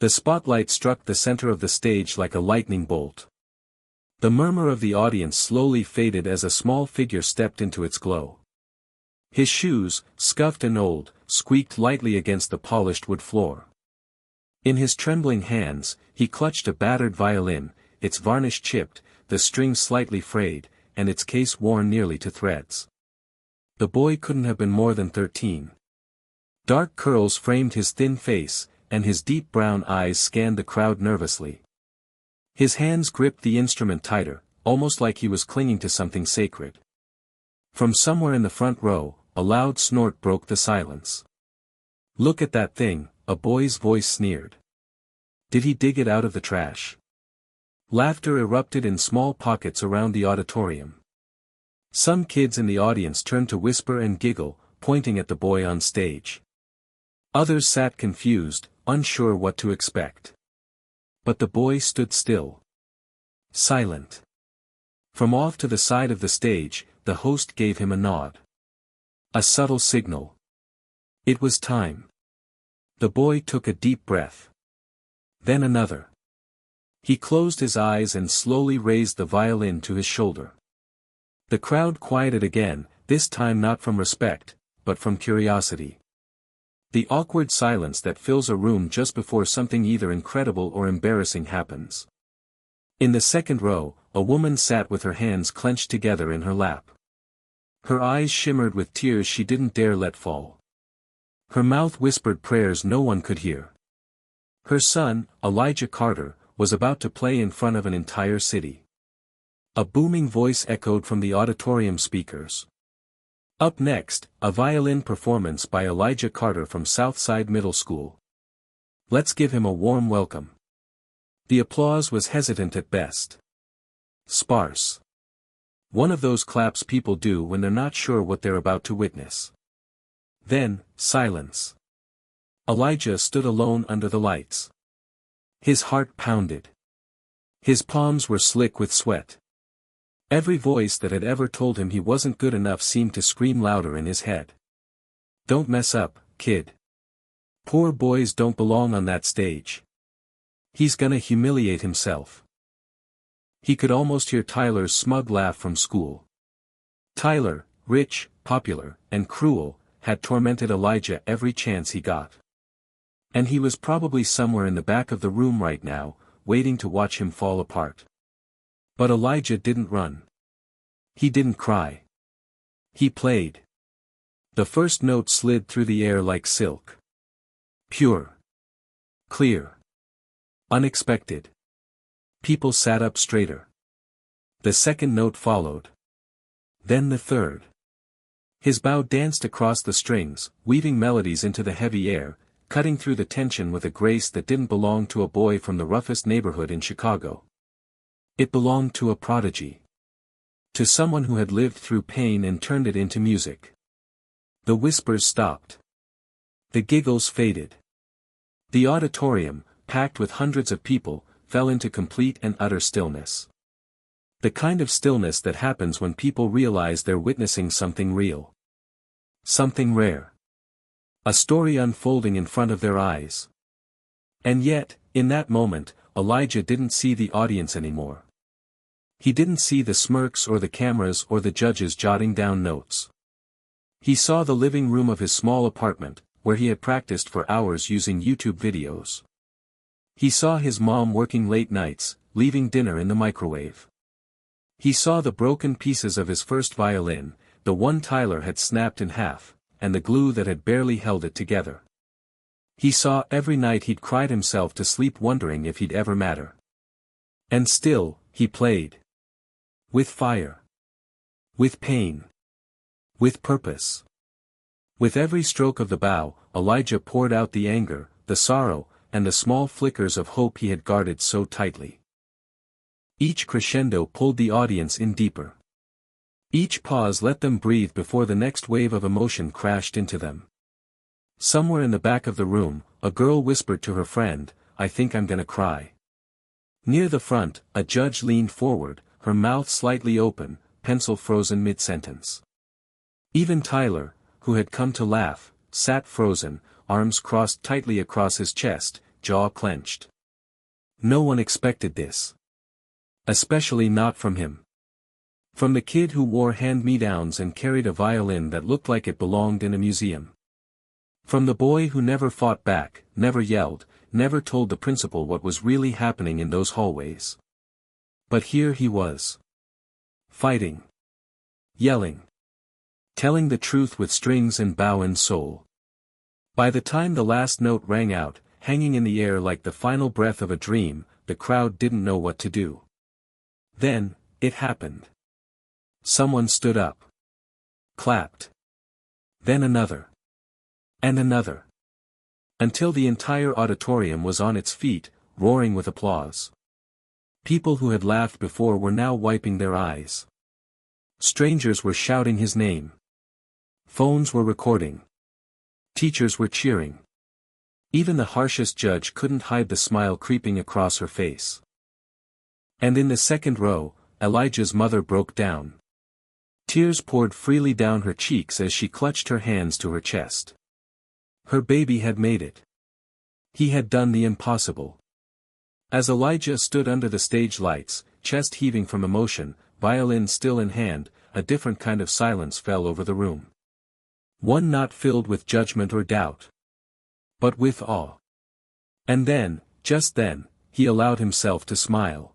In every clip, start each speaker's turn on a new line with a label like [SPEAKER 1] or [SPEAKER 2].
[SPEAKER 1] The spotlight struck the center of the stage like a lightning bolt. The murmur of the audience slowly faded as a small figure stepped into its glow. His shoes, scuffed and old, squeaked lightly against the polished wood floor. In his trembling hands, he clutched a battered violin, its varnish chipped, the strings slightly frayed, and its case worn nearly to threads. The boy couldn't have been more than 13. Dark curls framed his thin face, and his deep brown eyes scanned the crowd nervously. His hands gripped the instrument tighter, almost like he was clinging to something sacred. From somewhere in the front row, a loud snort broke the silence. "Look at that thing," a boy's voice sneered. "Did he dig it out of the trash?" Laughter erupted in small pockets around the auditorium. Some kids in the audience turned to whisper and giggle, pointing at the boy on stage. Others sat confused, unsure what to expect. But the boy stood still. Silent. From off to the side of the stage, the host gave him a nod. A subtle signal. It was time. The boy took a deep breath. Then another. He closed his eyes and slowly raised the violin to his shoulder. The crowd quieted again, this time not from respect, but from curiosity. The awkward silence that fills a room just before something either incredible or embarrassing happens. In the second row, a woman sat with her hands clenched together in her lap. Her eyes shimmered with tears she didn't dare let fall. Her mouth whispered prayers no one could hear. Her son, Elijah Carter, was about to play in front of an entire city. A booming voice echoed from the auditorium speakers. Up next, a violin performance by Elijah Carter from Southside Middle School. Let's give him a warm welcome. The applause was hesitant at best. Sparse. One of those claps people do when they're not sure what they're about to witness. Then, silence. Elijah stood alone under the lights. His heart pounded. His palms were slick with sweat. Every voice that had ever told him he wasn't good enough seemed to scream louder in his head. "Don't mess up, kid. Poor boys don't belong on that stage. He's gonna humiliate himself." He could almost hear Tyler's smug laugh from school. Tyler, rich, popular, and cruel, had tormented Elijah every chance he got. And he was probably somewhere in the back of the room right now, waiting to watch him fall apart. But Elijah didn't run. He didn't cry. He played. The first note slid through the air like silk. Pure. Clear. Unexpected. People sat up straighter. The second note followed. Then the third. His bow danced across the strings, weaving melodies into the heavy air, cutting through the tension with a grace that didn't belong to a boy from the roughest neighborhood in Chicago. It belonged to a prodigy. To someone who had lived through pain and turned it into music. The whispers stopped. The giggles faded. The auditorium, packed with hundreds of people, fell into complete and utter stillness. The kind of stillness that happens when people realize they're witnessing something real. Something rare. A story unfolding in front of their eyes. And yet, in that moment, Elijah didn't see the audience anymore. He didn't see the smirks or the cameras or the judges jotting down notes. He saw the living room of his small apartment, where he had practiced for hours using YouTube videos. He saw his mom working late nights, leaving dinner in the microwave. He saw the broken pieces of his first violin, the one Tyler had snapped in half, and the glue that had barely held it together. He saw every night he'd cried himself to sleep wondering if he'd ever matter. And still, he played. With fire. With pain. With purpose. With every stroke of the bow, Elijah poured out the anger, the sorrow, and the small flickers of hope he had guarded so tightly. Each crescendo pulled the audience in deeper. Each pause let them breathe before the next wave of emotion crashed into them. Somewhere in the back of the room, a girl whispered to her friend, "I think I'm gonna cry." Near the front, a judge leaned forward, her mouth slightly open, pencil frozen mid-sentence. Even Tyler, who had come to laugh, sat frozen, arms crossed tightly across his chest, jaw clenched. No one expected this. Especially not from him. From the kid who wore hand-me-downs and carried a violin that looked like it belonged in a museum. From the boy who never fought back, never yelled, never told the principal what was really happening in those hallways. But here he was. Fighting. Yelling. Telling the truth with strings and bow and soul. By the time the last note rang out, hanging in the air like the final breath of a dream, the crowd didn't know what to do. Then, it happened. Someone stood up. Clapped. Then another. And another. Until the entire auditorium was on its feet, roaring with applause. People who had laughed before were now wiping their eyes. Strangers were shouting his name. Phones were recording. Teachers were cheering. Even the harshest judge couldn't hide the smile creeping across her face. And in the second row, Elijah's mother broke down. Tears poured freely down her cheeks as she clutched her hands to her chest. Her baby had made it. He had done the impossible. As Elijah stood under the stage lights, chest heaving from emotion, violin still in hand, a different kind of silence fell over the room. One not filled with judgment or doubt, but with awe. And then, just then, he allowed himself to smile.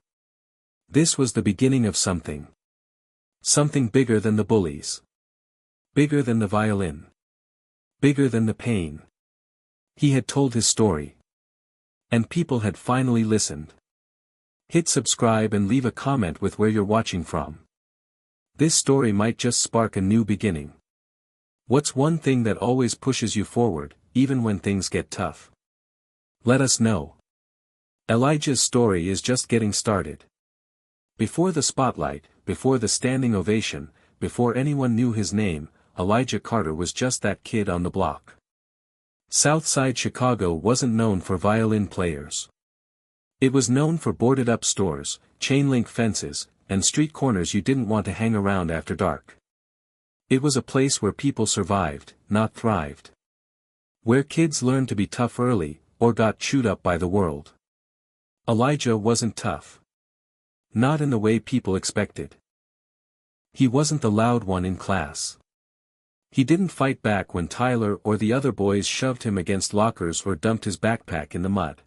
[SPEAKER 1] This was the beginning of something. Something bigger than the bullies. Bigger than the violin. Bigger than the pain. He had told his story. And people had finally listened. Hit subscribe and leave a comment with where you're watching from. This story might just spark a new beginning. What's one thing that always pushes you forward, even when things get tough? Let us know. Elijah's story is just getting started. Before the spotlight, before the standing ovation, before anyone knew his name, Elijah Carter was just that kid on the block. Southside Chicago wasn't known for violin players. It was known for boarded-up stores, chain-link fences, and street corners you didn't want to hang around after dark. It was a place where people survived, not thrived. Where kids learned to be tough early, or got chewed up by the world. Elijah wasn't tough. Not in the way people expected. He wasn't the loud one in class. He didn't fight back when Tyler or the other boys shoved him against lockers or dumped his backpack in the mud.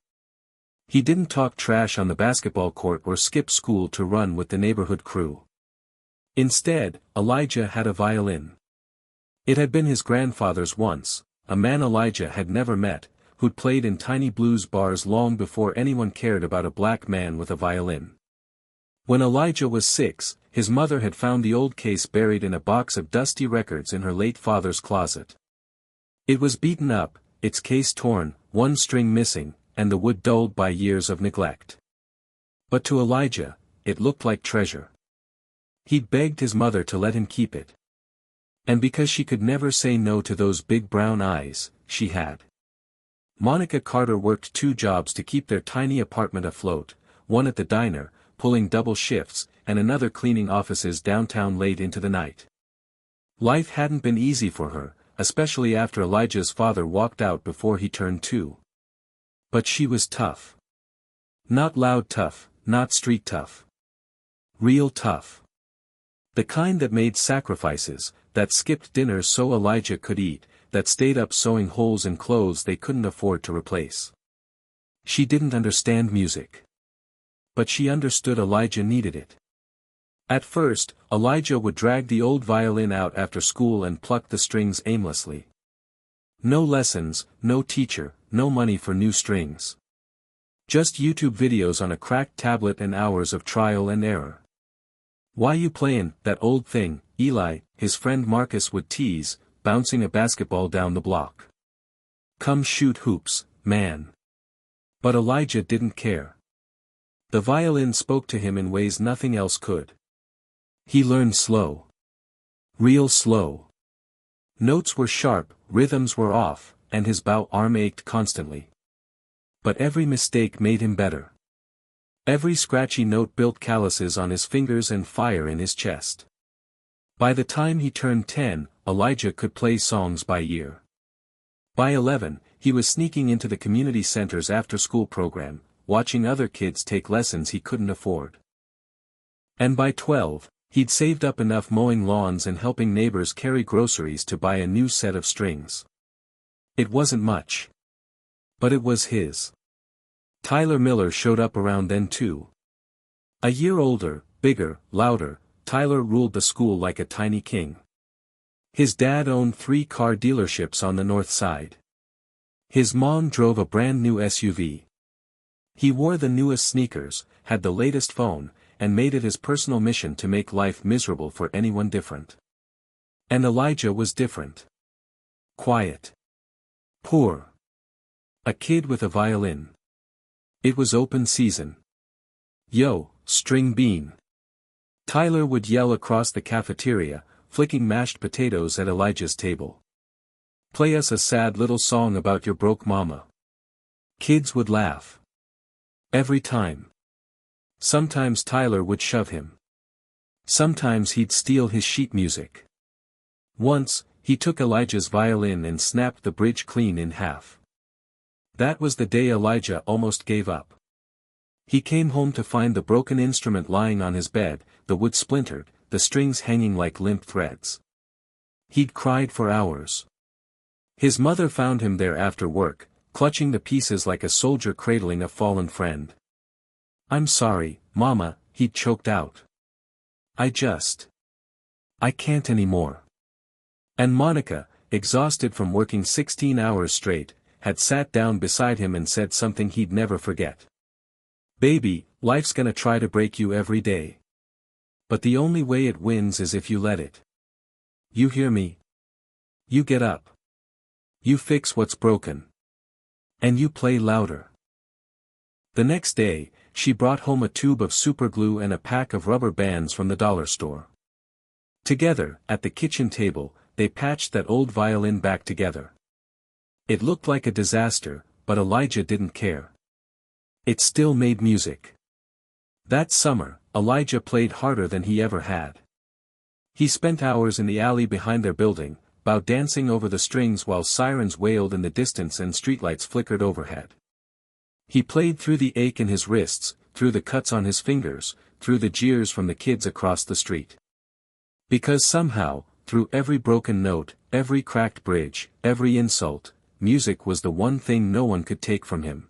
[SPEAKER 1] He didn't talk trash on the basketball court or skip school to run with the neighborhood crew. Instead, Elijah had a violin. It had been his grandfather's once, a man Elijah had never met, who'd played in tiny blues bars long before anyone cared about a black man with a violin. When Elijah was 6, his mother had found the old case buried in a box of dusty records in her late father's closet. It was beaten up, its case torn, one string missing, and the wood dulled by years of neglect. But to Elijah, it looked like treasure. He'd begged his mother to let him keep it. And because she could never say no to those big brown eyes, she had. Monica Carter worked 2 jobs to keep their tiny apartment afloat, one at the diner, pulling double shifts, and another cleaning offices downtown late into the night. Life hadn't been easy for her, especially after Elijah's father walked out before he turned 2. But she was tough. Not loud tough, not street tough. Real tough. The kind that made sacrifices, that skipped dinners so Elijah could eat, that stayed up sewing holes in clothes they couldn't afford to replace. She didn't understand music. But she understood Elijah needed it. At first, Elijah would drag the old violin out after school and pluck the strings aimlessly. No lessons, no teacher, no money for new strings. Just YouTube videos on a cracked tablet and hours of trial and error. "Why you playin' that old thing, Eli?" his friend Marcus would tease, bouncing a basketball down the block. "Come shoot hoops, man." But Elijah didn't care. The violin spoke to him in ways nothing else could. He learned slow. Real slow. Notes were sharp, rhythms were off, and his bow arm ached constantly. But every mistake made him better. Every scratchy note built calluses on his fingers and fire in his chest. By the time he turned 10, Elijah could play songs by ear. By 11, he was sneaking into the community center's after-school program, watching other kids take lessons he couldn't afford. And by 12, he'd saved up enough mowing lawns and helping neighbors carry groceries to buy a new set of strings. It wasn't much. But it was his. Tyler Miller showed up around then too. A year older, bigger, louder, Tyler ruled the school like a tiny king. His dad owned 3 car dealerships on the north side. His mom drove a brand new SUV. He wore the newest sneakers, had the latest phone, and made it his personal mission to make life miserable for anyone different. And Elijah was different. Quiet. Poor. A kid with a violin. It was open season. Yo, string bean. Tyler would yell across the cafeteria, flicking mashed potatoes at Elijah's table. Play us a sad little song about your broke mama. Kids would laugh. Every time. Sometimes Tyler would shove him. Sometimes he'd steal his sheet music. Once, he took Elijah's violin and snapped the bridge clean in half. That was the day Elijah almost gave up. He came home to find the broken instrument lying on his bed, the wood splintered, the strings hanging like limp threads. He'd cried for hours. His mother found him there after work, clutching the pieces like a soldier cradling a fallen friend. "I'm sorry, Mama," he'd choked out. I can't anymore." And Monica, exhausted from working 16 hours straight, had sat down beside him and said something he'd never forget. "Baby, life's gonna try to break you every day. But the only way it wins is if you let it. You hear me? You get up. You fix what's broken. And you play louder." The next day, she brought home a tube of superglue and a pack of rubber bands from the dollar store. Together, at the kitchen table, they patched that old violin back together. It looked like a disaster, but Elijah didn't care. It still made music. That summer, Elijah played harder than he ever had. He spent hours in the alley behind their building, dancing over the strings while sirens wailed in the distance and streetlights flickered overhead. He played through the ache in his wrists, through the cuts on his fingers, through the jeers from the kids across the street. Because somehow, through every broken note, every cracked bridge, every insult, music was the one thing no one could take from him.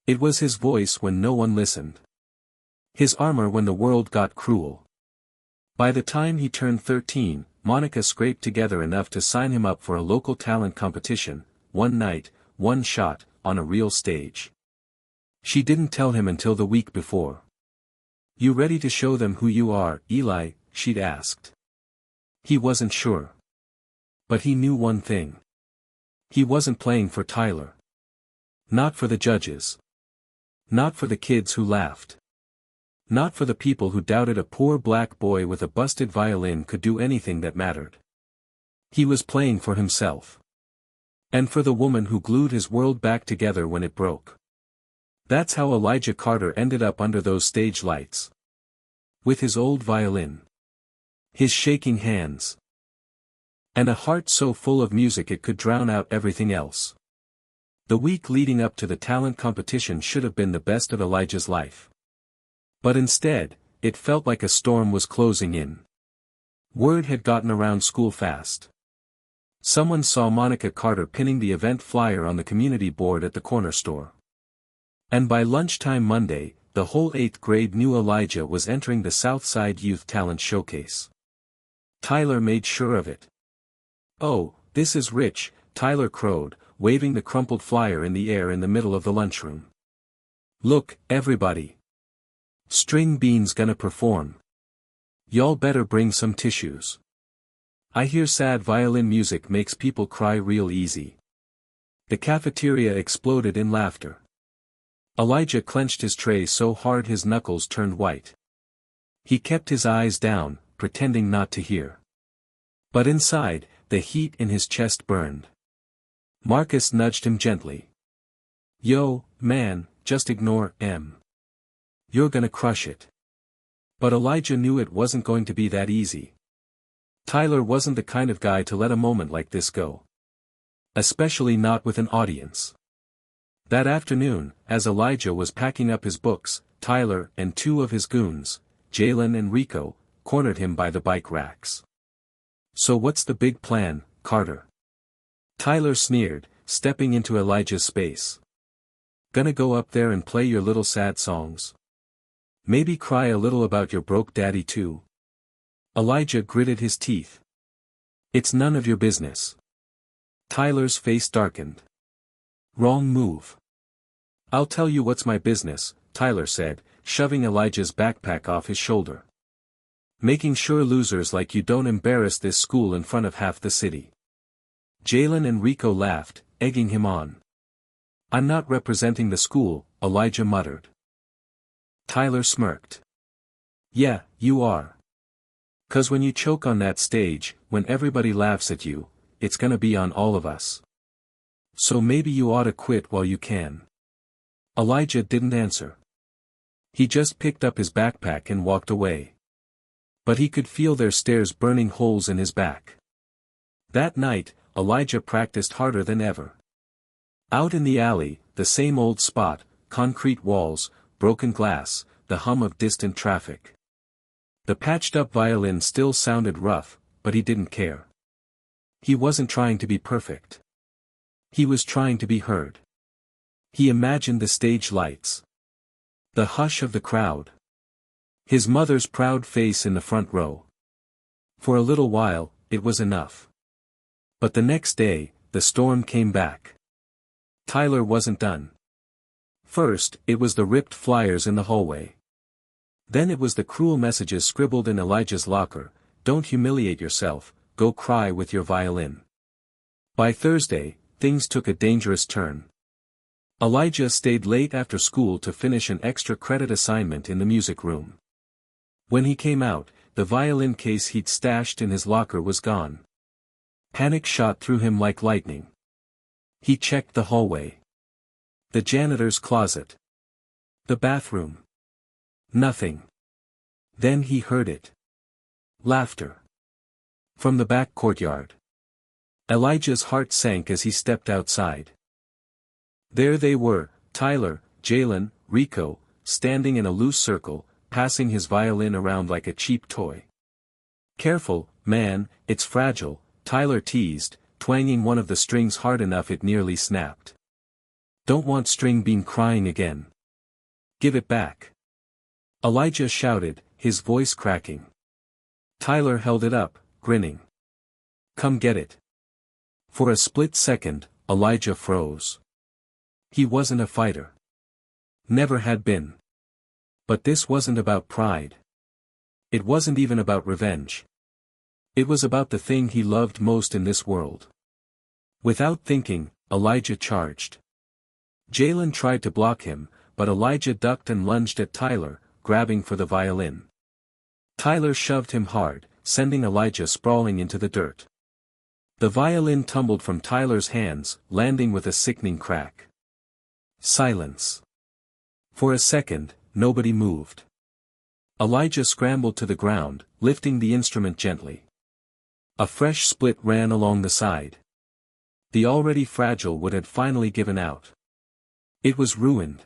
[SPEAKER 1] It was his voice when no one listened. His armor when the world got cruel. By the time he turned 13, Monica scraped together enough to sign him up for a local talent competition, one night, one shot, on a real stage. She didn't tell him until the week before. "You ready to show them who you are, Eli?" she'd asked. He wasn't sure. But he knew one thing. He wasn't playing for Tyler. Not for the judges. Not for the kids who laughed. Not for the people who doubted a poor black boy with a busted violin could do anything that mattered. He was playing for himself. And for the woman who glued his world back together when it broke. That's how Elijah Carter ended up under those stage lights. With his old violin. His shaking hands. And a heart so full of music it could drown out everything else. The week leading up to the talent competition should have been the best of Elijah's life. But instead, it felt like a storm was closing in. Word had gotten around school fast. Someone saw Monica Carter pinning the event flyer on the community board at the corner store. And by lunchtime Monday, the whole 8th grade knew Elijah was entering the Southside Youth Talent Showcase. Tyler made sure of it. "Oh, this is rich," Tyler crowed, waving the crumpled flyer in the air in the middle of the lunchroom. "Look, everybody. String Bean's gonna perform. Y'all better bring some tissues. I hear sad violin music makes people cry real easy." The cafeteria exploded in laughter. Elijah clenched his tray so hard his knuckles turned white. He kept his eyes down, pretending not to hear. But inside, the heat in his chest burned. Marcus nudged him gently. "Yo, man, just ignore M. You're gonna crush it." But Elijah knew it wasn't going to be that easy. Tyler wasn't the kind of guy to let a moment like this go. Especially not with an audience. That afternoon, as Elijah was packing up his books, Tyler and two of his goons, Juilliard and Rico, cornered him by the bike racks. "So what's the big plan, Carter?" Tyler sneered, stepping into Elijah's space. "Gonna go up there and play your little sad songs? Maybe cry a little about your broke daddy too?" Elijah gritted his teeth. "It's none of your business." Tyler's face darkened. "Wrong move." "I'll tell you what's my business," Tyler said, shoving Elijah's backpack off his shoulder. "Making sure losers like you don't embarrass this school in front of half the city." Juilliard and Rico laughed, egging him on. "I'm not representing the school," Elijah muttered. Tyler smirked. "Yeah, you are. 'Cause when you choke on that stage, when everybody laughs at you, it's gonna be on all of us. So maybe you oughta quit while you can." Elijah didn't answer. He just picked up his backpack and walked away. But he could feel their stares burning holes in his back. That night, Elijah practiced harder than ever. Out in the alley, the same old spot, concrete walls, broken glass, the hum of distant traffic. The patched-up violin still sounded rough, but he didn't care. He wasn't trying to be perfect. He was trying to be heard. He imagined the stage lights. The hush of the crowd. His mother's proud face in the front row. For a little while, it was enough. But the next day, the storm came back. Tyler wasn't done. First, it was the ripped flyers in the hallway. Then it was the cruel messages scribbled in Elijah's locker: "Don't humiliate yourself, go cry with your violin." By Thursday, things took a dangerous turn. Elijah stayed late after school to finish an extra credit assignment in the music room. When he came out, the violin case he'd stashed in his locker was gone. Panic shot through him like lightning. He checked the hallway. The janitor's closet. The bathroom. Nothing. Then he heard it. Laughter. From the back courtyard. Elijah's heart sank as he stepped outside. There they were, Tyler, Juilliard, Rico, standing in a loose circle, passing his violin around like a cheap toy. "Careful, man, it's fragile," Tyler teased, twanging one of the strings hard enough it nearly snapped. "Don't want string bean crying again. Give it back." Elijah shouted, his voice cracking. Tyler held it up, grinning. "Come get it." For a split second, Elijah froze. He wasn't a fighter. Never had been. But this wasn't about pride. It wasn't even about revenge. It was about the thing he loved most in this world. Without thinking, Elijah charged. Juilliard tried to block him, but Elijah ducked and lunged at Tyler, grabbing for the violin. Tyler shoved him hard, sending Elijah sprawling into the dirt. The violin tumbled from Tyler's hands, landing with a sickening crack. Silence. For a second, nobody moved. Elijah scrambled to the ground, lifting the instrument gently. A fresh split ran along the side. The already fragile wood had finally given out. It was ruined.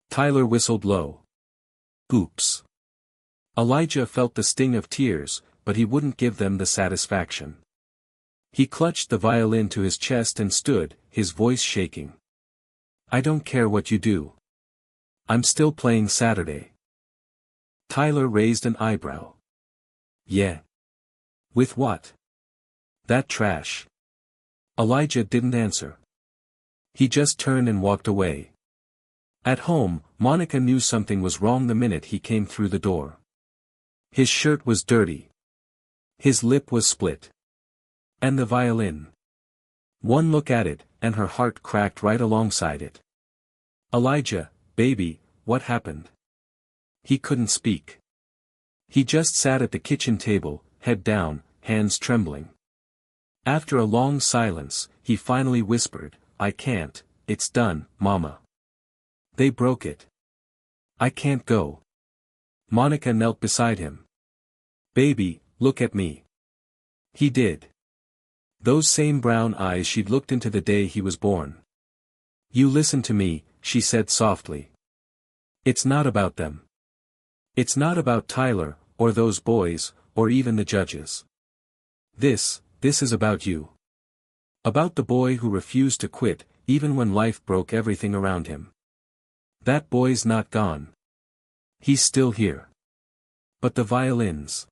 [SPEAKER 1] Tyler whistled low. Oops. Elijah felt the sting of tears, but he wouldn't give them the satisfaction. He clutched the violin to his chest and stood, his voice shaking. "I don't care what you do. I'm still playing Saturday." Tyler raised an eyebrow. "Yeah. With what? That trash?" Elijah didn't answer. He just turned and walked away. At home, Monica knew something was wrong the minute he came through the door. His shirt was dirty. His lip was split. And the violin. One look at it, and her heart cracked right alongside it. "Elijah, baby, what happened?" He couldn't speak. He just sat at the kitchen table, head down, hands trembling. After a long silence, he finally whispered, "I can't, it's done, Mama. They broke it. I can't go." Monica knelt beside him. "Baby, look at me." He did. Those same brown eyes she'd looked into the day he was born. "You listen to me," she said softly. "It's not about them. It's not about Tyler, or those boys, or even the judges. This is about you. About the boy who refused to quit, even when life broke everything around him. That boy's not gone. He's still here. But the violins.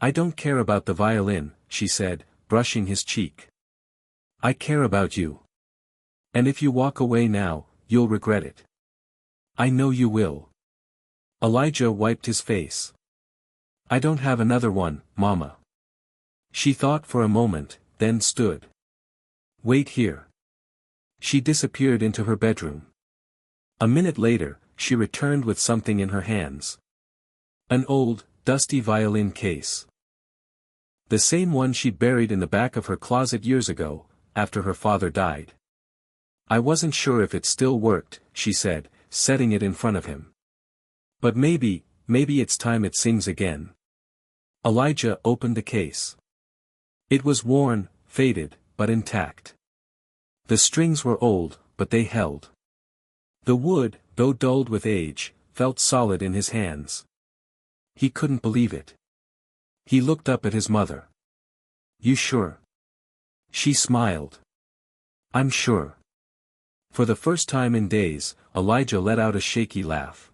[SPEAKER 1] I don't care about the violin," she said, brushing his cheek. "I care about you. And if you walk away now, you'll regret it. I know you will." Elijah wiped his face. "I don't have another one, Mama." She thought for a moment, then stood. "Wait here." She disappeared into her bedroom. A minute later, she returned with something in her hands. An old, dusty violin case. The same one she'd buried in the back of her closet years ago, after her father died. "I wasn't sure if it still worked," she said, setting it in front of him. "But maybe it's time it sings again." Elijah opened the case. It was worn, faded, but intact. The strings were old, but they held. The wood, though dulled with age, felt solid in his hands. He couldn't believe it. He looked up at his mother. "You sure?" She smiled. "I'm sure." For the first time in days, Elijah let out a shaky laugh.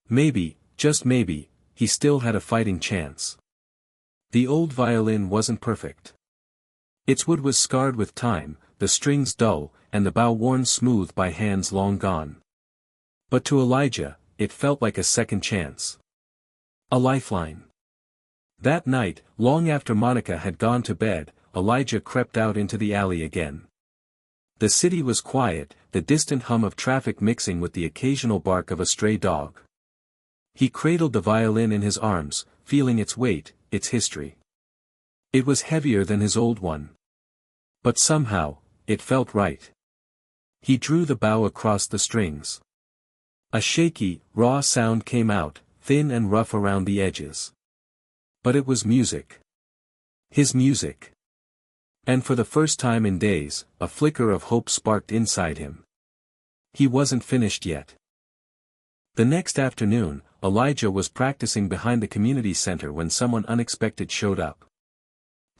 [SPEAKER 1] Maybe, just maybe, he still had a fighting chance. The old violin wasn't perfect. Its wood was scarred with time, the strings dull, and the bow worn smooth by hands long gone. But to Elijah, it felt like a second chance. A lifeline. That night, long after Monica had gone to bed, Elijah crept out into the alley again. The city was quiet, the distant hum of traffic mixing with the occasional bark of a stray dog. He cradled the violin in his arms, feeling its weight, its history. It was heavier than his old one. But somehow, it felt right. He drew the bow across the strings. A shaky, raw sound came out, thin and rough around the edges. But it was music. His music. And for the first time in days, a flicker of hope sparked inside him. He wasn't finished yet. The next afternoon, Elijah was practicing behind the community center when someone unexpected showed up.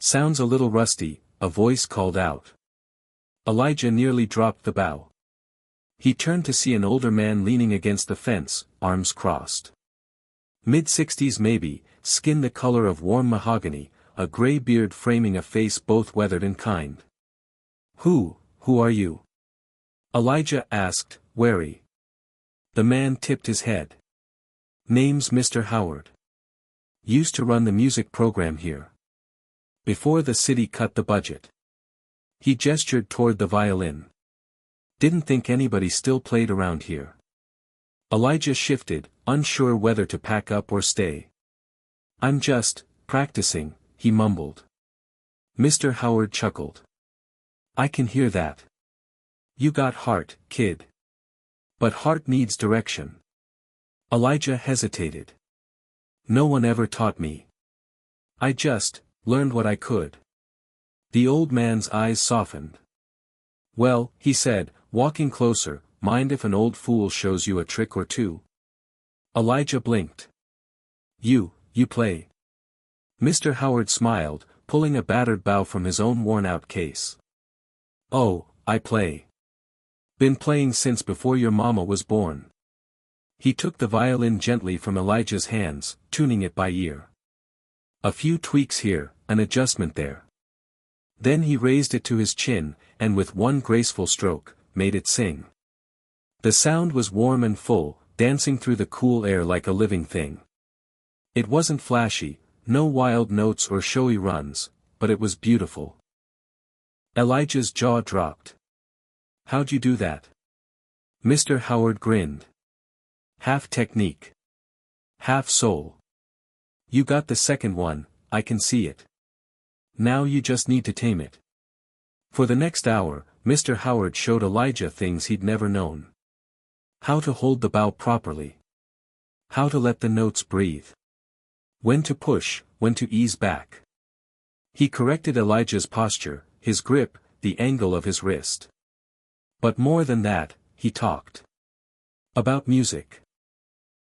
[SPEAKER 1] "Sounds a little rusty," a voice called out. Elijah nearly dropped the bow. He turned to see an older man leaning against the fence, arms crossed. Mid-60s maybe, skin the color of warm mahogany, a gray beard framing a face both weathered and kind. Who are you?" Elijah asked, wary. The man tipped his head. "Name's Mr. Howard. Used to run the music program here. Before the city cut the budget." He gestured toward the violin. "Didn't think anybody still played around here." Elijah shifted, unsure whether to pack up or stay. "I'm just practicing," he mumbled. Mr. Howard chuckled. "I can hear that. You got heart, kid. But heart needs direction." Elijah hesitated. "No one ever taught me. I just learned what I could." The old man's eyes softened. "Well," he said, walking closer, "mind if an old fool shows you a trick or two?" Elijah blinked. You play?" Mr. Howard smiled, pulling a battered bow from his own worn-out case. "Oh, I play. Been playing since before your mama was born." He took the violin gently from Elijah's hands, tuning it by ear. A few tweaks here, an adjustment there. Then he raised it to his chin, and with one graceful stroke, made it sing. The sound was warm and full, dancing through the cool air like a living thing. It wasn't flashy, no wild notes or showy runs, but it was beautiful. Elijah's jaw dropped. "How'd you do that?" Mr. Howard grinned. "Half technique. Half soul. You got the second one, I can see it. Now you just need to tame it." For the next hour, Mr. Howard showed Elijah things he'd never known. How to hold the bow properly. How to let the notes breathe. When to push, when to ease back. He corrected Elijah's posture, his grip, the angle of his wrist. But more than that, he talked. About music.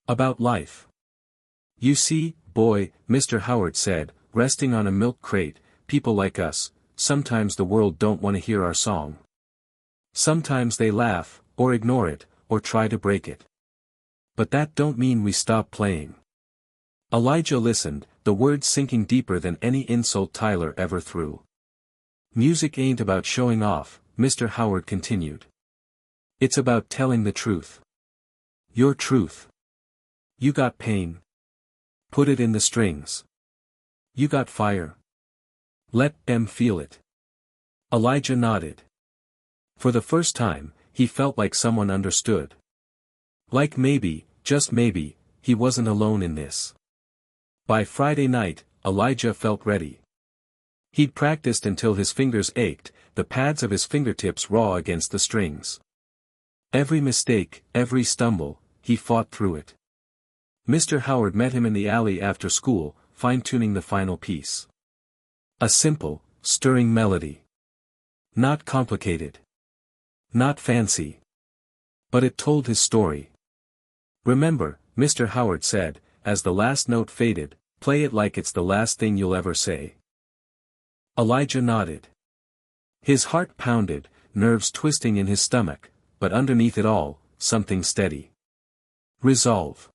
[SPEAKER 1] About life. You see, boy, Mr. Howard said, resting on a milk crate, people like us, sometimes the world don't want to hear our song. Sometimes they laugh, or ignore it, or try to break it. But that don't mean we stop playing. Elijah listened, the words sinking deeper than any insult Tyler ever threw. Music ain't about showing off, Mr. Howard continued. It's about telling the truth. Your truth. You got pain. Put it in the strings. You got fire. Let them feel it. Elijah nodded. For the first time, he felt like someone understood. Like maybe, just maybe, he wasn't alone in this. By Friday night, Elijah felt ready. He'd practiced until his fingers ached, the pads of his fingertips raw against the strings. Every mistake, every stumble, he fought through it. Mr. Howard met him in the alley after school, fine-tuning the final piece. A simple, stirring melody. Not complicated. Not fancy. But it told his story. Remember, Mr. Howard said, as the last note faded, play it like it's the last thing you'll ever say. Elijah nodded. His heart pounded, nerves twisting in his stomach, but underneath it all, something steady. Resolve.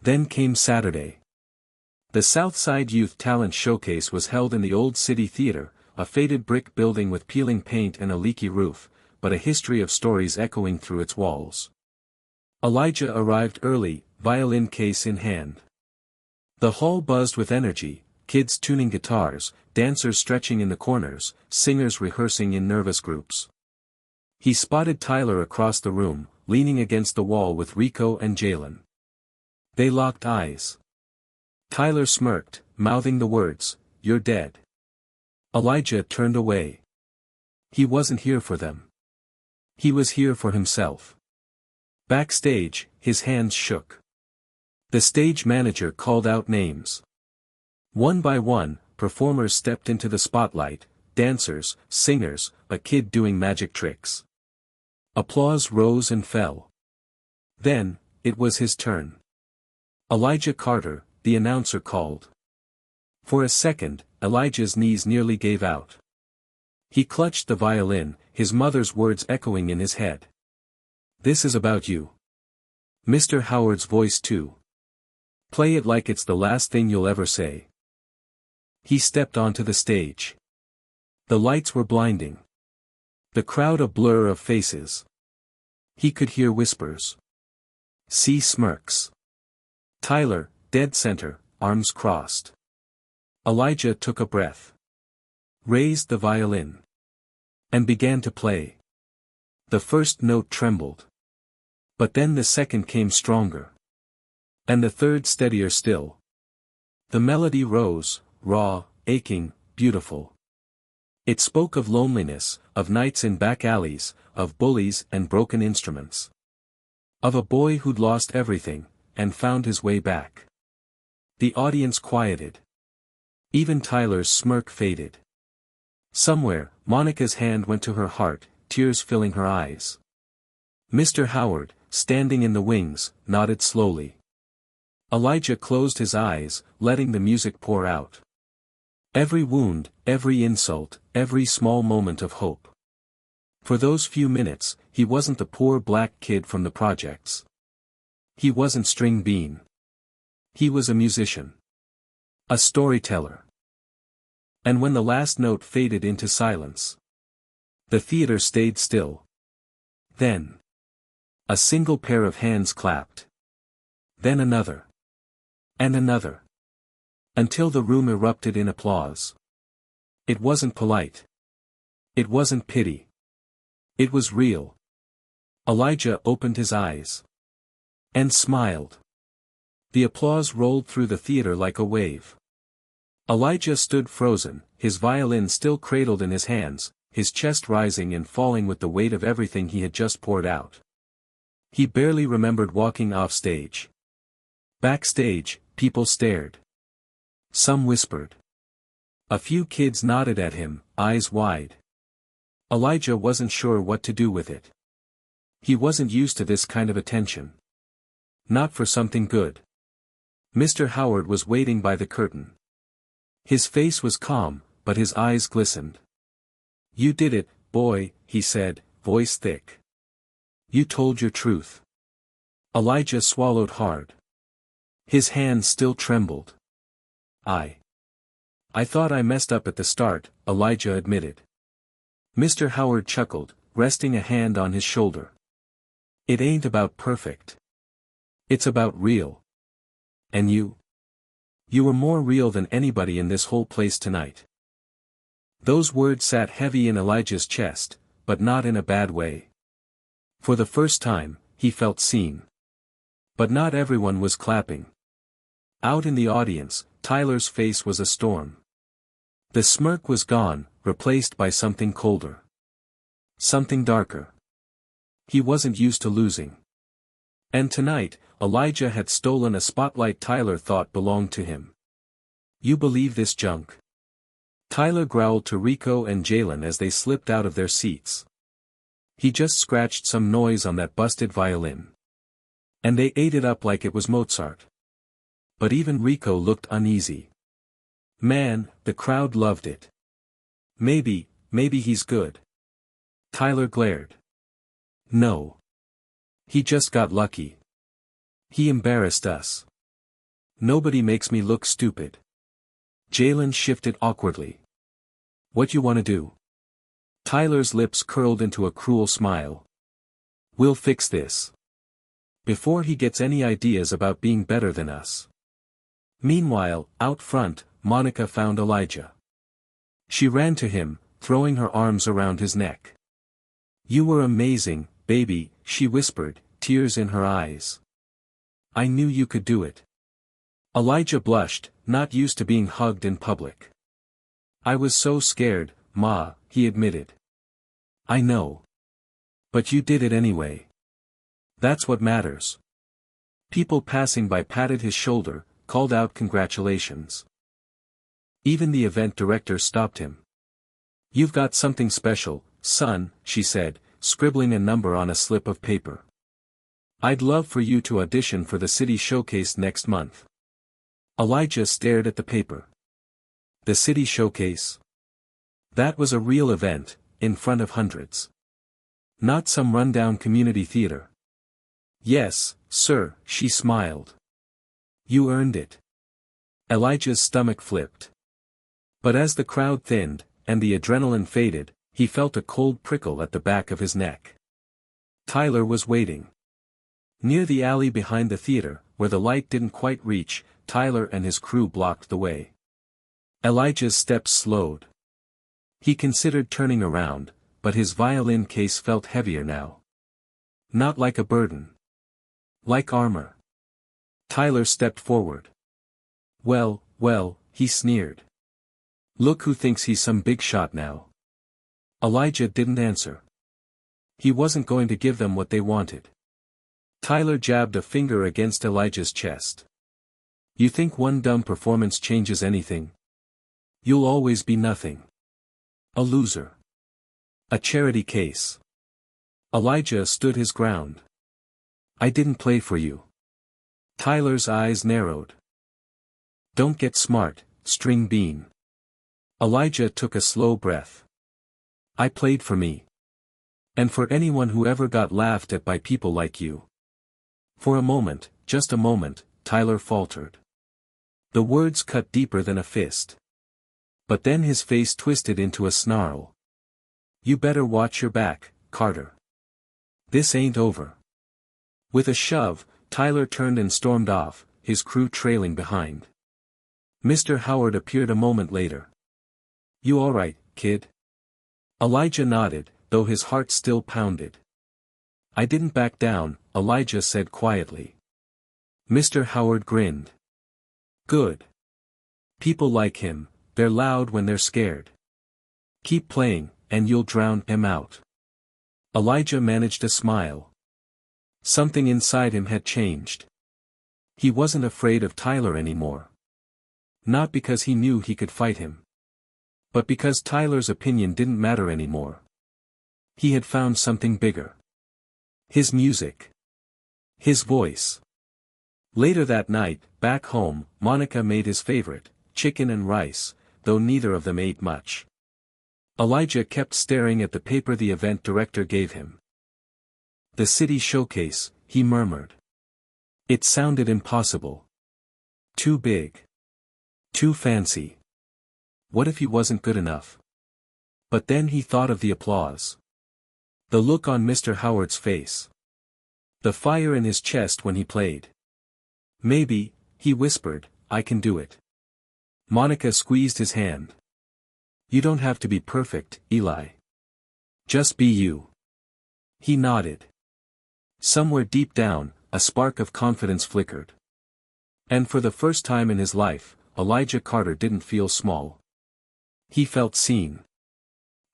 [SPEAKER 1] Then came Saturday. The Southside Youth Talent Showcase was held in the Old City Theater, a faded brick building with peeling paint and a leaky roof, but a history of stories echoing through its walls. Elijah arrived early, violin case in hand. The hall buzzed with energy, kids tuning guitars, dancers stretching in the corners, singers rehearsing in nervous groups. He spotted Tyler across the room, leaning against the wall with Rico and Jalen. They locked eyes. Tyler smirked, mouthing the words, "You're dead." Elijah turned away. He wasn't here for them. He was here for himself. Backstage, his hands shook. The stage manager called out names. One by one, performers stepped into the spotlight, dancers, singers, a kid doing magic tricks. Applause rose and fell. Then, it was his turn. Elijah Carter, the announcer called. For a second, Elijah's knees nearly gave out. He clutched the violin, his mother's words echoing in his head. This is about you. Mr. Howard's voice too. Play it like it's the last thing you'll ever say. He stepped onto the stage. The lights were blinding. The crowd a blur of faces. He could hear whispers. See smirks. Tyler, dead center, arms crossed. Elijah took a breath. Raised the violin. And began to play. The first note trembled. But then the second came stronger. And the third steadier still. The melody rose, raw, aching, beautiful. It spoke of loneliness, of nights in back alleys, of bullies and broken instruments. Of a boy who'd lost everything, and found his way back. The audience quieted. Even Tyler's smirk faded. Somewhere, Monica's hand went to her heart, tears filling her eyes. Mr. Howard, standing in the wings, nodded slowly. Elijah closed his eyes, letting the music pour out. Every wound, every insult, every small moment of hope. For those few minutes, he wasn't the poor black kid from the projects. He wasn't String Bean. He was a musician. A storyteller. And when the last note faded into silence, the theater stayed still. Then, a single pair of hands clapped. Then another. And another. Until the room erupted in applause. It wasn't polite. It wasn't pity. It was real. Elijah opened his eyes. And smiled. The applause rolled through the theater like a wave. Elijah stood frozen, his violin still cradled in his hands, his chest rising and falling with the weight of everything he had just poured out. He barely remembered walking off stage. Backstage, people stared. Some whispered. A few kids nodded at him, eyes wide. Elijah wasn't sure what to do with it. He wasn't used to this kind of attention. Not for something good. Mr. Howard was waiting by the curtain. His face was calm, but his eyes glistened. "You did it, boy," he said, voice thick. "You told your truth." Elijah swallowed hard. His hand still trembled. I thought I messed up at the start," Elijah admitted. Mr. Howard chuckled, resting a hand on his shoulder. "It ain't about perfect. It's about real. And you? You were more real than anybody in this whole place tonight." Those words sat heavy in Elijah's chest, but not in a bad way. For the first time, he felt seen. But not everyone was clapping. Out in the audience, Tyler's face was a storm. The smirk was gone, replaced by something colder. Something darker. He wasn't used to losing. And tonight, Elijah had stolen a spotlight Tyler thought belonged to him. "You believe this junk?" Tyler growled to Rico and Jalen as they slipped out of their seats. "He just scratched some noise on that busted violin. And they ate it up like it was Mozart." But even Rico looked uneasy. "Man, the crowd loved it. Maybe he's good." Tyler glared. "No. He just got lucky. He embarrassed us. Nobody makes me look stupid." Jalen shifted awkwardly. "What you wanna do?" Tyler's lips curled into a cruel smile. "We'll fix this. Before he gets any ideas about being better than us." Meanwhile, out front, Monica found Elijah. She ran to him, throwing her arms around his neck. "You were amazing, baby," she whispered, tears in her eyes. "I knew you could do it." Elijah blushed, not used to being hugged in public. "I was so scared, Ma," he admitted. "I know. But you did it anyway. That's what matters." People passing by patted his shoulder, called out congratulations. Even the event director stopped him. "You've got something special, son," she said, scribbling a number on a slip of paper. "I'd love for you to audition for the city showcase next month." Elijah stared at the paper. The city showcase? That was a real event, in front of hundreds. Not some rundown community theater. "Yes, sir," she smiled. "You earned it." Elijah's stomach flipped. But as the crowd thinned, and the adrenaline faded, he felt a cold prickle at the back of his neck. Tyler was waiting. Near the alley behind the theater, where the light didn't quite reach, Tyler and his crew blocked the way. Elijah's steps slowed. He considered turning around, but his violin case felt heavier now. Not like a burden. Like armor. Tyler stepped forward. Well, he sneered. "Look who thinks he's some big shot now." Elijah didn't answer. He wasn't going to give them what they wanted. Tyler jabbed a finger against Elijah's chest. "You think one dumb performance changes anything? You'll always be nothing. A loser. A charity case." Elijah stood his ground. "I didn't play for you." Tyler's eyes narrowed. "Don't get smart, string bean." Elijah took a slow breath. "I played for me. And for anyone who ever got laughed at by people like you." For a moment, just a moment, Tyler faltered. The words cut deeper than a fist. But then his face twisted into a snarl. "You better watch your back, Carter. This ain't over." With a shove, Tyler turned and stormed off, his crew trailing behind. Mr. Howard appeared a moment later. "You all right, kid?" Elijah nodded, though his heart still pounded. "I didn't back down," Elijah said quietly. Mr. Howard grinned. "Good. People like him, they're loud when they're scared. Keep playing, and you'll drown him out." Elijah managed a smile. Something inside him had changed. He wasn't afraid of Tyler anymore. Not because he knew he could fight him. But because Tyler's opinion didn't matter anymore. He had found something bigger. His music. His voice. Later that night, back home, Monica made his favorite, chicken and rice, though neither of them ate much. Elijah kept staring at the paper the event director gave him. The city showcase, he murmured. It sounded impossible. Too big. Too fancy. What if he wasn't good enough? But then he thought of the applause. The look on Mr. Howard's face. The fire in his chest when he played. Maybe, he whispered, I can do it. Monica squeezed his hand. You don't have to be perfect, Eli. Just be you. He nodded. Somewhere deep down, a spark of confidence flickered. And for the first time in his life, Elijah Carter didn't feel small. He felt seen.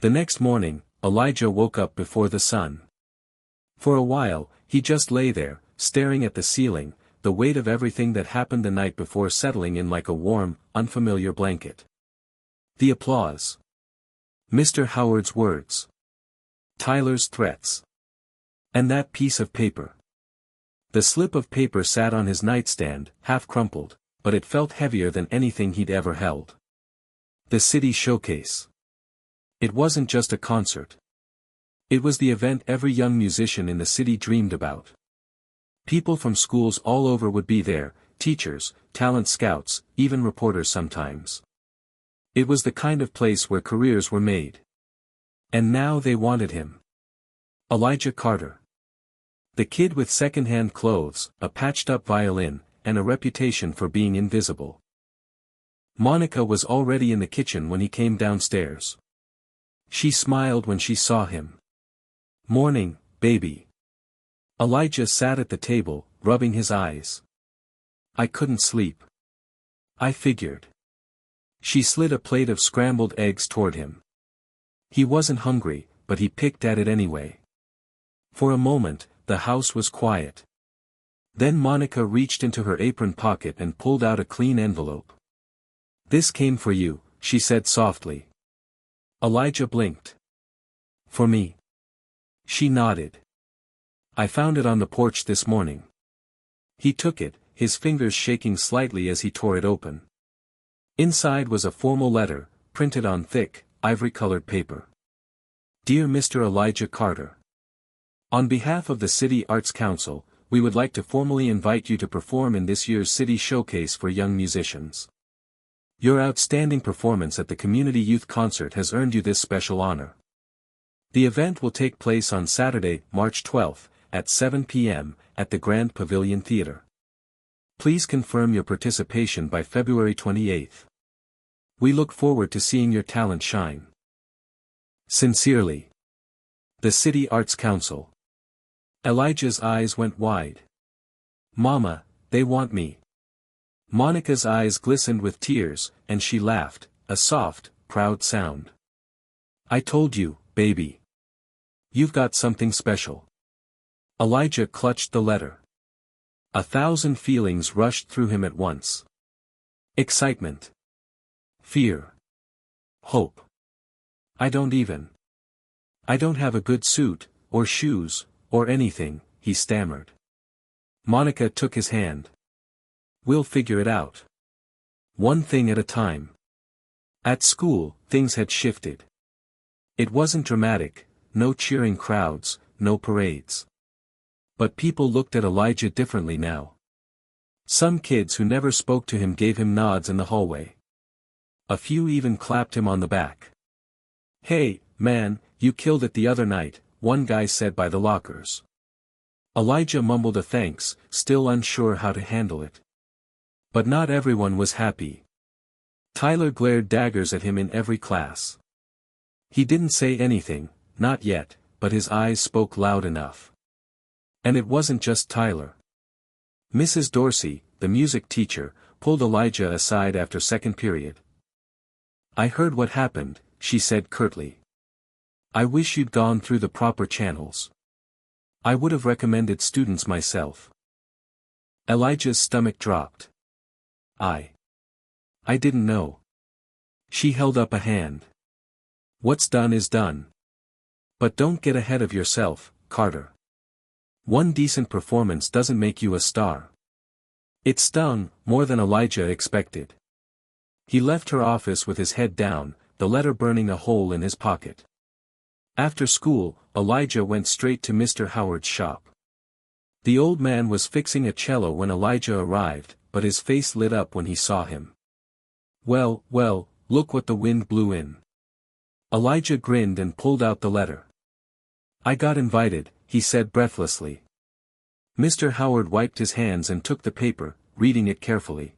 [SPEAKER 1] The next morning, Elijah woke up before the sun. For a while, he just lay there, staring at the ceiling, the weight of everything that happened the night before settling in like a warm, unfamiliar blanket. The applause. Mr. Howard's words. Tyler's threats. And that piece of paper. The slip of paper sat on his nightstand, half crumpled, but it felt heavier than anything he'd ever held. The city showcase. It wasn't just a concert. It was the event every young musician in the city dreamed about. People from schools all over would be there, teachers, talent scouts, even reporters sometimes. It was the kind of place where careers were made. And now they wanted him. Elijah Carter. The kid with second-hand clothes, a patched-up violin, and a reputation for being invisible. Monica was already in the kitchen when he came downstairs. She smiled when she saw him. Morning, baby. Elijah sat at the table, rubbing his eyes. I couldn't sleep. I figured. She slid a plate of scrambled eggs toward him. He wasn't hungry, but he picked at it anyway. For a moment, the house was quiet. Then Monica reached into her apron pocket and pulled out a clean envelope. This came for you, she said softly. Elijah blinked. For me? She nodded. I found it on the porch this morning. He took it, his fingers shaking slightly as he tore it open. Inside was a formal letter, printed on thick, ivory-colored paper. Dear Mr. Elijah Carter. On behalf of the City Arts Council, we would like to formally invite you to perform in this year's City Showcase for Young Musicians. Your outstanding performance at the Community Youth Concert has earned you this special honor. The event will take place on Saturday, March 12th, at 7 p.m., at the Grand Pavilion Theater. Please confirm your participation by February 28th. We look forward to seeing your talent shine. Sincerely. The City Arts Council. Elijah's eyes went wide. Mama, they want me. Monica's eyes glistened with tears, and she laughed, a soft, proud sound. I told you, baby. You've got something special. Elijah clutched the letter. 1,000 feelings rushed through him at once. Excitement. Fear. Hope. I don't have a good suit, or shoes, or anything, he stammered. Monica took his hand. We'll figure it out. One thing at a time. At school, things had shifted. It wasn't dramatic, no cheering crowds, no parades. But people looked at Elijah differently now. Some kids who never spoke to him gave him nods in the hallway. A few even clapped him on the back. Hey, man, you killed it the other night, one guy said by the lockers. Elijah mumbled a thanks, still unsure how to handle it. But not everyone was happy. Tyler glared daggers at him in every class. He didn't say anything, not yet, but his eyes spoke loud enough. And it wasn't just Tyler. Mrs. Dorsey, the music teacher, pulled Elijah aside after second period. I heard what happened, she said curtly. I wish you'd gone through the proper channels. I would have recommended students myself. Elijah's stomach dropped. I didn't know. She held up a hand. What's done is done. But don't get ahead of yourself, Carter. One decent performance doesn't make you a star. It stung, more than Elijah expected. He left her office with his head down, the letter burning a hole in his pocket. After school, Elijah went straight to Mr. Howard's shop. The old man was fixing a cello when Elijah arrived, but his face lit up when he saw him. Well, well, look what the wind blew in. Elijah grinned and pulled out the letter. I got invited, he said breathlessly. Mr. Howard wiped his hands and took the paper, reading it carefully.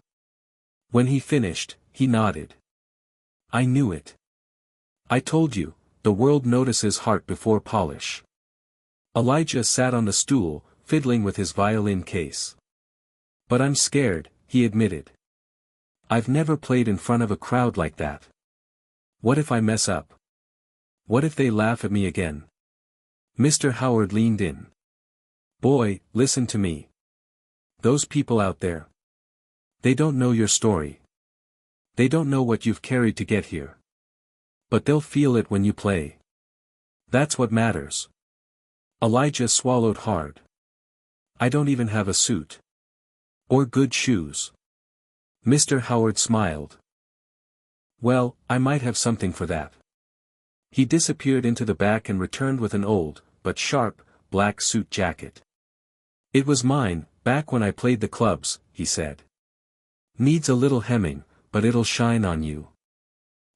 [SPEAKER 1] When he finished, he nodded. I knew it. I told you, the world notices heart before polish. Elijah sat on the stool, fiddling with his violin case. But I'm scared, he admitted. I've never played in front of a crowd like that. What if I mess up? What if they laugh at me again? Mr. Howard leaned in. Boy, listen to me. Those people out there. They don't know your story. They don't know what you've carried to get here. But they'll feel it when you play. That's what matters. Elijah swallowed hard. I don't even have a suit. Or good shoes. Mr. Howard smiled. Well, I might have something for that. He disappeared into the back and returned with an old, but sharp, black suit jacket. It was mine, back when I played the clubs, he said. Needs a little hemming, but it'll shine on you.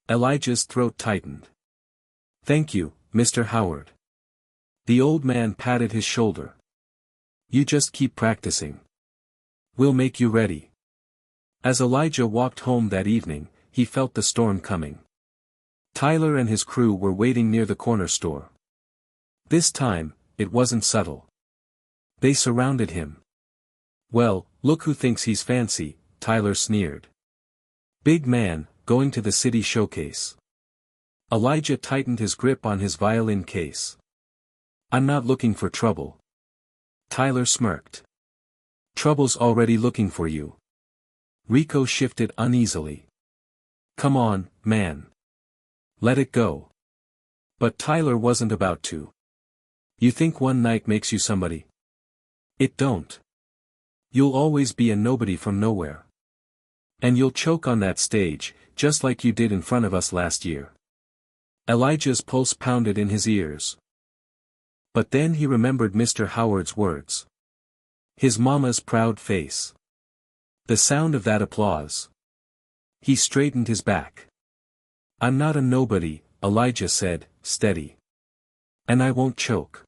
[SPEAKER 1] Elijah's throat tightened. Thank you, Mr. Howard. The old man patted his shoulder. You just keep practicing. We'll make you ready. As Elijah walked home that evening, he felt the storm coming. Tyler and his crew were waiting near the corner store. This time, it wasn't subtle. They surrounded him. Well, look who thinks he's fancy, Tyler sneered. Big man, going to the city showcase. Elijah tightened his grip on his violin case. I'm not looking for trouble. Tyler smirked. Trouble's already looking for you. Rico shifted uneasily. Come on, man. Let it go. But Tyler wasn't about to. You think one night makes you somebody? It don't. You'll always be a nobody from nowhere. And you'll choke on that stage, just like you did in front of us last year. Elijah's pulse pounded in his ears. But then he remembered Mr. Howard's words. His mama's proud face. The sound of that applause. He straightened his back. I'm not a nobody, Elijah said, steady. And I won't choke.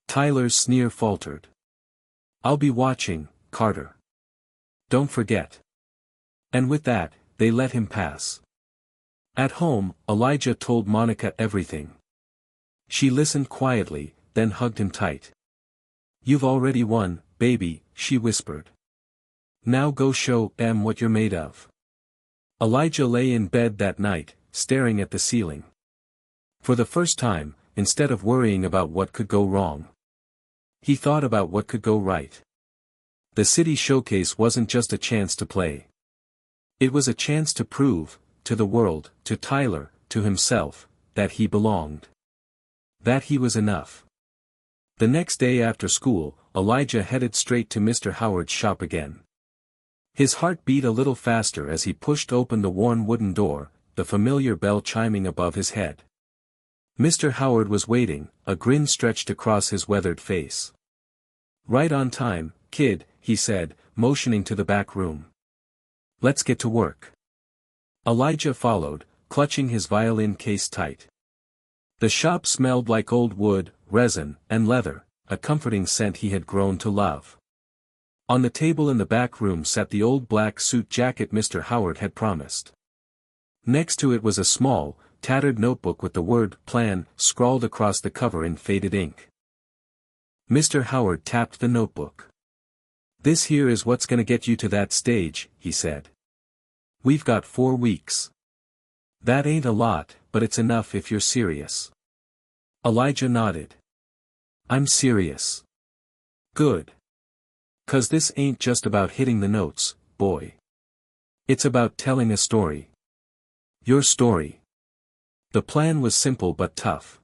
[SPEAKER 1] Tyler's sneer faltered. I'll be watching, Carter. Don't forget. And with that, they let him pass. At home, Elijah told Monica everything. She listened quietly, then hugged him tight. You've already won, baby, she whispered. Now go show them what you're made of. Elijah lay in bed that night, staring at the ceiling. For the first time, instead of worrying about what could go wrong, he thought about what could go right. The city showcase wasn't just a chance to play. It was a chance to prove, to the world, to Tyler, to himself, that he belonged. That he was enough. The next day after school, Elijah headed straight to Mr. Howard's shop again. His heart beat a little faster as he pushed open the worn wooden door, the familiar bell chiming above his head. Mr. Howard was waiting, a grin stretched across his weathered face. Right on time, kid, he said, motioning to the back room. Let's get to work. Elijah followed, clutching his violin case tight. The shop smelled like old wood, resin, and leather, a comforting scent he had grown to love. On the table in the back room sat the old black suit jacket Mr. Howard had promised. Next to it was a small, tattered notebook with the word "plan" scrawled across the cover in faded ink. Mr. Howard tapped the notebook. This here is what's gonna get you to that stage, he said. We've got 4 weeks. That ain't a lot, but it's enough if you're serious. Elijah nodded. I'm serious. Good. 'Cause this ain't just about hitting the notes, boy. It's about telling a story. Your story. The plan was simple but tough.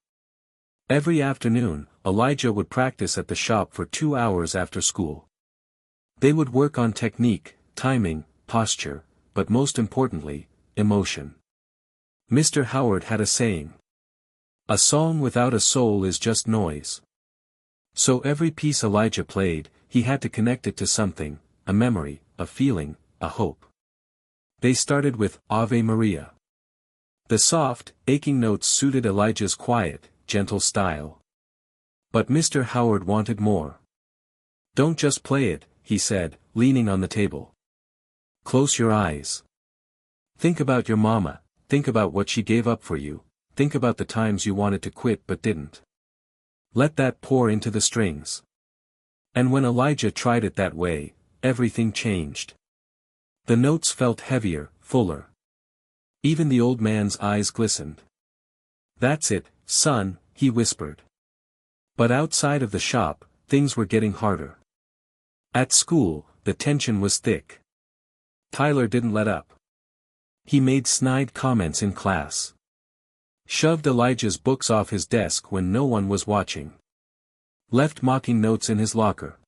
[SPEAKER 1] Every afternoon, Elijah would practice at the shop for 2 hours after school. They would work on technique, timing, posture, but most importantly, emotion. Mr. Howard had a saying. A song without a soul is just noise. So every piece Elijah played, he had to connect it to something, a memory, a feeling, a hope. They started with Ave Maria. The soft, aching notes suited Elijah's quiet, gentle style. But Mr. Howard wanted more. Don't just play it, he said, leaning on the table. Close your eyes. Think about your mama, think about what she gave up for you, think about the times you wanted to quit but didn't. Let that pour into the strings. And when Elijah tried it that way, everything changed. The notes felt heavier, fuller. Even the old man's eyes glistened. That's it, son, he whispered. But outside of the shop, things were getting harder. At school, the tension was thick. Tyler didn't let up. He made snide comments in class. Shoved Elijah's books off his desk when no one was watching. Left mocking notes in his locker.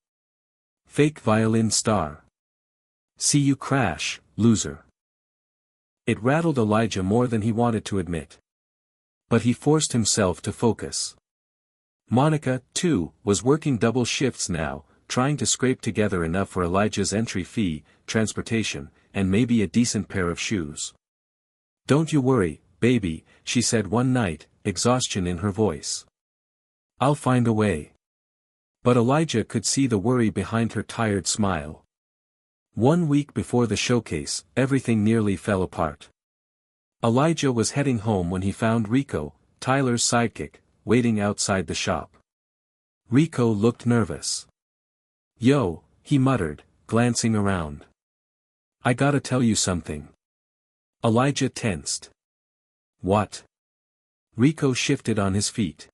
[SPEAKER 1] Fake violin star. See you crash, loser. It rattled Elijah more than he wanted to admit. But he forced himself to focus. Monica, too, was working double shifts now, trying to scrape together enough for Elijah's entry fee, transportation, and maybe a decent pair of shoes. Don't you worry, baby, she said one night, exhaustion in her voice. I'll find a way. But Elijah could see the worry behind her tired smile. 1 week before the showcase, everything nearly fell apart. Elijah was heading home when he found Rico, Tyler's sidekick, waiting outside the shop. Rico looked nervous. Yo, he muttered, glancing around. I gotta tell you something. Elijah tensed. What? Rico shifted on his feet.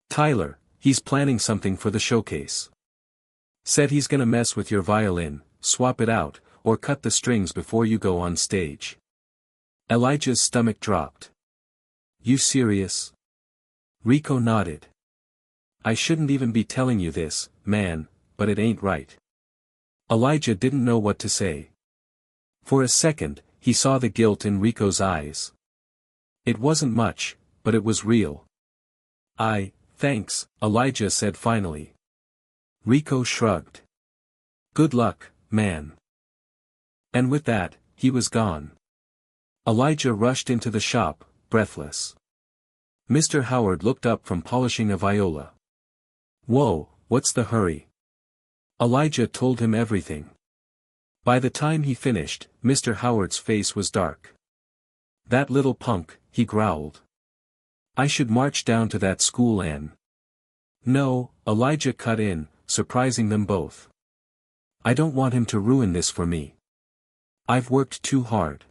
[SPEAKER 1] Tyler, he's planning something for the showcase. Said he's gonna mess with your violin, swap it out, or cut the strings before you go on stage. Elijah's stomach dropped. You serious? Rico nodded. I shouldn't even be telling you this, man, but it ain't right. Elijah didn't know what to say. For a second, he saw the guilt in Rico's eyes. It wasn't much, but it was real. Thanks, Elijah said finally. Rico shrugged. Good luck, man. And with that, he was gone. Elijah rushed into the shop, breathless. Mr. Howard looked up from polishing a viola. Whoa, what's the hurry? Elijah told him everything. By the time he finished, Mr. Howard's face was dark. That little punk, he growled. I should march down to that school and... No, Elijah cut in, surprising them both. I don't want him to ruin this for me. I've worked too hard.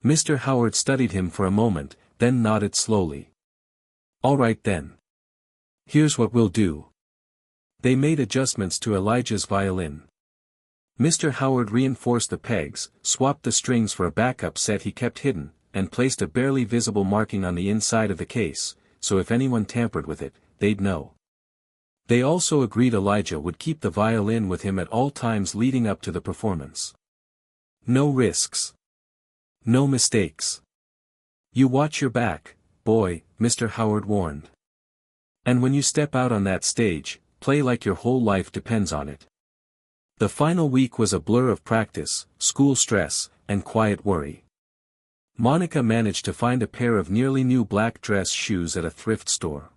[SPEAKER 1] Mr. Howard studied him for a moment, then nodded slowly. All right then. Here's what we'll do. They made adjustments to Elijah's violin. Mr. Howard reinforced the pegs, swapped the strings for a backup set he kept hidden, and placed a barely visible marking on the inside of the case, so if anyone tampered with it, they'd know. They also agreed Elijah would keep the violin with him at all times leading up to the performance. No risks. No mistakes. You watch your back, boy, Mr. Howard warned. And when you step out on that stage, play like your whole life depends on it. The final week was a blur of practice, school stress, and quiet worry. Monica managed to find a pair of nearly new black dress shoes at a thrift store.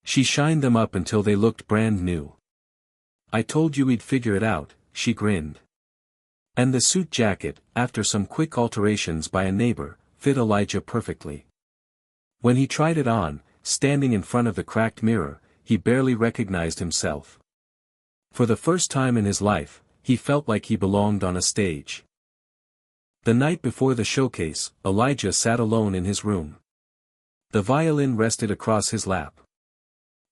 [SPEAKER 1] She shined them up until they looked brand new. I told you we'd figure it out, she grinned. And the suit jacket, after some quick alterations by a neighbor, fit Elijah perfectly. When he tried it on, standing in front of the cracked mirror, he barely recognized himself. For the first time in his life, he felt like he belonged on a stage. The night before the showcase, Elijah sat alone in his room. The violin rested across his lap.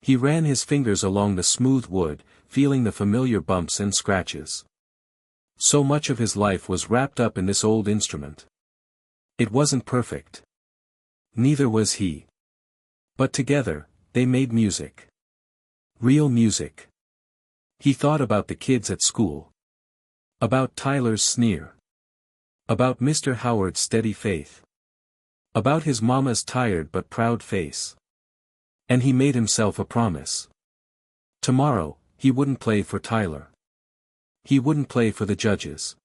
[SPEAKER 1] He ran his fingers along the smooth wood, feeling the familiar bumps and scratches. So much of his life was wrapped up in this old instrument. It wasn't perfect. Neither was he. But together, they made music. Real music. He thought about the kids at school. About Tyler's sneer. About Mr. Howard's steady faith. About his mama's tired but proud face. And he made himself a promise. Tomorrow, he wouldn't play for Tyler. He wouldn't play for the judges.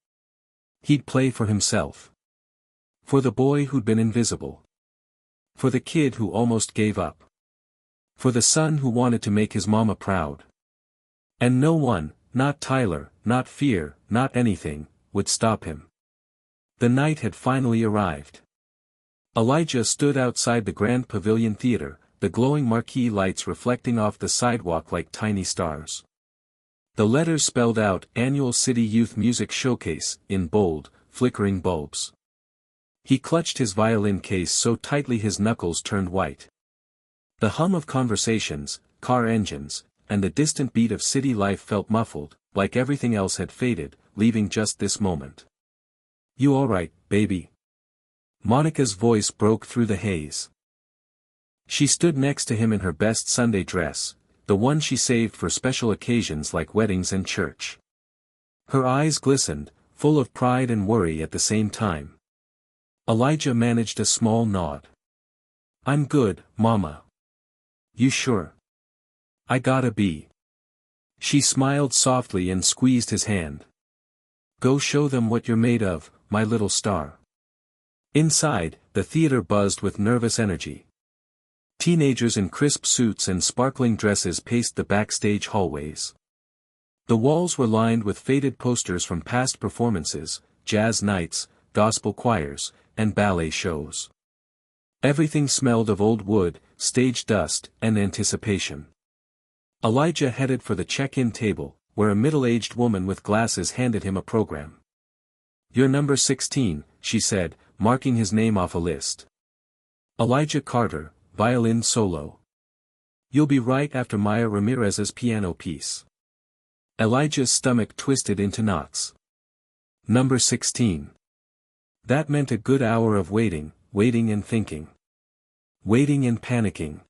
[SPEAKER 1] He'd play for himself. For the boy who'd been invisible. For the kid who almost gave up. For the son who wanted to make his mama proud. And no one, not Tyler, not fear, not anything, would stop him. The night had finally arrived. Elijah stood outside the Grand Pavilion Theater, the glowing marquee lights reflecting off the sidewalk like tiny stars. The letters spelled out Annual City Youth Music Showcase, in bold, flickering bulbs. He clutched his violin case so tightly his knuckles turned white. The hum of conversations, car engines, and the distant beat of city life felt muffled, like everything else had faded, leaving just this moment. "You all right, baby?" Monica's voice broke through the haze. She stood next to him in her best Sunday dress, the one she saved for special occasions like weddings and church. Her eyes glistened, full of pride and worry at the same time. Elijah managed a small nod. "I'm good, Mama." "You sure?" "I gotta be." She smiled softly and squeezed his hand. "Go show them what you're made of, my little star." Inside, the theater buzzed with nervous energy. Teenagers in crisp suits and sparkling dresses paced the backstage hallways. The walls were lined with faded posters from past performances, jazz nights, gospel choirs, and ballet shows. Everything smelled of old wood, stage dust, and anticipation. Elijah headed for the check-in table, where a middle-aged woman with glasses handed him a program. "You're number 16, she said, marking his name off a list. "Elijah Carter, violin solo. You'll be right after Maya Ramirez's piano piece." Elijah's stomach twisted into knots. Number 16. That meant a good hour of waiting, waiting and thinking. Waiting and panicking.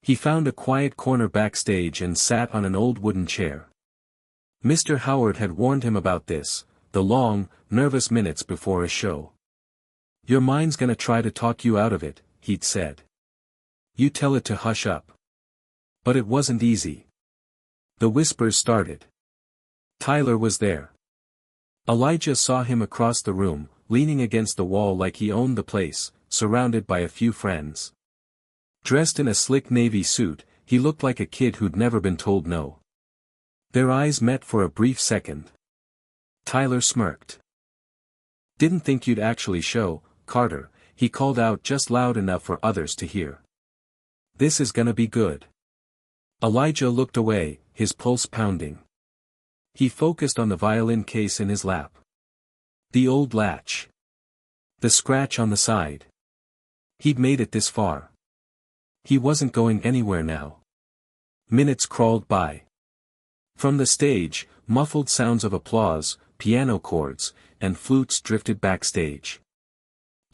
[SPEAKER 1] He found a quiet corner backstage and sat on an old wooden chair. Mr. Howard had warned him about this, the long, nervous minutes before a show. "Your mind's gonna try to talk you out of it," he'd said. "You tell it to hush up." But it wasn't easy. The whispers started. Tyler was there. Elijah saw him across the room, leaning against the wall like he owned the place, surrounded by a few friends. Dressed in a slick navy suit, he looked like a kid who'd never been told no. Their eyes met for a brief second. Tyler smirked. "Didn't think you'd actually show, Carter," he called out just loud enough for others to hear. "This is gonna be good." Elijah looked away, his pulse pounding. He focused on the violin case in his lap. The old latch. The scratch on the side. He'd made it this far. He wasn't going anywhere now. Minutes crawled by. From the stage, muffled sounds of applause, piano chords, and flutes drifted backstage.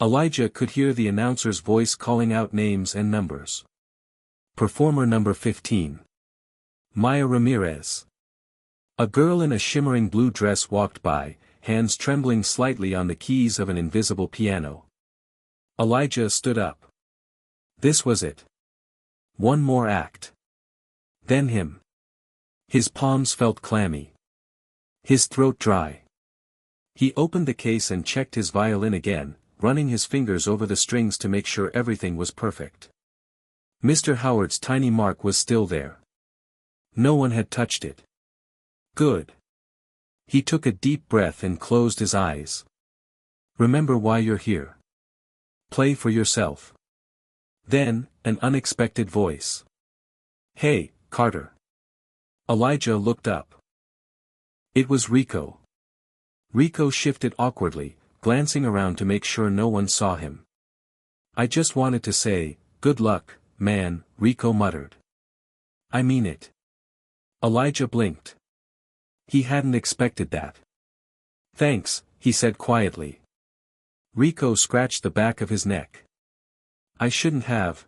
[SPEAKER 1] Elijah could hear the announcer's voice calling out names and numbers. Performer number 15. Maya Ramirez. A girl in a shimmering blue dress walked by, hands trembling slightly on the keys of an invisible piano. Elijah stood up. This was it. One more act. Then him. His palms felt clammy. His throat dry. He opened the case and checked his violin again, running his fingers over the strings to make sure everything was perfect. Mr. Howard's tiny mark was still there. No one had touched it. Good. He took a deep breath and closed his eyes. Remember why you're here. Play for yourself. Then, an unexpected voice. "Hey, Carter." Elijah looked up. It was Rico. Rico shifted awkwardly, glancing around to make sure no one saw him. "I just wanted to say, good luck, man," Rico muttered. "I mean it." Elijah blinked. He hadn't expected that. "Thanks," he said quietly. Rico scratched the back of his neck. I shouldn't have,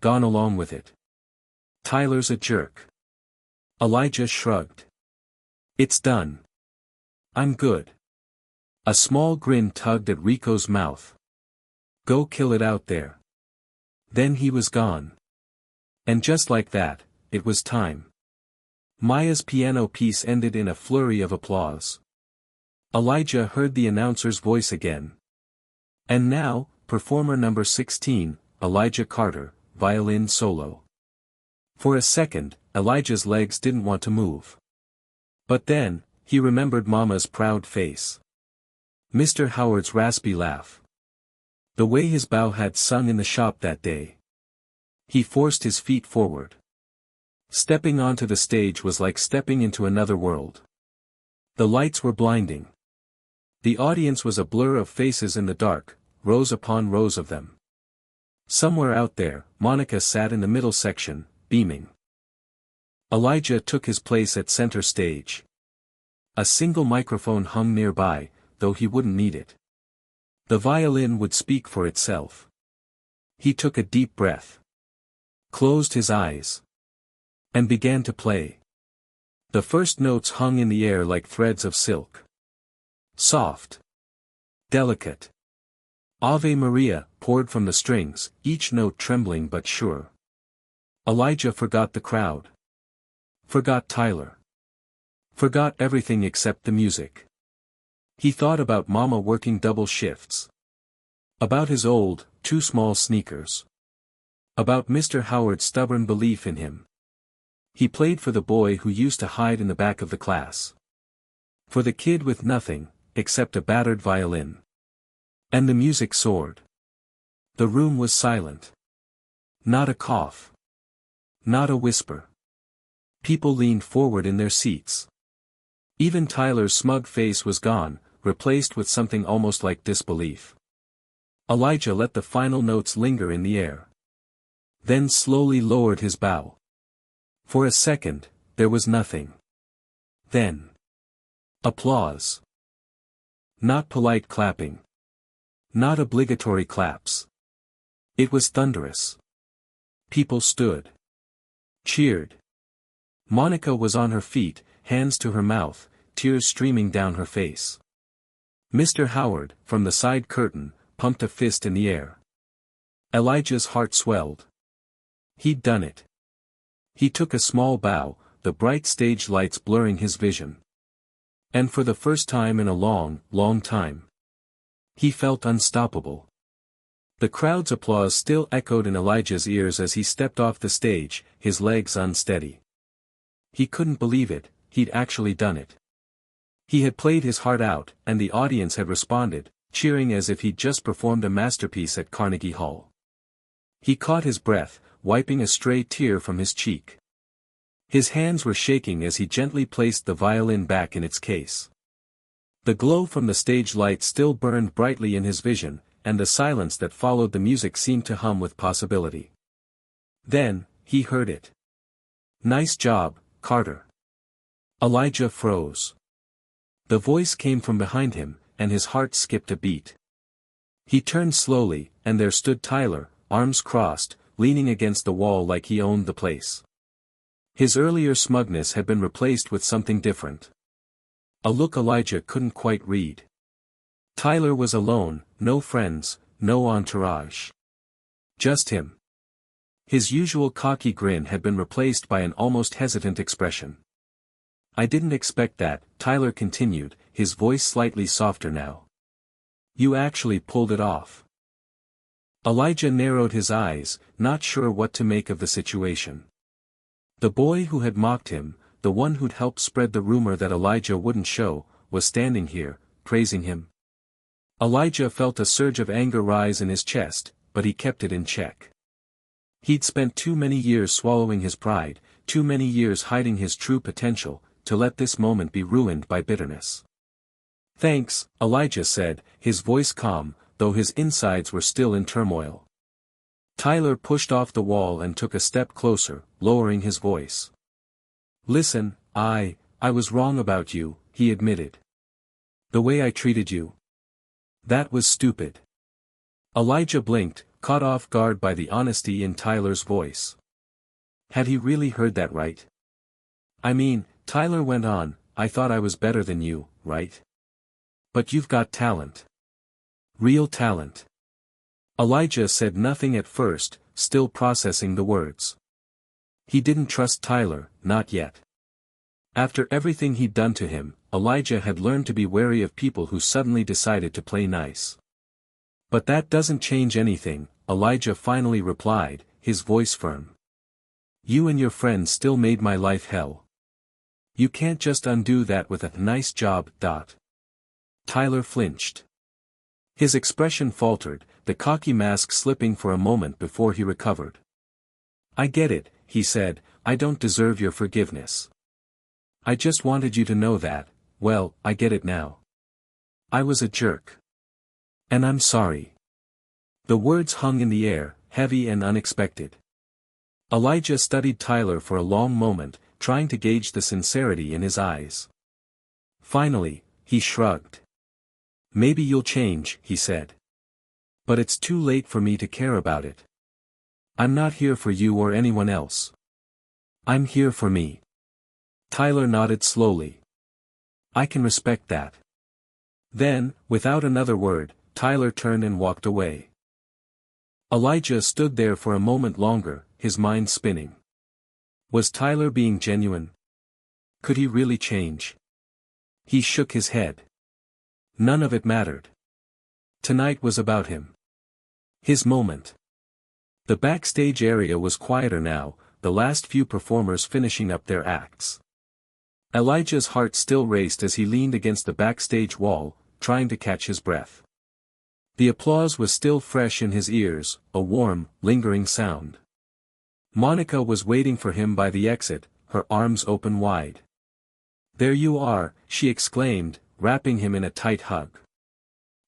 [SPEAKER 1] gone along with it. Tyler's a jerk. Elijah shrugged. It's done. I'm good. A small grin tugged at Rico's mouth. Go kill it out there. Then he was gone. And just like that, it was time. Maya's piano piece ended in a flurry of applause. Elijah heard the announcer's voice again. And now, performer number 16, Elijah Carter, violin solo. For a second, Elijah's legs didn't want to move. But then, he remembered Mama's proud face. Mr. Howard's raspy laugh. The way his bow had sung in the shop that day. He forced his feet forward. Stepping onto the stage was like stepping into another world. The lights were blinding. The audience was a blur of faces in the dark, rows upon rows of them. Somewhere out there, Monica sat in the middle section, beaming. Elijah took his place at center stage. A single microphone hung nearby, though he wouldn't need it. The violin would speak for itself. He took a deep breath. Closed his eyes. And began to play. The first notes hung in the air like threads of silk. Soft. Delicate. Ave Maria poured from the strings, each note trembling but sure. Elijah forgot the crowd. Forgot Tyler. Forgot everything except the music. He thought about Mama working double shifts. About his old, too small sneakers. About Mr. Howard's stubborn belief in him. He played for the boy who used to hide in the back of the class. For the kid with nothing, except a battered violin. And the music soared. The room was silent. Not a cough. Not a whisper. People leaned forward in their seats. Even Tyler's smug face was gone, replaced with something almost like disbelief. Elijah let the final notes linger in the air. Then slowly lowered his bow. For a second, there was nothing. Then. Applause. Not polite clapping. Not obligatory claps. It was thunderous. People stood. Cheered. Monica was on her feet, hands to her mouth, tears streaming down her face. Mr. Howard, from the side curtain, pumped a fist in the air. Elijah's heart swelled. He'd done it. He took a small bow, the bright stage lights blurring his vision. And for the first time in a long, long time, he felt unstoppable. The crowd's applause still echoed in Elijah's ears as he stepped off the stage, his legs unsteady. He couldn't believe it, he'd actually done it. He had played his heart out, and the audience had responded, cheering as if he'd just performed a masterpiece at Carnegie Hall. He caught his breath, wiping a stray tear from his cheek. His hands were shaking as he gently placed the violin back in its case. The glow from the stage lights still burned brightly in his vision, and the silence that followed the music seemed to hum with possibility. Then, he heard it. Nice job, Carter. Elijah froze. The voice came from behind him, and his heart skipped a beat. He turned slowly, and there stood Tyler, arms crossed, leaning against the wall like he owned the place. His earlier smugness had been replaced with something different. A look Elijah couldn't quite read. Tyler was alone, no friends, no entourage. Just him. His usual cocky grin had been replaced by an almost hesitant expression. I didn't expect that, Tyler continued, his voice slightly softer now. You actually pulled it off. Elijah narrowed his eyes, not sure what to make of the situation. The boy who had mocked him, the one who'd helped spread the rumor that Elijah wouldn't show, was standing here, praising him. Elijah felt a surge of anger rise in his chest, but he kept it in check. He'd spent too many years swallowing his pride, too many years hiding his true potential, to let this moment be ruined by bitterness. Thanks, Elijah said, his voice calm, though his insides were still in turmoil. Tyler pushed off the wall and took a step closer, lowering his voice. Listen, I was wrong about you, he admitted. The way I treated you. That was stupid. Elijah blinked, caught off guard by the honesty in Tyler's voice. Had he really heard that right? I mean, Tyler went on, I thought I was better than you, right? But you've got talent. Real talent. Elijah said nothing at first, still processing the words. He didn't trust Tyler, not yet. After everything he'd done to him, Elijah had learned to be wary of people who suddenly decided to play nice. But that doesn't change anything, Elijah finally replied, his voice firm. You and your friends still made my life hell. You can't just undo that with a nice job. Tyler flinched. His expression faltered, the cocky mask slipping for a moment before he recovered. I get it, he said, I don't deserve your forgiveness. I just wanted you to know that, well, I get it now. I was a jerk. And I'm sorry. The words hung in the air, heavy and unexpected. Elijah studied Tyler for a long moment, trying to gauge the sincerity in his eyes. Finally, he shrugged. Maybe you'll change, he said. But it's too late for me to care about it. I'm not here for you or anyone else. I'm here for me. Tyler nodded slowly. I can respect that. Then, without another word, Tyler turned and walked away. Elijah stood there for a moment longer, his mind spinning. Was Tyler being genuine? Could he really change? He shook his head. None of it mattered. Tonight was about him. His moment. The backstage area was quieter now, the last few performers finishing up their acts. Elijah's heart still raced as he leaned against the backstage wall, trying to catch his breath. The applause was still fresh in his ears, a warm, lingering sound. Monica was waiting for him by the exit, her arms open wide. There you are, she exclaimed, wrapping him in a tight hug.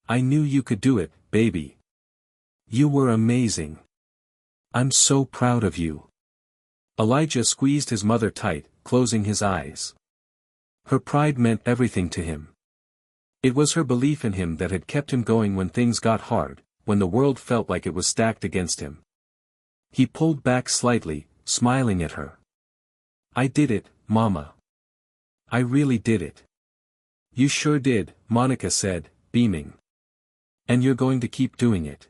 [SPEAKER 1] I knew you could do it, baby. You were amazing. I'm so proud of you. Elijah squeezed his mother tight, closing his eyes. Her pride meant everything to him. It was her belief in him that had kept him going when things got hard, when the world felt like it was stacked against him. He pulled back slightly, smiling at her. I did it, Mama. I really did it. You sure did, Monica said, beaming. And you're going to keep doing it.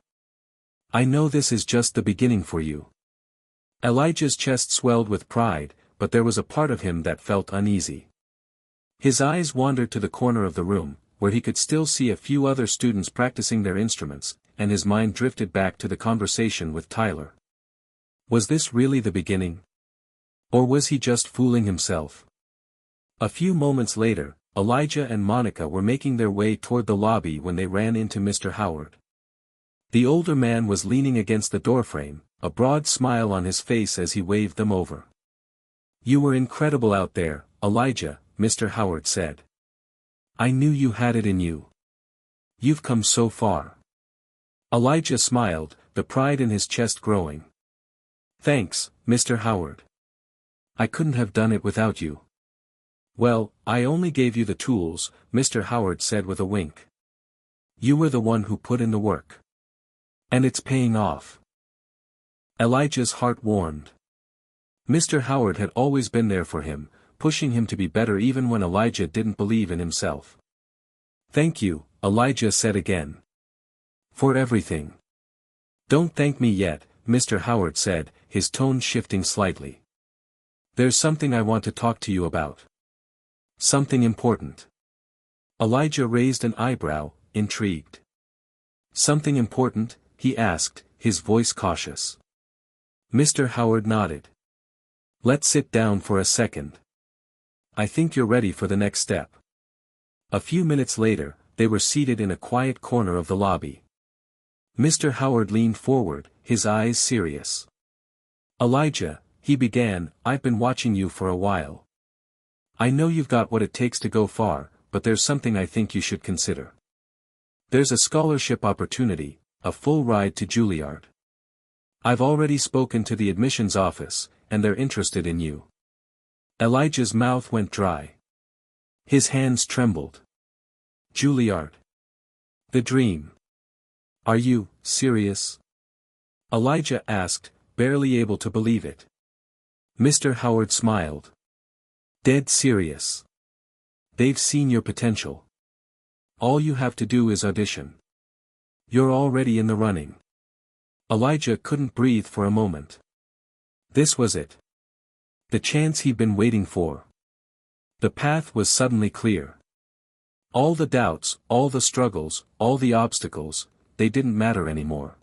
[SPEAKER 1] I know this is just the beginning for you. Elijah's chest swelled with pride, but there was a part of him that felt uneasy. His eyes wandered to the corner of the room, where he could still see a few other students practicing their instruments, and his mind drifted back to the conversation with Tyler. Was this really the beginning? Or was he just fooling himself? A few moments later, Elijah and Monica were making their way toward the lobby when they ran into Mr. Howard. The older man was leaning against the doorframe, a broad smile on his face as he waved them over. You were incredible out there, Elijah, Mr. Howard said. I knew you had it in you. You've come so far. Elijah smiled, the pride in his chest growing. Thanks, Mr. Howard. I couldn't have done it without you. Well, I only gave you the tools, Mr. Howard said with a wink. You were the one who put in the work. And it's paying off. Elijah's heart warmed. Mr. Howard had always been there for him, pushing him to be better even when Elijah didn't believe in himself. Thank you, Elijah said again. For everything. Don't thank me yet, Mr. Howard said, his tone shifting slightly. There's something I want to talk to you about. Something important. Elijah raised an eyebrow, intrigued. Something important, he asked, his voice cautious. Mr. Howard nodded. Let's sit down for a second. I think you're ready for the next step. A few minutes later, they were seated in a quiet corner of the lobby. Mr. Howard leaned forward, his eyes serious. Elijah, he began, I've been watching you for a while. I know you've got what it takes to go far, but there's something I think you should consider. There's a scholarship opportunity, a full ride to Juilliard. I've already spoken to the admissions office, and they're interested in you. Elijah's mouth went dry. His hands trembled. Juilliard. The dream. Are you serious? Elijah asked, barely able to believe it. Mr. Howard smiled. Dead serious. They've seen your potential. All you have to do is audition. You're already in the running. Elijah couldn't breathe for a moment. This was it. The chance he'd been waiting for. The path was suddenly clear. All the doubts, all the struggles, all the obstacles, they didn't matter anymore.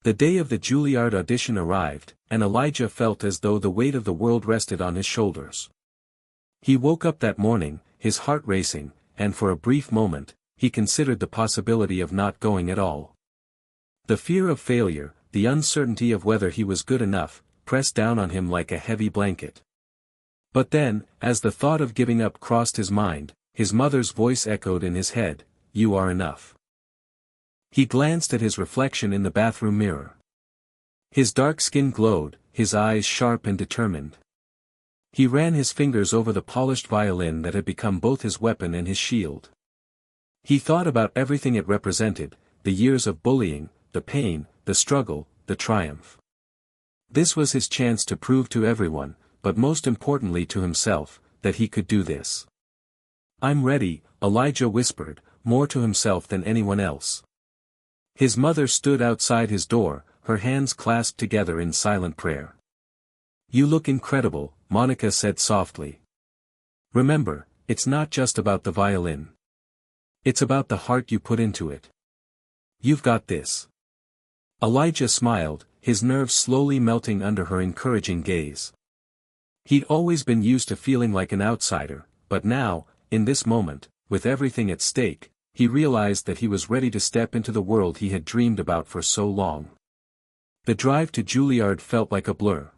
[SPEAKER 1] The day of the Juilliard audition arrived, and Elijah felt as though the weight of the world rested on his shoulders. He woke up that morning, his heart racing, and for a brief moment, he considered the possibility of not going at all. The fear of failure, the uncertainty of whether he was good enough, pressed down on him like a heavy blanket. But then, as the thought of giving up crossed his mind, his mother's voice echoed in his head, "You are enough." He glanced at his reflection in the bathroom mirror. His dark skin glowed, his eyes sharp and determined. He ran his fingers over the polished violin that had become both his weapon and his shield. He thought about everything it represented, the years of bullying, the pain, the struggle, the triumph. This was his chance to prove to everyone, but most importantly to himself, that he could do this. "I'm ready," Elijah whispered, more to himself than anyone else. His mother stood outside his door, her hands clasped together in silent prayer. "You look incredible," Monica said softly. "Remember, it's not just about the violin. It's about the heart you put into it. You've got this." Elijah smiled, his nerves slowly melting under her encouraging gaze. He'd always been used to feeling like an outsider, but now, in this moment, with everything at stake, he realized that he was ready to step into the world he had dreamed about for so long. The drive to Juilliard felt like a blur.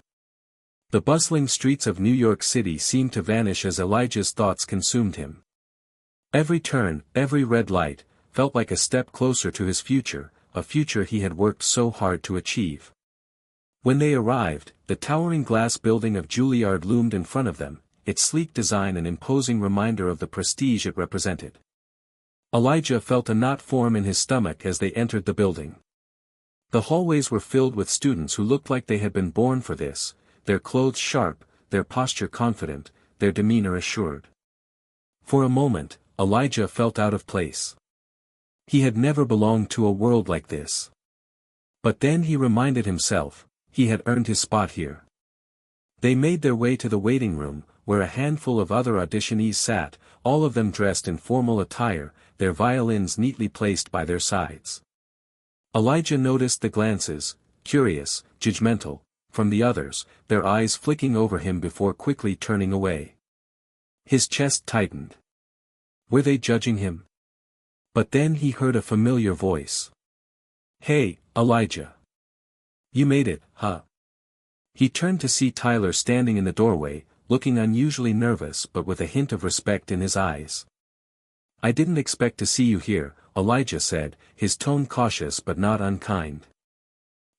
[SPEAKER 1] The bustling streets of New York City seemed to vanish as Elijah's thoughts consumed him. Every turn, every red light, felt like a step closer to his future, a future he had worked so hard to achieve. When they arrived, the towering glass building of Juilliard loomed in front of them, its sleek design an imposing reminder of the prestige it represented. Elijah felt a knot form in his stomach as they entered the building. The hallways were filled with students who looked like they had been born for this, their clothes sharp, their posture confident, their demeanor assured. For a moment, Elijah felt out of place. He had never belonged to a world like this. But then he reminded himself, he had earned his spot here. They made their way to the waiting room, where a handful of other auditionees sat, all of them dressed in formal attire, their violins neatly placed by their sides. Elijah noticed the glances, curious, judgmental, from the others, their eyes flicking over him before quickly turning away. His chest tightened. Were they judging him? But then he heard a familiar voice. "Hey, Elijah. You made it, huh?" He turned to see Tyler standing in the doorway, looking unusually nervous but with a hint of respect in his eyes. "I didn't expect to see you here," Elijah said, his tone cautious but not unkind.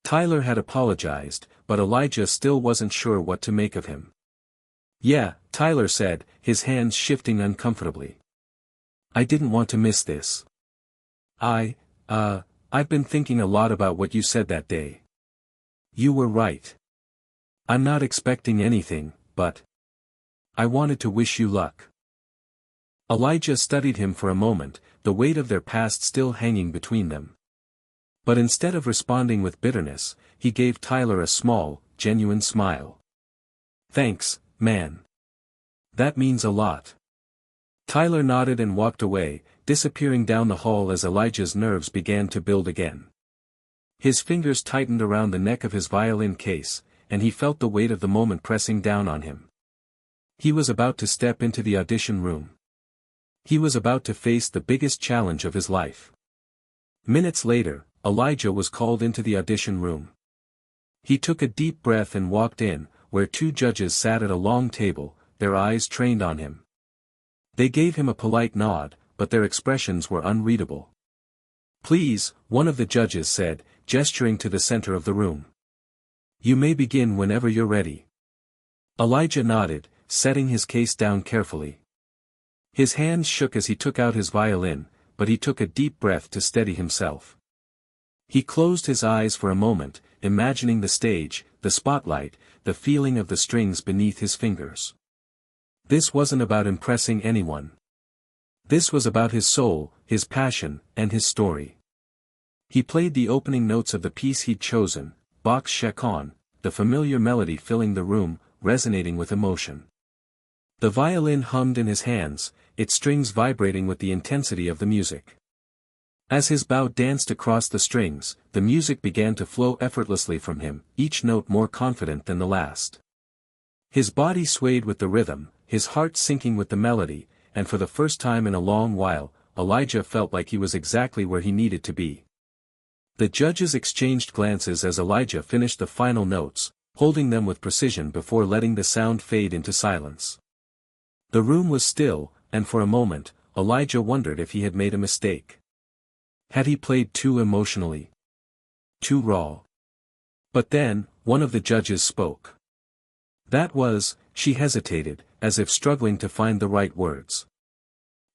[SPEAKER 1] Tyler had apologized, but Elijah still wasn't sure what to make of him. "Yeah," Tyler said, his hands shifting uncomfortably. "I didn't want to miss this. I've been thinking a lot about what you said that day. You were right. I'm not expecting anything, but I wanted to wish you luck." Elijah studied him for a moment, the weight of their past still hanging between them. But instead of responding with bitterness, he gave Tyler a small, genuine smile. "Thanks, man. That means a lot." Tyler nodded and walked away, disappearing down the hall as Elijah's nerves began to build again. His fingers tightened around the neck of his violin case, and he felt the weight of the moment pressing down on him. He was about to step into the audition room. He was about to face the biggest challenge of his life. Minutes later, Elijah was called into the audition room. He took a deep breath and walked in, where two judges sat at a long table, their eyes trained on him. They gave him a polite nod, but their expressions were unreadable. "Please," one of the judges said, gesturing to the center of the room. "You may begin whenever you're ready." Elijah nodded, setting his case down carefully. His hands shook as he took out his violin, but he took a deep breath to steady himself. He closed his eyes for a moment, imagining the stage, the spotlight, the feeling of the strings beneath his fingers. This wasn't about impressing anyone. This was about his soul, his passion, and his story. He played the opening notes of the piece he'd chosen, Bach's Chaconne, the familiar melody filling the room, resonating with emotion. The violin hummed in his hands, its strings vibrating with the intensity of the music. As his bow danced across the strings, the music began to flow effortlessly from him, each note more confident than the last. His body swayed with the rhythm, his heart sinking with the melody, and for the first time in a long while, Elijah felt like he was exactly where he needed to be. The judges exchanged glances as Elijah finished the final notes, holding them with precision before letting the sound fade into silence. The room was still, and for a moment, Elijah wondered if he had made a mistake. Had he played too emotionally? Too raw? But then, one of the judges spoke. That was, she hesitated, as if struggling to find the right words.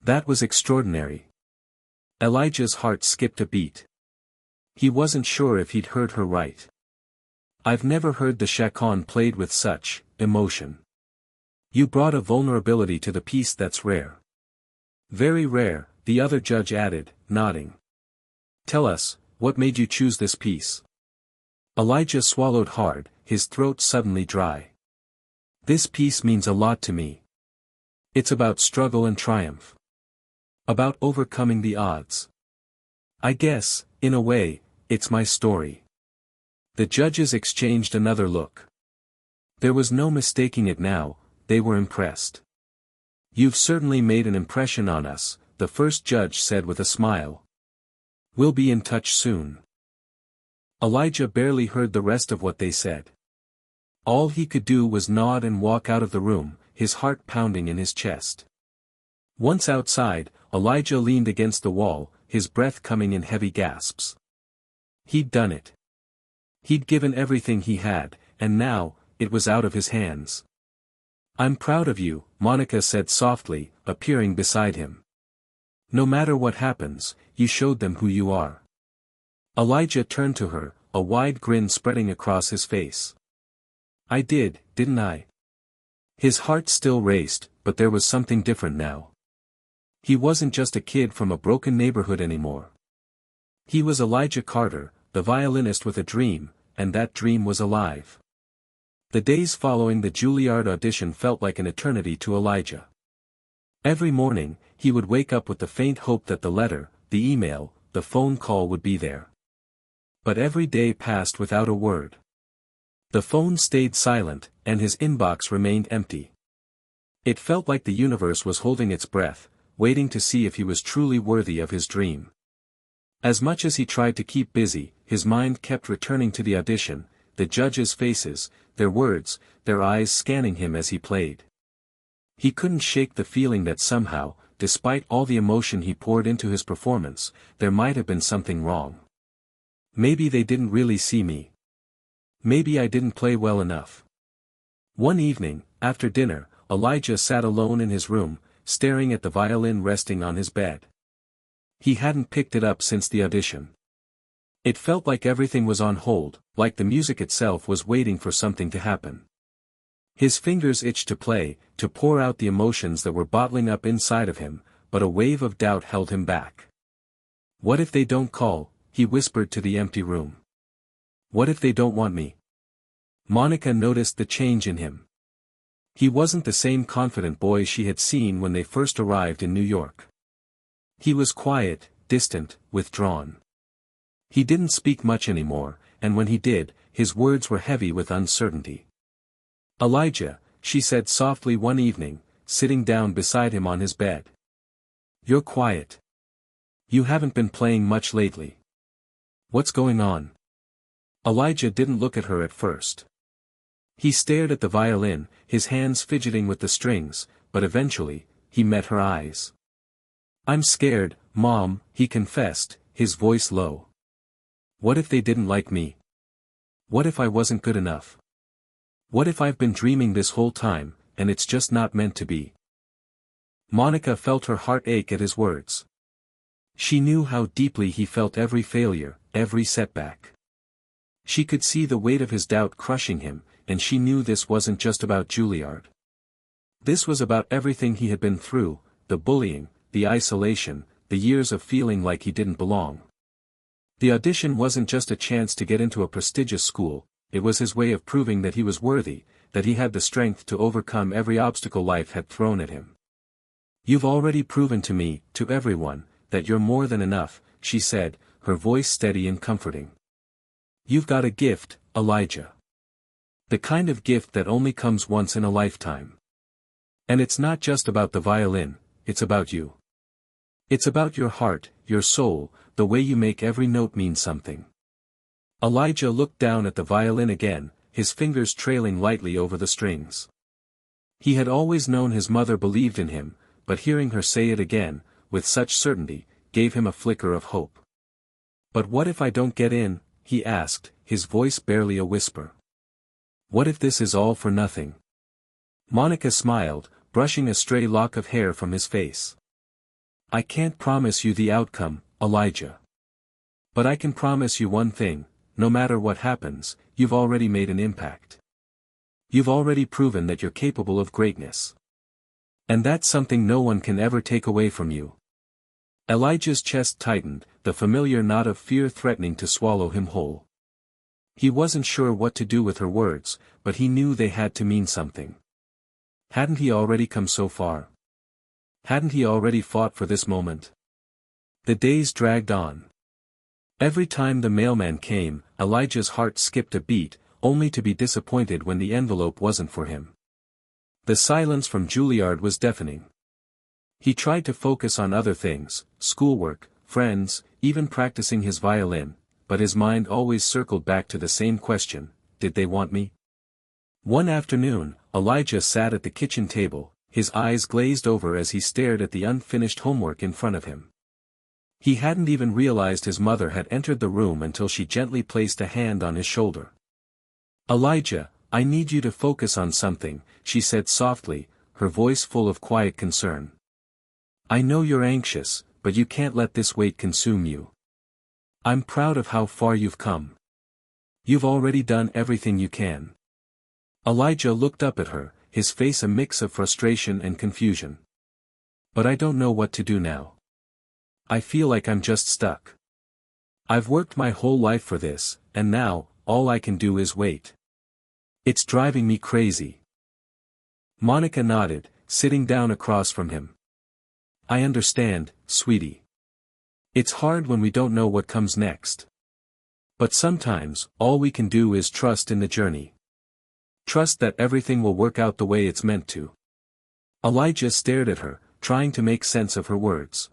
[SPEAKER 1] That was extraordinary. Elijah's heart skipped a beat. He wasn't sure if he'd heard her right. I've never heard the Chaconne played with such emotion. You brought a vulnerability to the piece that's rare. Very rare, the other judge added, nodding. Tell us, what made you choose this piece? Elijah swallowed hard, his throat suddenly dry. This piece means a lot to me. It's about struggle and triumph. About overcoming the odds. I guess, in a way, it's my story. The judges exchanged another look. There was no mistaking it now, they were impressed. You've certainly made an impression on us, the first judge said with a smile. We'll be in touch soon. Elijah barely heard the rest of what they said. All he could do was nod and walk out of the room, his heart pounding in his chest. Once outside, Elijah leaned against the wall, his breath coming in heavy gasps. He'd done it. He'd given everything he had, and now, it was out of his hands. I'm proud of you, Monica said softly, appearing beside him. No matter what happens, you showed them who you are. Elijah turned to her, a wide grin spreading across his face. I did, didn't I? His heart still raced, but there was something different now. He wasn't just a kid from a broken neighborhood anymore. He was Elijah Carter, the violinist with a dream, and that dream was alive. The days following the Juilliard audition felt like an eternity to Elijah. Every morning, he would wake up with the faint hope that the letter, the email, the phone call would be there. But every day passed without a word. The phone stayed silent, and his inbox remained empty. It felt like the universe was holding its breath, waiting to see if he was truly worthy of his dream. As much as he tried to keep busy, his mind kept returning to the audition, the judges' faces, their words, their eyes scanning him as he played. He couldn't shake the feeling that somehow, despite all the emotion he poured into his performance, there might have been something wrong. Maybe they didn't really see me. Maybe I didn't play well enough. One evening, after dinner, Elijah sat alone in his room, staring at the violin resting on his bed. He hadn't picked it up since the audition. It felt like everything was on hold, like the music itself was waiting for something to happen. His fingers itched to play, to pour out the emotions that were bottling up inside of him, but a wave of doubt held him back. What if they don't call? He whispered to the empty room. What if they don't want me? Monica noticed the change in him. He wasn't the same confident boy she had seen when they first arrived in New York. He was quiet, distant, withdrawn. He didn't speak much anymore, and when he did, his words were heavy with uncertainty. Elijah, she said softly one evening, sitting down beside him on his bed. You're quiet. You haven't been playing much lately. What's going on? Elijah didn't look at her at first. He stared at the violin, his hands fidgeting with the strings, but eventually, he met her eyes. I'm scared, Mom, he confessed, his voice low. What if they didn't like me? What if I wasn't good enough? What if I've been dreaming this whole time, and it's just not meant to be? Monica felt her heart ache at his words. She knew how deeply he felt every failure, every setback. She could see the weight of his doubt crushing him, and she knew this wasn't just about Juilliard. This was about everything he had been through, the bullying, the isolation, the years of feeling like he didn't belong. The audition wasn't just a chance to get into a prestigious school, it was his way of proving that he was worthy, that he had the strength to overcome every obstacle life had thrown at him. "You've already proven to me, to everyone, that you're more than enough," she said, her voice steady and comforting. "You've got a gift, Elijah. The kind of gift that only comes once in a lifetime. And it's not just about the violin, it's about you. It's about your heart, your soul, the way you make every note mean something." Elijah looked down at the violin again, his fingers trailing lightly over the strings. He had always known his mother believed in him, but hearing her say it again, with such certainty, gave him a flicker of hope. "But what if I don't get in?" he asked, his voice barely a whisper. "What if this is all for nothing?" Monica smiled, brushing a stray lock of hair from his face. "I can't promise you the outcome, Elijah. But I can promise you one thing, no matter what happens, you've already made an impact. You've already proven that you're capable of greatness. And that's something no one can ever take away from you." Elijah's chest tightened, the familiar knot of fear threatening to swallow him whole. He wasn't sure what to do with her words, but he knew they had to mean something. Hadn't he already come so far? Hadn't he already fought for this moment? The days dragged on. Every time the mailman came, Elijah's heart skipped a beat, only to be disappointed when the envelope wasn't for him. The silence from Juilliard was deafening. He tried to focus on other things, schoolwork, friends, even practicing his violin, but his mind always circled back to the same question: did they want me? One afternoon, Elijah sat at the kitchen table, his eyes glazed over as he stared at the unfinished homework in front of him. He hadn't even realized his mother had entered the room until she gently placed a hand on his shoulder. "Elijah, I need you to focus on something," she said softly, her voice full of quiet concern. "I know you're anxious, but you can't let this weight consume you. I'm proud of how far you've come. You've already done everything you can." Elijah looked up at her, his face a mix of frustration and confusion. "But I don't know what to do now. I feel like I'm just stuck. I've worked my whole life for this, and now, all I can do is wait. It's driving me crazy." Monica nodded, sitting down across from him. "I understand, sweetie. It's hard when we don't know what comes next. But sometimes, all we can do is trust in the journey. Trust that everything will work out the way it's meant to." Elijah stared at her, trying to make sense of her words.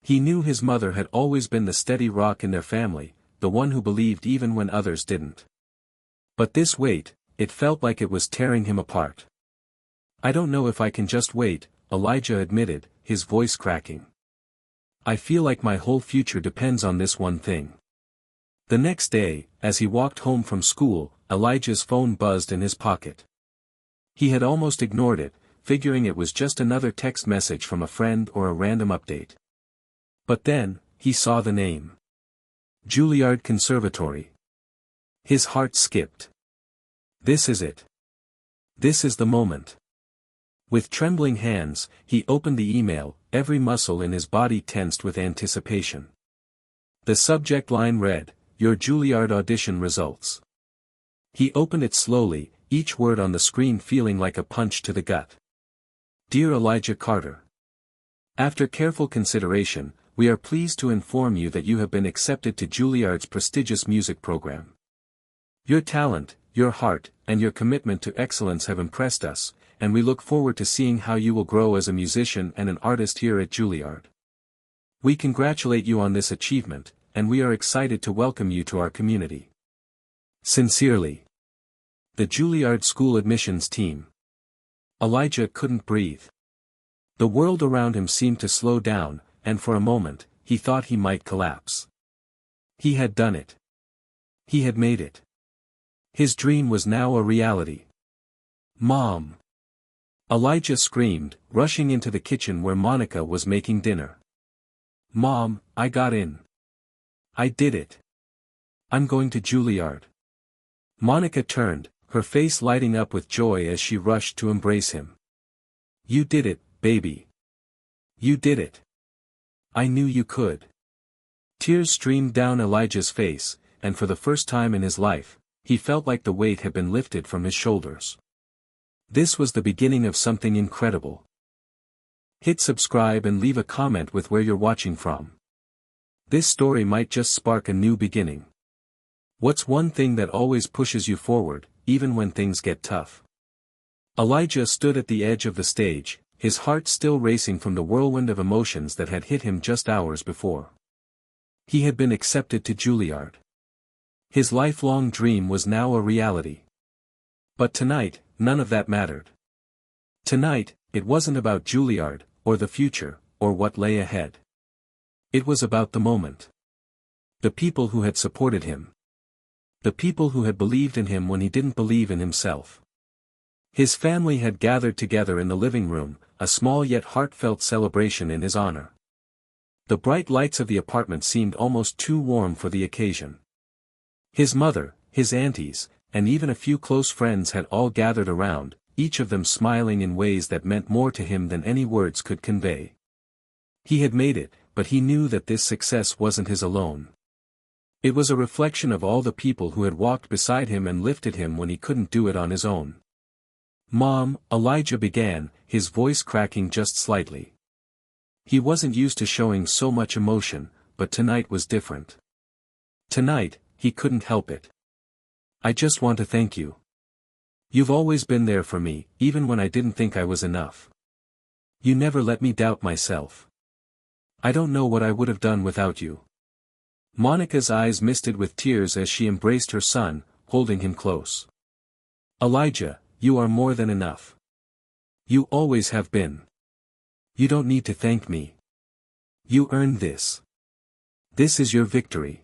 [SPEAKER 1] He knew his mother had always been the steady rock in their family, the one who believed even when others didn't. But this weight, it felt like it was tearing him apart. "I don't know if I can just wait," Elijah admitted, his voice cracking. "I feel like my whole future depends on this one thing." The next day, as he walked home from school, Elijah's phone buzzed in his pocket. He had almost ignored it, figuring it was just another text message from a friend or a random update. But then, he saw the name. Juilliard Conservatory. His heart skipped. This is it. This is the moment. With trembling hands, he opened the email, every muscle in his body tensed with anticipation. The subject line read, "Your Juilliard audition results." He opened it slowly, each word on the screen feeling like a punch to the gut. "Dear Elijah Carter. After careful consideration, we are pleased to inform you that you have been accepted to Juilliard's prestigious music program. Your talent, your heart, and your commitment to excellence have impressed us, and we look forward to seeing how you will grow as a musician and an artist here at Juilliard. We congratulate you on this achievement, and we are excited to welcome you to our community. Sincerely. The Juilliard School Admissions Team." Elijah couldn't breathe. The world around him seemed to slow down, and for a moment, he thought he might collapse. He had done it. He had made it. His dream was now a reality. "Mom!" Elijah screamed, rushing into the kitchen where Monica was making dinner. Mom, I got in. I did it. I'm going to Juilliard. Monica turned, her face lighting up with joy as she rushed to embrace him. You did it, baby. You did it. I knew you could. Tears streamed down Elijah's face, and for the first time in his life, he felt like the weight had been lifted from his shoulders. This was the beginning of something incredible. Hit subscribe and leave a comment with where you're watching from. This story might just spark a new beginning. What's one thing that always pushes you forward, even when things get tough? Elijah stood at the edge of the stage, his heart still racing from the whirlwind of emotions that had hit him just hours before. He had been accepted to Juilliard. His lifelong dream was now a reality. But tonight, none of that mattered. Tonight, it wasn't about Juilliard, or the future, or what lay ahead. It was about the moment. The people who had supported him. The people who had believed in him when he didn't believe in himself. His family had gathered together in the living room, a small yet heartfelt celebration in his honor. The bright lights of the apartment seemed almost too warm for the occasion. His mother, his aunties, and even a few close friends had all gathered around, each of them smiling in ways that meant more to him than any words could convey. He had made it, but he knew that this success wasn't his alone. It was a reflection of all the people who had walked beside him and lifted him when he couldn't do it on his own. Mom, Elijah began, his voice cracking just slightly. He wasn't used to showing so much emotion, but tonight was different. Tonight, he couldn't help it. I just want to thank you. You've always been there for me, even when I didn't think I was enough. You never let me doubt myself. I don't know what I would have done without you. Monica's eyes misted with tears as she embraced her son, holding him close. Elijah, you are more than enough. You always have been. You don't need to thank me. You earned this. This is your victory.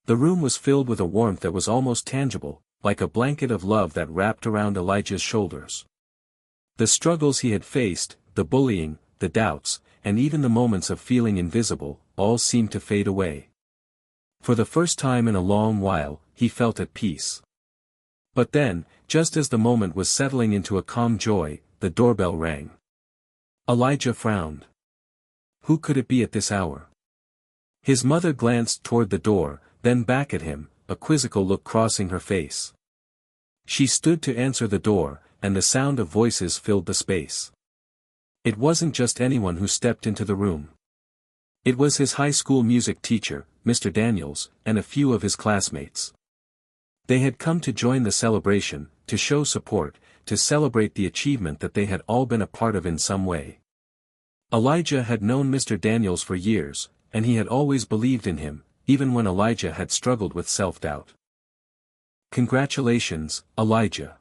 [SPEAKER 1] The room was filled with a warmth that was almost tangible, like a blanket of love that wrapped around Elijah's shoulders. The struggles he had faced, the bullying, the doubts, and even the moments of feeling invisible, all seemed to fade away. For the first time in a long while, he felt at peace. But then, just as the moment was settling into a calm joy, the doorbell rang. Elijah frowned. Who could it be at this hour? His mother glanced toward the door, then back at him, a quizzical look crossing her face. She stood to answer the door, and the sound of voices filled the space. It wasn't just anyone who stepped into the room. It was his high school music teacher, Mr. Daniels, and a few of his classmates. They had come to join the celebration, to show support, to celebrate the achievement that they had all been a part of in some way. Elijah had known Mr. Daniels for years, and he had always believed in him, even when Elijah had struggled with self-doubt. Congratulations, Elijah.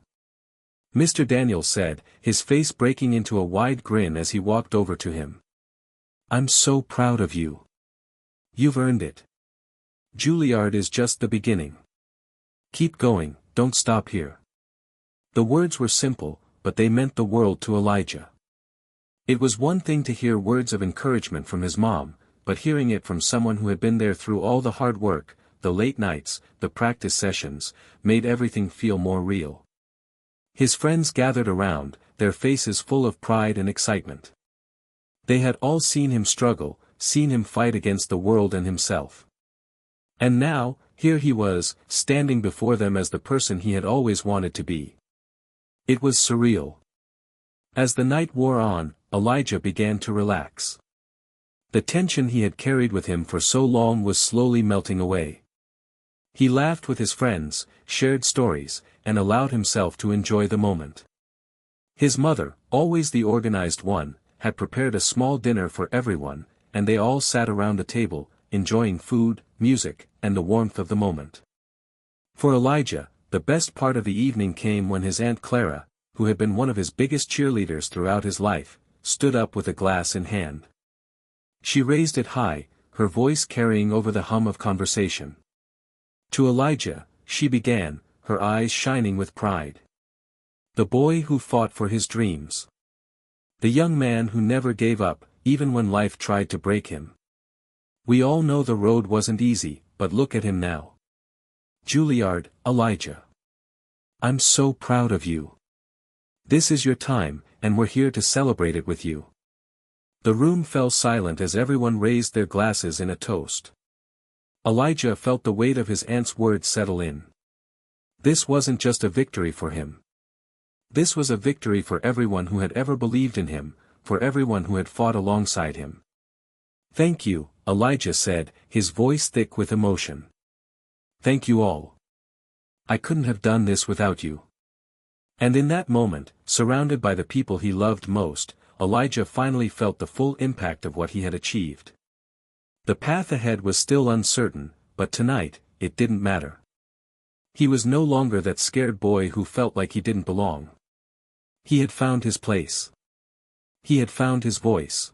[SPEAKER 1] Mr. Daniels said, his face breaking into a wide grin as he walked over to him. I'm so proud of you. You've earned it. Juilliard is just the beginning. Keep going, don't stop here. The words were simple, but they meant the world to Elijah. It was one thing to hear words of encouragement from his mom, but hearing it from someone who had been there through all the hard work, the late nights, the practice sessions, made everything feel more real. His friends gathered around, their faces full of pride and excitement. They had all seen him struggle, seen him fight against the world and himself. And now, here he was, standing before them as the person he had always wanted to be. It was surreal. As the night wore on, Elijah began to relax. The tension he had carried with him for so long was slowly melting away. He laughed with his friends, shared stories, and allowed himself to enjoy the moment. His mother, always the organized one, had prepared a small dinner for everyone, and they all sat around the table, enjoying food, music, and the warmth of the moment. For Elijah, the best part of the evening came when his Aunt Clara, who had been one of his biggest cheerleaders throughout his life, stood up with a glass in hand. She raised it high, her voice carrying over the hum of conversation. To Elijah, she began, her eyes shining with pride. The boy who fought for his dreams. The young man who never gave up, even when life tried to break him. We all know the road wasn't easy, but look at him now. Juilliard, Elijah. I'm so proud of you. This is your time, and we're here to celebrate it with you. The room fell silent as everyone raised their glasses in a toast. Elijah felt the weight of his aunt's words settle in. This wasn't just a victory for him. This was a victory for everyone who had ever believed in him, for everyone who had fought alongside him. Thank you, Elijah said, his voice thick with emotion. Thank you all. I couldn't have done this without you. And in that moment, surrounded by the people he loved most, Elijah finally felt the full impact of what he had achieved. The path ahead was still uncertain, but tonight, it didn't matter. He was no longer that scared boy who felt like he didn't belong. He had found his place. He had found his voice.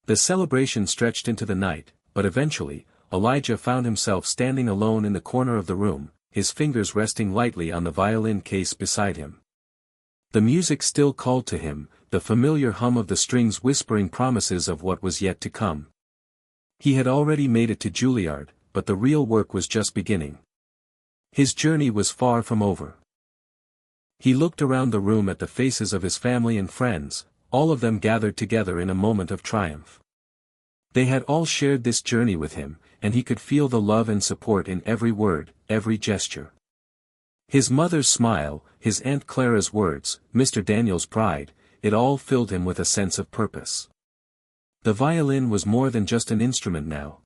[SPEAKER 1] The celebration stretched into the night, but eventually, Elijah found himself standing alone in the corner of the room, his fingers resting lightly on the violin case beside him. The music still called to him, the familiar hum of the strings whispering promises of what was yet to come. He had already made it to Juilliard, but the real work was just beginning. His journey was far from over. He looked around the room at the faces of his family and friends, all of them gathered together in a moment of triumph. They had all shared this journey with him, and he could feel the love and support in every word, every gesture. His mother's smile, his Aunt Clara's words, Mr. Daniel's pride, it all filled him with a sense of purpose. The violin was more than just an instrument now.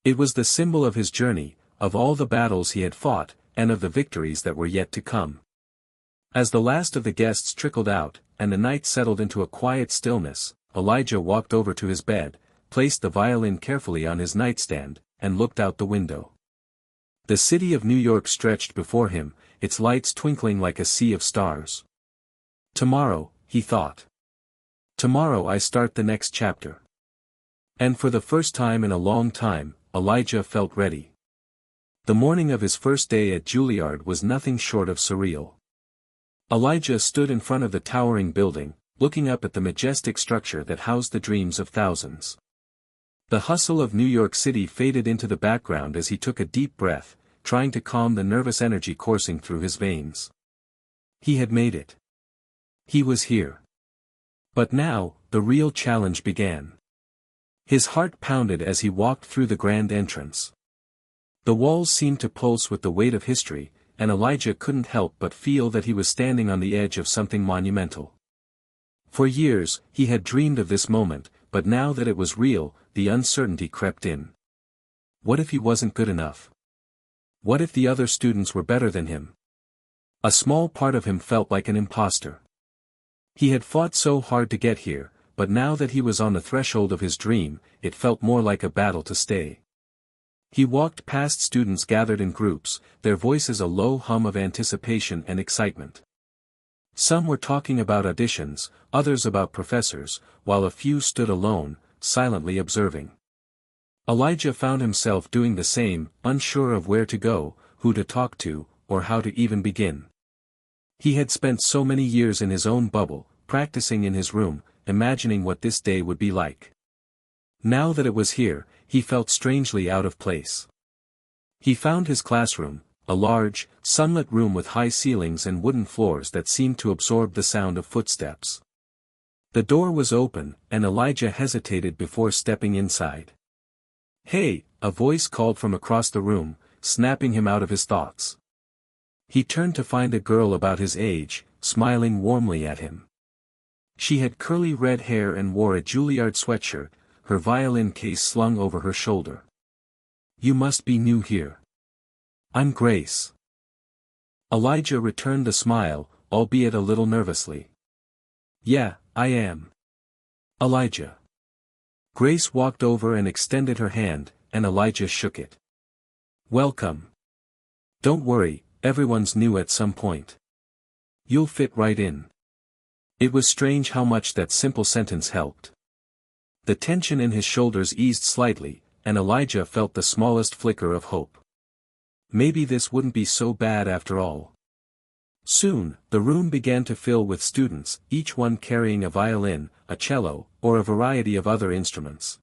[SPEAKER 1] It was the symbol of his journey, of all the battles he had fought, and of the victories that were yet to come. As the last of the guests trickled out, and the night settled into a quiet stillness, Elijah walked over to his bed, placed the violin carefully on his nightstand, and looked out the window. The city of New York stretched before him, its lights twinkling like a sea of stars. Tomorrow, he thought. Tomorrow I start the next chapter. And for the first time in a long time, Elijah felt ready. The morning of his first day at Juilliard was nothing short of surreal. Elijah stood in front of the towering building, looking up at the majestic structure that housed the dreams of thousands. The hustle of New York City faded into the background as he took a deep breath, trying to calm the nervous energy coursing through his veins. He had made it. He was here. But now, the real challenge began. His heart pounded as he walked through the grand entrance. The walls seemed to pulse with the weight of history, and Elijah couldn't help but feel that he was standing on the edge of something monumental. For years, he had dreamed of this moment, but now that it was real, the uncertainty crept in. What if he wasn't good enough? What if the other students were better than him? A small part of him felt like an imposter. He had fought so hard to get here, but now that he was on the threshold of his dream, it felt more like a battle to stay. He walked past students gathered in groups, their voices a low hum of anticipation and excitement. Some were talking about auditions, others about professors, while a few stood alone, silently observing. Elijah found himself doing the same, unsure of where to go, who to talk to, or how to even begin. He had spent so many years in his own bubble, practicing in his room, imagining what this day would be like. Now that it was here, he felt strangely out of place. He found his classroom, a large, sunlit room with high ceilings and wooden floors that seemed to absorb the sound of footsteps. The door was open, and Elijah hesitated before stepping inside. "Hey," a voice called from across the room, snapping him out of his thoughts. He turned to find a girl about his age, smiling warmly at him. She had curly red hair and wore a Juilliard sweatshirt, her violin case slung over her shoulder. "You must be new here." "I'm Grace." Elijah returned the smile, albeit a little nervously. "Yeah, I am. Elijah." Grace walked over and extended her hand, and Elijah shook it. "Welcome. Don't worry, everyone's new at some point. You'll fit right in." It was strange how much that simple sentence helped. The tension in his shoulders eased slightly, and Elijah felt the smallest flicker of hope. Maybe this wouldn't be so bad after all. Soon, the room began to fill with students, each one carrying a violin, a cello, or a variety of other instruments.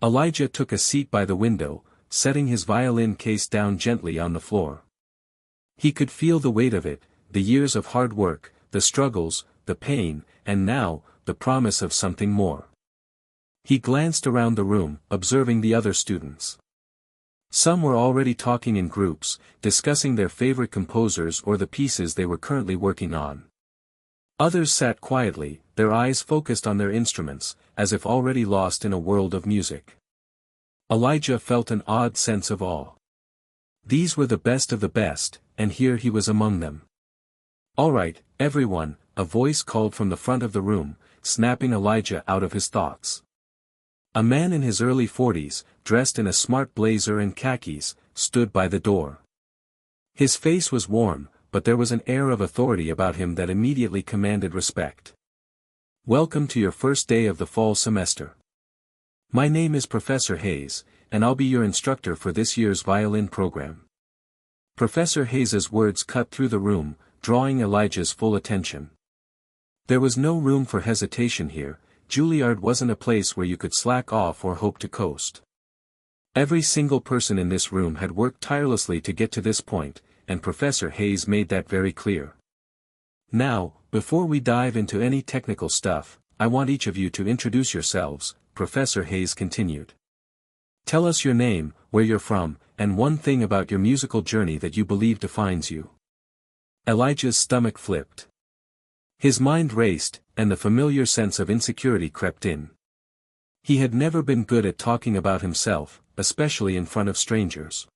[SPEAKER 1] Elijah took a seat by the window, setting his violin case down gently on the floor. He could feel the weight of it, the years of hard work, the struggles, the pain, and now, the promise of something more. He glanced around the room, observing the other students. Some were already talking in groups, discussing their favorite composers or the pieces they were currently working on. Others sat quietly, their eyes focused on their instruments, as if already lost in a world of music. Elijah felt an odd sense of awe. These were the best of the best, and here he was among them. "All right, everyone," a voice called from the front of the room, snapping Elijah out of his thoughts. A man in his early 40s, dressed in a smart blazer and khakis, stood by the door. His face was warm, but there was an air of authority about him that immediately commanded respect. "Welcome to your first day of the fall semester. My name is Professor Hayes, and I'll be your instructor for this year's violin program." Professor Hayes's words cut through the room, drawing Elijah's full attention. There was no room for hesitation here. Juilliard wasn't a place where you could slack off or hope to coast. Every single person in this room had worked tirelessly to get to this point, and Professor Hayes made that very clear. "Now, before we dive into any technical stuff, I want each of you to introduce yourselves," Professor Hayes continued. "Tell us your name, where you're from, and one thing about your musical journey that you believe defines you." Elijah's stomach flipped. His mind raced, and the familiar sense of insecurity crept in. He had never been good at talking about himself, especially in front of strangers.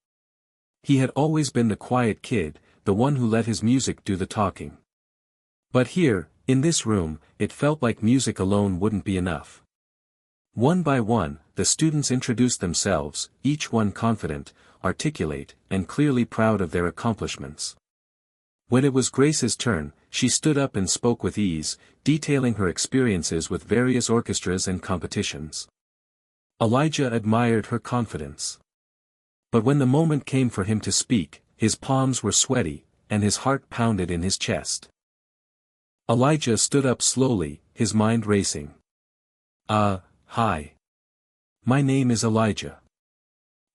[SPEAKER 1] He had always been the quiet kid, the one who let his music do the talking. But here, in this room, it felt like music alone wouldn't be enough. One by one, the students introduced themselves, each one confident, articulate, and clearly proud of their accomplishments. When it was Grace's turn, she stood up and spoke with ease, detailing her experiences with various orchestras and competitions. Elijah admired her confidence. But when the moment came for him to speak, his palms were sweaty, and his heart pounded in his chest. Elijah stood up slowly, his mind racing. Hi. My name is Elijah.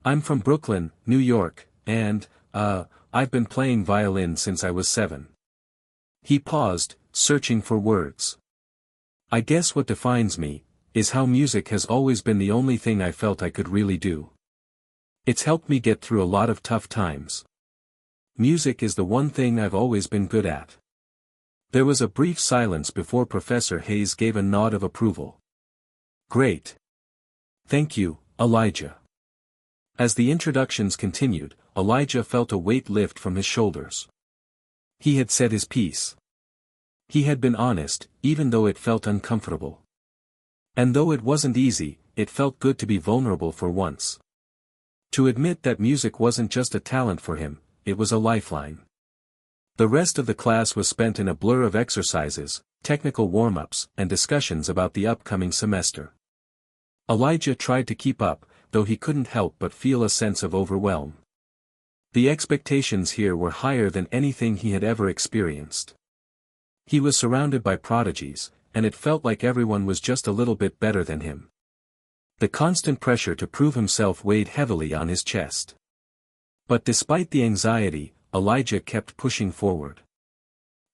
[SPEAKER 1] I'm from Brooklyn, New York, and, I've been playing violin since I was 7. He paused, searching for words. "I guess what defines me, is how music has always been the only thing I felt I could really do. It's helped me get through a lot of tough times. Music is the one thing I've always been good at." There was a brief silence before Professor Hayes gave a nod of approval. "Great. Thank you, Elijah." As the introductions continued, Elijah felt a weight lift from his shoulders. He had said his piece. He had been honest, even though it felt uncomfortable. And though it wasn't easy, it felt good to be vulnerable for once. To admit that music wasn't just a talent for him, it was a lifeline. The rest of the class was spent in a blur of exercises, technical warm-ups, and discussions about the upcoming semester. Elijah tried to keep up, though he couldn't help but feel a sense of overwhelm. The expectations here were higher than anything he had ever experienced. He was surrounded by prodigies, and it felt like everyone was just a little bit better than him. The constant pressure to prove himself weighed heavily on his chest. But despite the anxiety, Elijah kept pushing forward.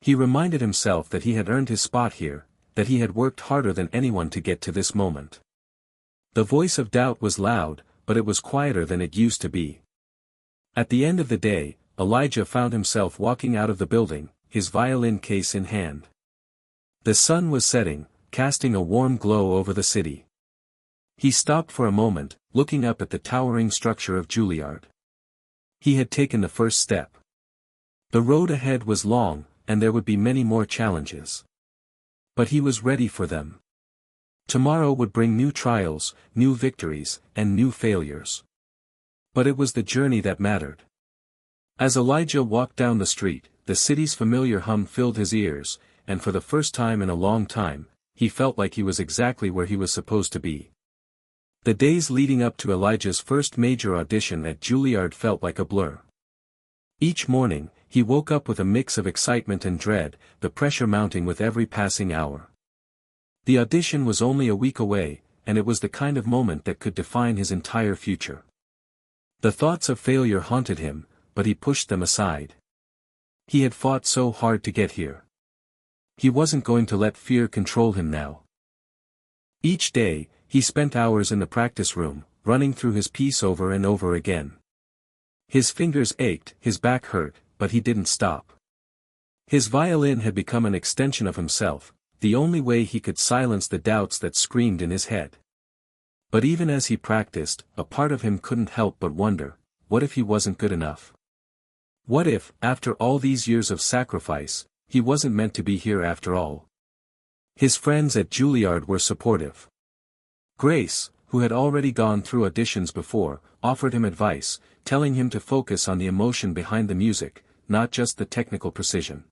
[SPEAKER 1] He reminded himself that he had earned his spot here, that he had worked harder than anyone to get to this moment. The voice of doubt was loud, but it was quieter than it used to be. At the end of the day, Elijah found himself walking out of the building, his violin case in hand. The sun was setting, casting a warm glow over the city. He stopped for a moment, looking up at the towering structure of Juilliard. He had taken the first step. The road ahead was long, and there would be many more challenges. But he was ready for them. Tomorrow would bring new trials, new victories, and new failures. But it was the journey that mattered. As Elijah walked down the street, the city's familiar hum filled his ears, and for the first time in a long time, he felt like he was exactly where he was supposed to be. The days leading up to Elijah's first major audition at Juilliard felt like a blur. Each morning, he woke up with a mix of excitement and dread, the pressure mounting with every passing hour. The audition was only a week away, and it was the kind of moment that could define his entire future. The thoughts of failure haunted him, but he pushed them aside. He had fought so hard to get here. He wasn't going to let fear control him now. Each day, he spent hours in the practice room, running through his piece over and over again. His fingers ached, his back hurt, but he didn't stop. His violin had become an extension of himself, the only way he could silence the doubts that screamed in his head. But even as he practiced, a part of him couldn't help but wonder, what if he wasn't good enough? What if, after all these years of sacrifice, he wasn't meant to be here after all? His friends at Juilliard were supportive. Grace, who had already gone through auditions before, offered him advice, telling him to focus on the emotion behind the music, not just the technical precision.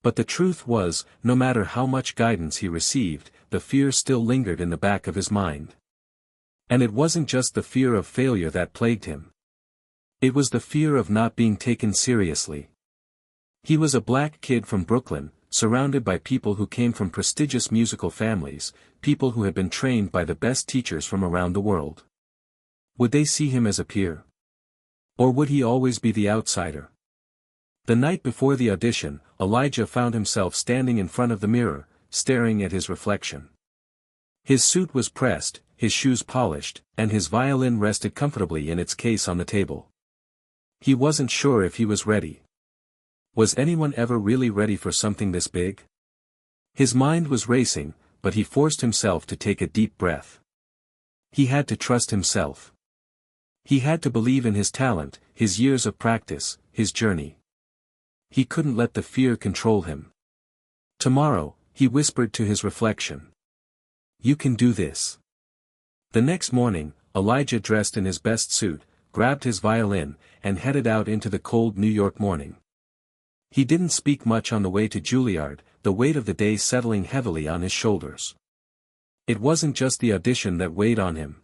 [SPEAKER 1] But the truth was, no matter how much guidance he received, the fear still lingered in the back of his mind. And it wasn't just the fear of failure that plagued him. It was the fear of not being taken seriously. He was a black kid from Brooklyn, surrounded by people who came from prestigious musical families, people who had been trained by the best teachers from around the world. Would they see him as a peer? Or would he always be the outsider? The night before the audition, Elijah found himself standing in front of the mirror, staring at his reflection. His suit was pressed, his shoes polished, and his violin rested comfortably in its case on the table. He wasn't sure if he was ready. Was anyone ever really ready for something this big? His mind was racing, but he forced himself to take a deep breath. He had to trust himself. He had to believe in his talent, his years of practice, his journey. He couldn't let the fear control him. Tomorrow, he whispered to his reflection. You can do this. The next morning, Elijah dressed in his best suit, grabbed his violin, and headed out into the cold New York morning. He didn't speak much on the way to Juilliard, the weight of the day settling heavily on his shoulders. It wasn't just the audition that weighed on him.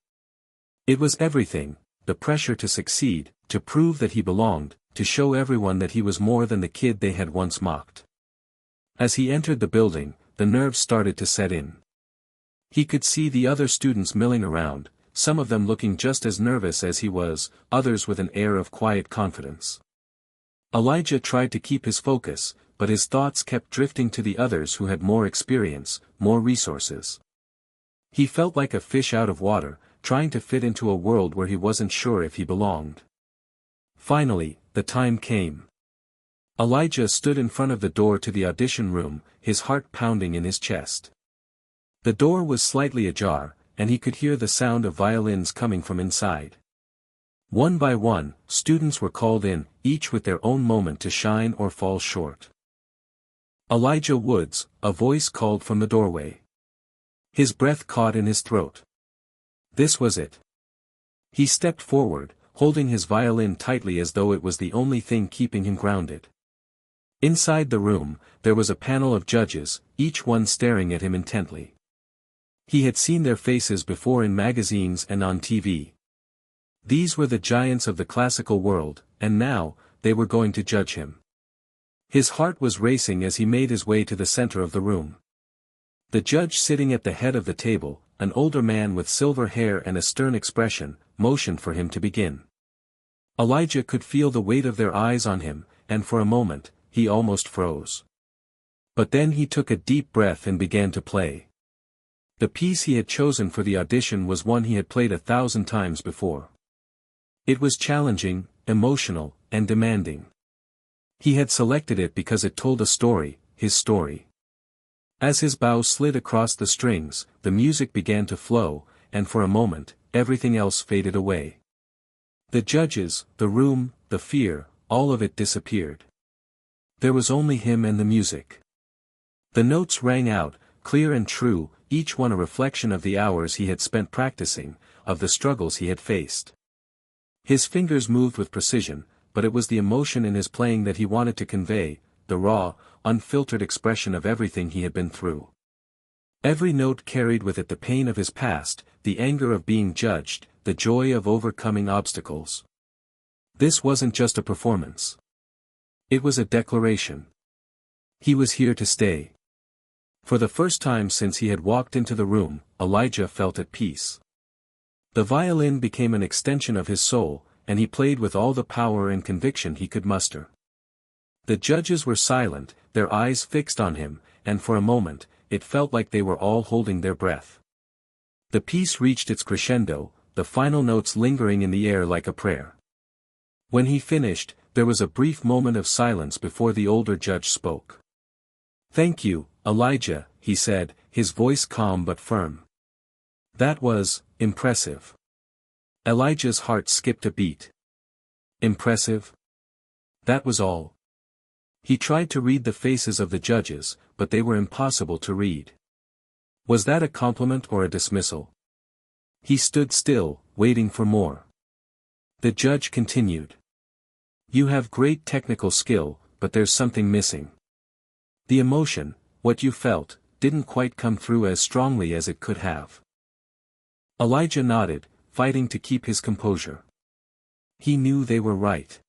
[SPEAKER 1] It was everything, the pressure to succeed, to prove that he belonged, to show everyone that he was more than the kid they had once mocked. As he entered the building, the nerves started to set in. He could see the other students milling around, some of them looking just as nervous as he was, others with an air of quiet confidence. Elijah tried to keep his focus, but his thoughts kept drifting to the others who had more experience, more resources. He felt like a fish out of water, trying to fit into a world where he wasn't sure if he belonged. Finally, the time came. Elijah stood in front of the door to the audition room, his heart pounding in his chest. The door was slightly ajar, and he could hear the sound of violins coming from inside. One by one, students were called in, each with their own moment to shine or fall short. Elijah Woods, a voice called from the doorway. His breath caught in his throat. This was it. He stepped forward, holding his violin tightly as though it was the only thing keeping him grounded. Inside the room, there was a panel of judges, each one staring at him intently. He had seen their faces before in magazines and on TV. These were the giants of the classical world, and now, they were going to judge him. His heart was racing as he made his way to the center of the room. The judge sitting at the head of the table, an older man with silver hair and a stern expression, motioned for him to begin. Elijah could feel the weight of their eyes on him, and for a moment, he almost froze. But then he took a deep breath and began to play. The piece he had chosen for the audition was one he had played 1,000 times before. It was challenging, emotional, and demanding. He had selected it because it told a story, his story. As his bow slid across the strings, the music began to flow, and for a moment, everything else faded away. The judges, the room, the fear, all of it disappeared. There was only him and the music. The notes rang out, clear and true, each one a reflection of the hours he had spent practicing, of the struggles he had faced. His fingers moved with precision, but it was the emotion in his playing that he wanted to convey, the raw, unfiltered expression of everything he had been through. Every note carried with it the pain of his past, the anger of being judged, the joy of overcoming obstacles. This wasn't just a performance. It was a declaration. He was here to stay. For the first time since he had walked into the room, Elijah felt at peace. The violin became an extension of his soul, and he played with all the power and conviction he could muster. The judges were silent, their eyes fixed on him, and for a moment, it felt like they were all holding their breath. The piece reached its crescendo, the final notes lingering in the air like a prayer. When he finished, there was a brief moment of silence before the older judge spoke. "Thank you, Elijah," he said, his voice calm but firm. "That was impressive." Elijah's heart skipped a beat. Impressive? That was all. He tried to read the faces of the judges, but they were impossible to read. Was that a compliment or a dismissal? He stood still, waiting for more. The judge continued. "You have great technical skill, but there's something missing. The emotion, what you felt, didn't quite come through as strongly as it could have." Elijah nodded, fighting to keep his composure. He knew they were right.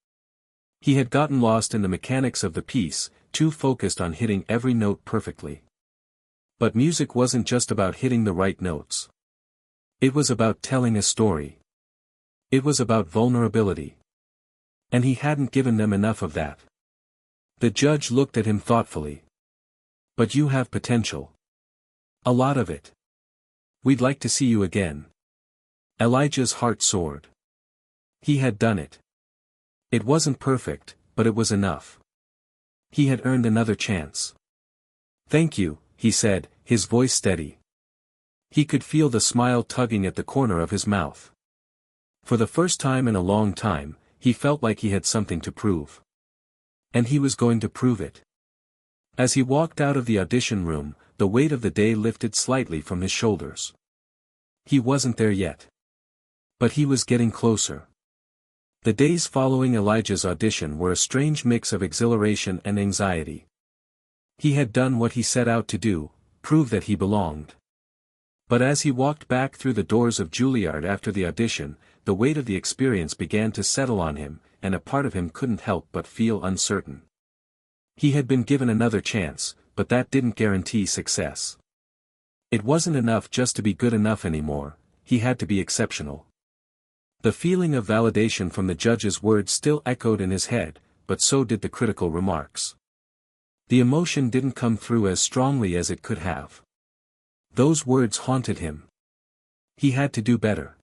[SPEAKER 1] He had gotten lost in the mechanics of the piece, too focused on hitting every note perfectly. But music wasn't just about hitting the right notes. It was about telling a story. It was about vulnerability. And he hadn't given them enough of that. The judge looked at him thoughtfully. "But you have potential. A lot of it. We'd like to see you again." Elijah's heart soared. He had done it. It wasn't perfect, but it was enough. He had earned another chance. "Thank you," he said, his voice steady. He could feel the smile tugging at the corner of his mouth. For the first time in a long time, he felt like he had something to prove. And he was going to prove it. As he walked out of the audition room, the weight of the day lifted slightly from his shoulders. He wasn't there yet. But he was getting closer. The days following Elijah's audition were a strange mix of exhilaration and anxiety. He had done what he set out to do, prove that he belonged. But as he walked back through the doors of Juilliard after the audition, the weight of the experience began to settle on him, and a part of him couldn't help but feel uncertain. He had been given another chance, but that didn't guarantee success. It wasn't enough just to be good enough anymore, he had to be exceptional. The feeling of validation from the judge's words still echoed in his head, but so did the critical remarks. The emotion didn't come through as strongly as it could have. Those words haunted him. He had to do better.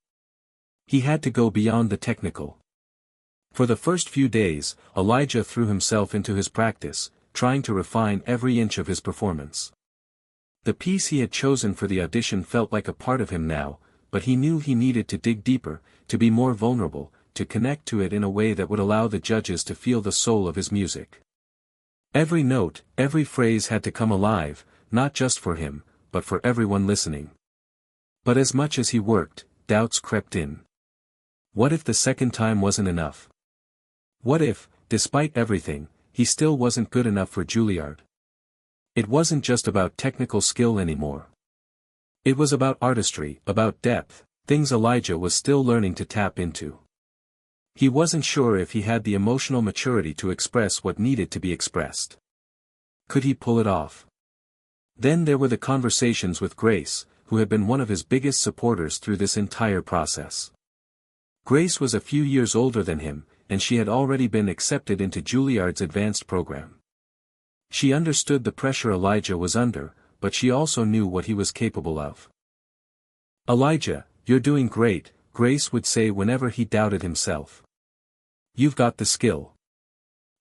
[SPEAKER 1] He had to go beyond the technical. For the first few days, Elijah threw himself into his practice, trying to refine every inch of his performance. The piece he had chosen for the audition felt like a part of him now, but he knew he needed to dig deeper, to be more vulnerable, to connect to it in a way that would allow the judges to feel the soul of his music. Every note, every phrase had to come alive, not just for him, but for everyone listening. But as much as he worked, doubts crept in. What if the second time wasn't enough? What if, despite everything, he still wasn't good enough for Juilliard? It wasn't just about technical skill anymore. It was about artistry, about depth, things Elijah was still learning to tap into. He wasn't sure if he had the emotional maturity to express what needed to be expressed. Could he pull it off? Then there were the conversations with Grace, who had been one of his biggest supporters through this entire process. Grace was a few years older than him, and she had already been accepted into Juilliard's advanced program. She understood the pressure Elijah was under, but she also knew what he was capable of. "Elijah, you're doing great," Grace would say whenever he doubted himself. "You've got the skill.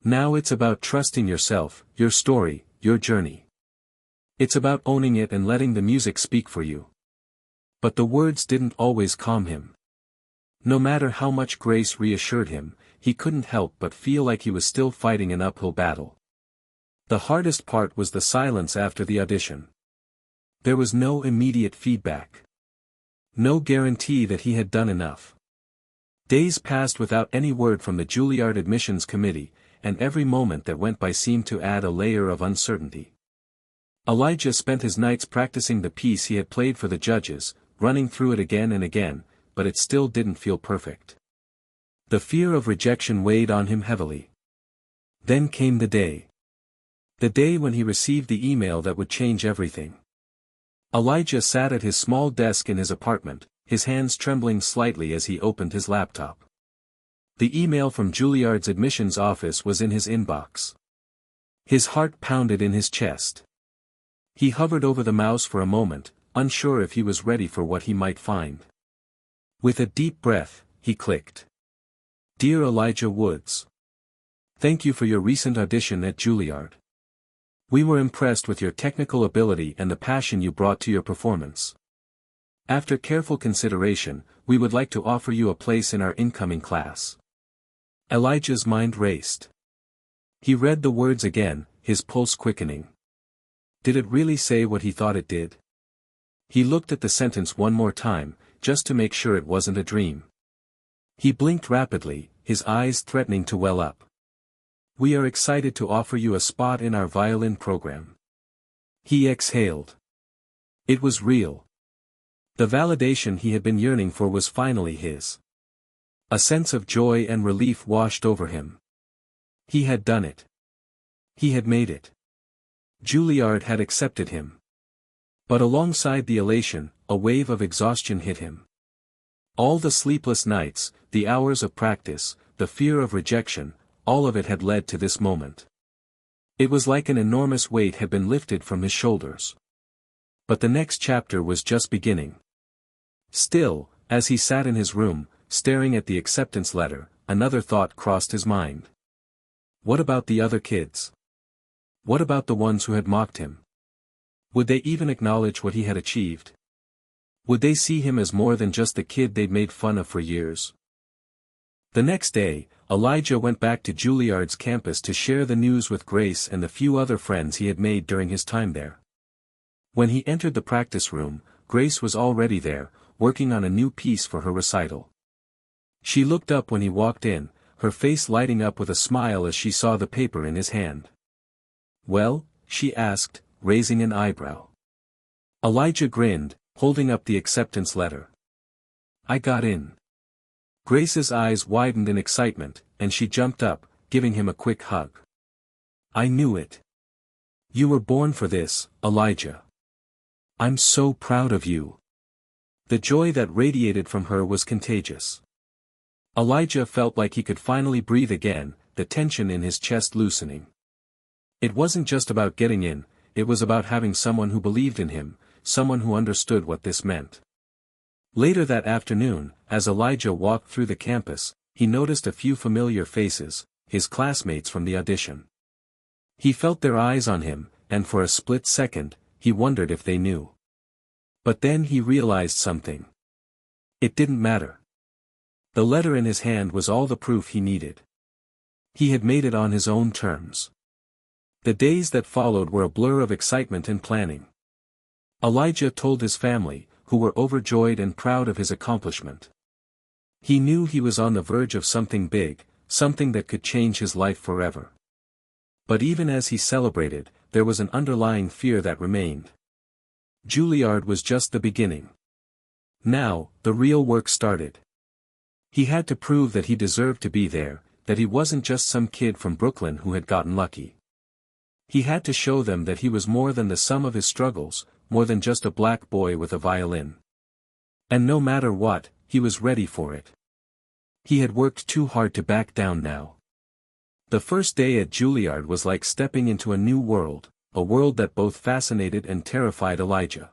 [SPEAKER 1] Now it's about trusting yourself, your story, your journey. It's about owning it and letting the music speak for you." But the words didn't always calm him. No matter how much Grace reassured him, he couldn't help but feel like he was still fighting an uphill battle. The hardest part was the silence after the audition. There was no immediate feedback. No guarantee that he had done enough. Days passed without any word from the Juilliard admissions committee, and every moment that went by seemed to add a layer of uncertainty. Elijah spent his nights practicing the piece he had played for the judges, running through it again and again, but it still didn't feel perfect. The fear of rejection weighed on him heavily. Then came the day. The day when he received the email that would change everything. Elijah sat at his small desk in his apartment, his hands trembling slightly as he opened his laptop. The email from Juilliard's admissions office was in his inbox. His heart pounded in his chest. He hovered over the mouse for a moment, unsure if he was ready for what he might find. With a deep breath, he clicked. Dear Elijah Woods. Thank you for your recent audition at Juilliard. We were impressed with your technical ability and the passion you brought to your performance. After careful consideration, we would like to offer you a place in our incoming class. Elijah's mind raced. He read the words again, his pulse quickening. Did it really say what he thought it did? He looked at the sentence one more time, just to make sure it wasn't a dream. He blinked rapidly, his eyes threatening to well up. We are excited to offer you a spot in our violin program. He exhaled. It was real. The validation he had been yearning for was finally his. A sense of joy and relief washed over him. He had done it. He had made it. Juilliard had accepted him. But alongside the elation, a wave of exhaustion hit him. All the sleepless nights, the hours of practice, the fear of rejection, all of it had led to this moment. It was like an enormous weight had been lifted from his shoulders. But the next chapter was just beginning. Still, as he sat in his room, staring at the acceptance letter, another thought crossed his mind. What about the other kids? What about the ones who had mocked him? Would they even acknowledge what he had achieved? Would they see him as more than just the kid they'd made fun of for years? The next day, Elijah went back to Juilliard's campus to share the news with Grace and the few other friends he had made during his time there. When he entered the practice room, Grace was already there, working on a new piece for her recital. She looked up when he walked in, her face lighting up with a smile as she saw the paper in his hand. Well? She asked, raising an eyebrow. Elijah grinned, holding up the acceptance letter. I got in. Grace's eyes widened in excitement, and she jumped up, giving him a quick hug. I knew it. You were born for this, Elijah. I'm so proud of you. The joy that radiated from her was contagious. Elijah felt like he could finally breathe again, the tension in his chest loosening. It wasn't just about getting in, it was about having someone who believed in him, someone who understood what this meant. Later that afternoon, as Elijah walked through the campus, he noticed a few familiar faces, his classmates from the audition. He felt their eyes on him, and for a split second, he wondered if they knew. But then he realized something. It didn't matter. The letter in his hand was all the proof he needed. He had made it on his own terms. The days that followed were a blur of excitement and planning. Elijah told his family, who were overjoyed and proud of his accomplishment. He knew he was on the verge of something big, something that could change his life forever. But even as he celebrated, there was an underlying fear that remained. Juilliard was just the beginning. Now, the real work started. He had to prove that he deserved to be there, that he wasn't just some kid from Brooklyn who had gotten lucky. He had to show them that he was more than the sum of his struggles, more than just a black boy with a violin. And no matter what, he was ready for it. He had worked too hard to back down now. The first day at Juilliard was like stepping into a new world, a world that both fascinated and terrified Elijah.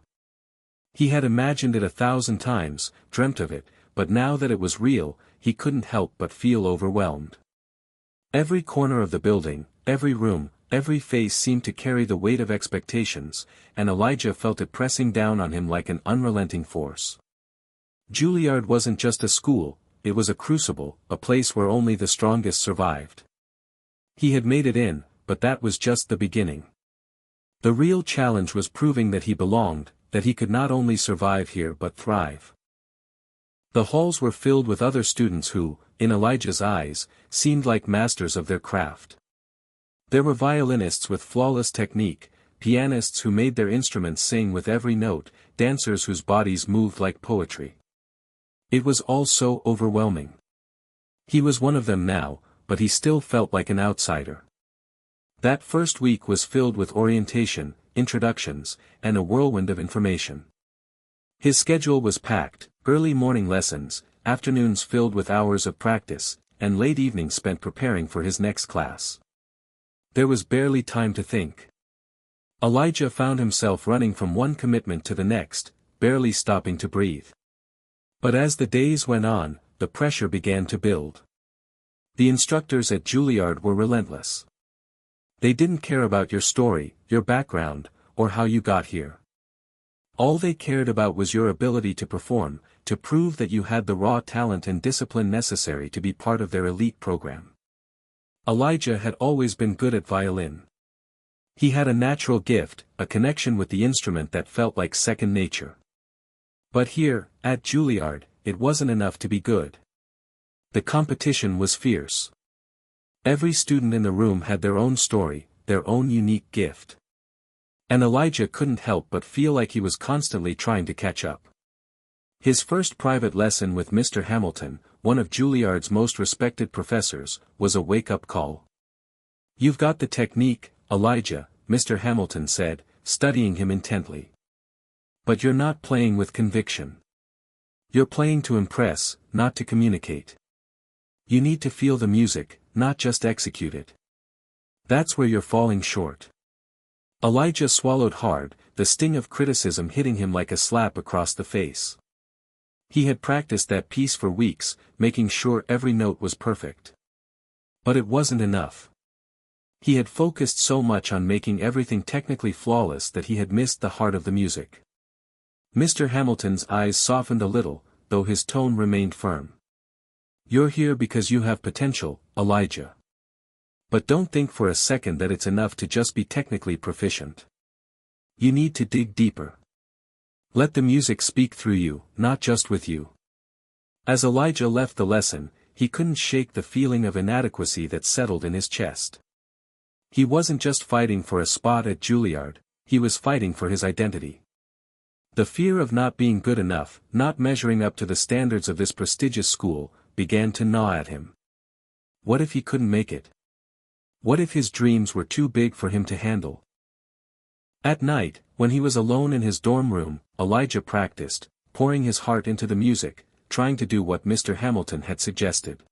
[SPEAKER 1] He had imagined it 1,000 times, dreamt of it, but now that it was real, he couldn't help but feel overwhelmed. Every corner of the building, every room, every face seemed to carry the weight of expectations, and Elijah felt it pressing down on him like an unrelenting force. Juilliard wasn't just a school, it was a crucible, a place where only the strongest survived. He had made it in, but that was just the beginning. The real challenge was proving that he belonged, that he could not only survive here but thrive. The halls were filled with other students who, in Elijah's eyes, seemed like masters of their craft. There were violinists with flawless technique, pianists who made their instruments sing with every note, dancers whose bodies moved like poetry. It was all so overwhelming. He was one of them now, but he still felt like an outsider. That first week was filled with orientation, introductions, and a whirlwind of information. His schedule was packed, early morning lessons, afternoons filled with hours of practice, and late evenings spent preparing for his next class. There was barely time to think. Elijah found himself running from one commitment to the next, barely stopping to breathe. But as the days went on, the pressure began to build. The instructors at Juilliard were relentless. They didn't care about your story, your background, or how you got here. All they cared about was your ability to perform, to prove that you had the raw talent and discipline necessary to be part of their elite program. Elijah had always been good at violin. He had a natural gift, a connection with the instrument that felt like second nature. But here, at Juilliard, it wasn't enough to be good. The competition was fierce. Every student in the room had their own story, their own unique gift. And Elijah couldn't help but feel like he was constantly trying to catch up. His first private lesson with Mr. Hamilton, one of Juilliard's most respected professors, was a wake-up call. "You've got the technique, Elijah," Mr. Hamilton said, studying him intently. "But you're not playing with conviction. You're playing to impress, not to communicate. You need to feel the music, not just execute it. That's where you're falling short." Elijah swallowed hard, the sting of criticism hitting him like a slap across the face. He had practiced that piece for weeks, making sure every note was perfect. But it wasn't enough. He had focused so much on making everything technically flawless that he had missed the heart of the music. Mr. Hamilton's eyes softened a little, though his tone remained firm. "You're here because you have potential, Elijah. But don't think for a second that it's enough to just be technically proficient. You need to dig deeper. Let the music speak through you, not just with you." As Elijah left the lesson, he couldn't shake the feeling of inadequacy that settled in his chest. He wasn't just fighting for a spot at Juilliard, he was fighting for his identity. The fear of not being good enough, not measuring up to the standards of this prestigious school, began to gnaw at him. What if he couldn't make it? What if his dreams were too big for him to handle? At night, when he was alone in his dorm room, Elijah practiced, pouring his heart into the music, trying to do what Mr. Hamilton had suggested.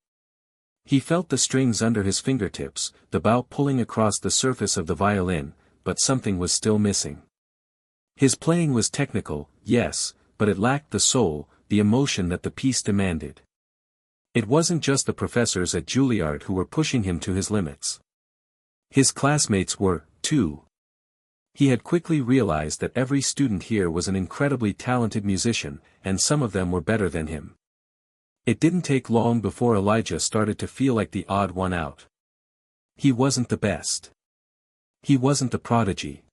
[SPEAKER 1] He felt the strings under his fingertips, the bow pulling across the surface of the violin, but something was still missing. His playing was technical, yes, but it lacked the soul, the emotion that the piece demanded. It wasn't just the professors at Juilliard who were pushing him to his limits. His classmates were, too. He had quickly realized that every student here was an incredibly talented musician, and some of them were better than him. It didn't take long before Elijah started to feel like the odd one out. He wasn't the best. He wasn't the prodigy.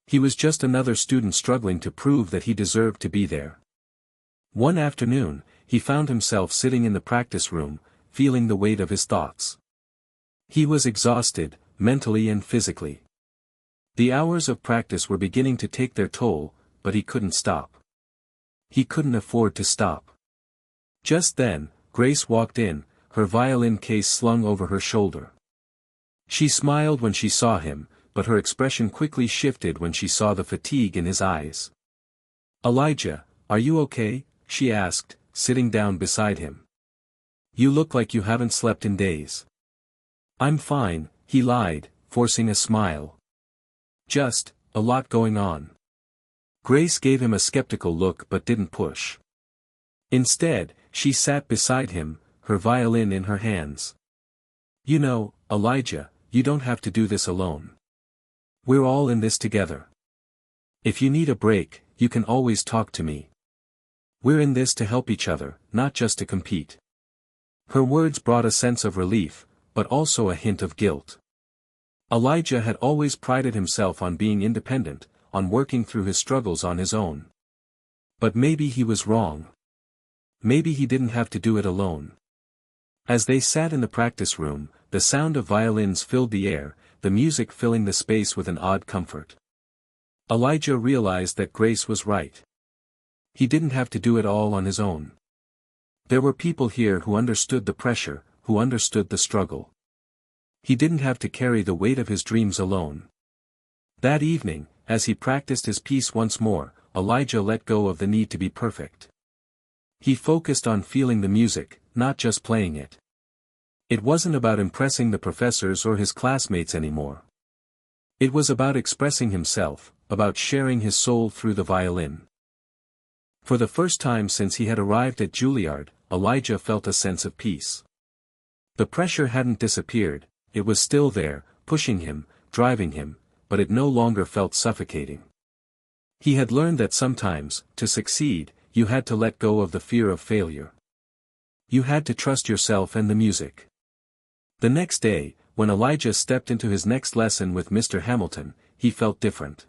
[SPEAKER 1] He was just another student struggling to prove that he deserved to be there. One afternoon, he found himself sitting in the practice room, feeling the weight of his thoughts. He was exhausted, mentally and physically. The hours of practice were beginning to take their toll, but he couldn't stop. He couldn't afford to stop. Just then, Grace walked in, her violin case slung over her shoulder. She smiled when she saw him, but her expression quickly shifted when she saw the fatigue in his eyes. "Elijah, are you okay?" she asked, sitting down beside him. "You look like you haven't slept in days." "I'm fine," he lied, forcing a smile. "Just, a lot going on." Grace gave him a skeptical look but didn't push. Instead, she sat beside him, her violin in her hands. "You know, Elijah, you don't have to do this alone. We're all in this together. If you need a break, you can always talk to me. We're in this to help each other, not just to compete." Her words brought a sense of relief, but also a hint of guilt. Elijah had always prided himself on being independent, on working through his struggles on his own. But maybe he was wrong. Maybe he didn't have to do it alone. As they sat in the practice room, the sound of violins filled the air, the music filling the space with an odd comfort. Elijah realized that Grace was right. He didn't have to do it all on his own. There were people here who understood the pressure, who understood the struggle. He didn't have to carry the weight of his dreams alone. That evening, as he practiced his piece once more, Elijah let go of the need to be perfect. He focused on feeling the music, not just playing it. It wasn't about impressing the professors or his classmates anymore. It was about expressing himself, about sharing his soul through the violin. For the first time since he had arrived at Juilliard, Elijah felt a sense of peace. The pressure hadn't disappeared, it was still there, pushing him, driving him, but it no longer felt suffocating. He had learned that sometimes, to succeed, you had to let go of the fear of failure. You had to trust yourself and the music. The next day, when Elijah stepped into his next lesson with Mr. Hamilton, he felt different.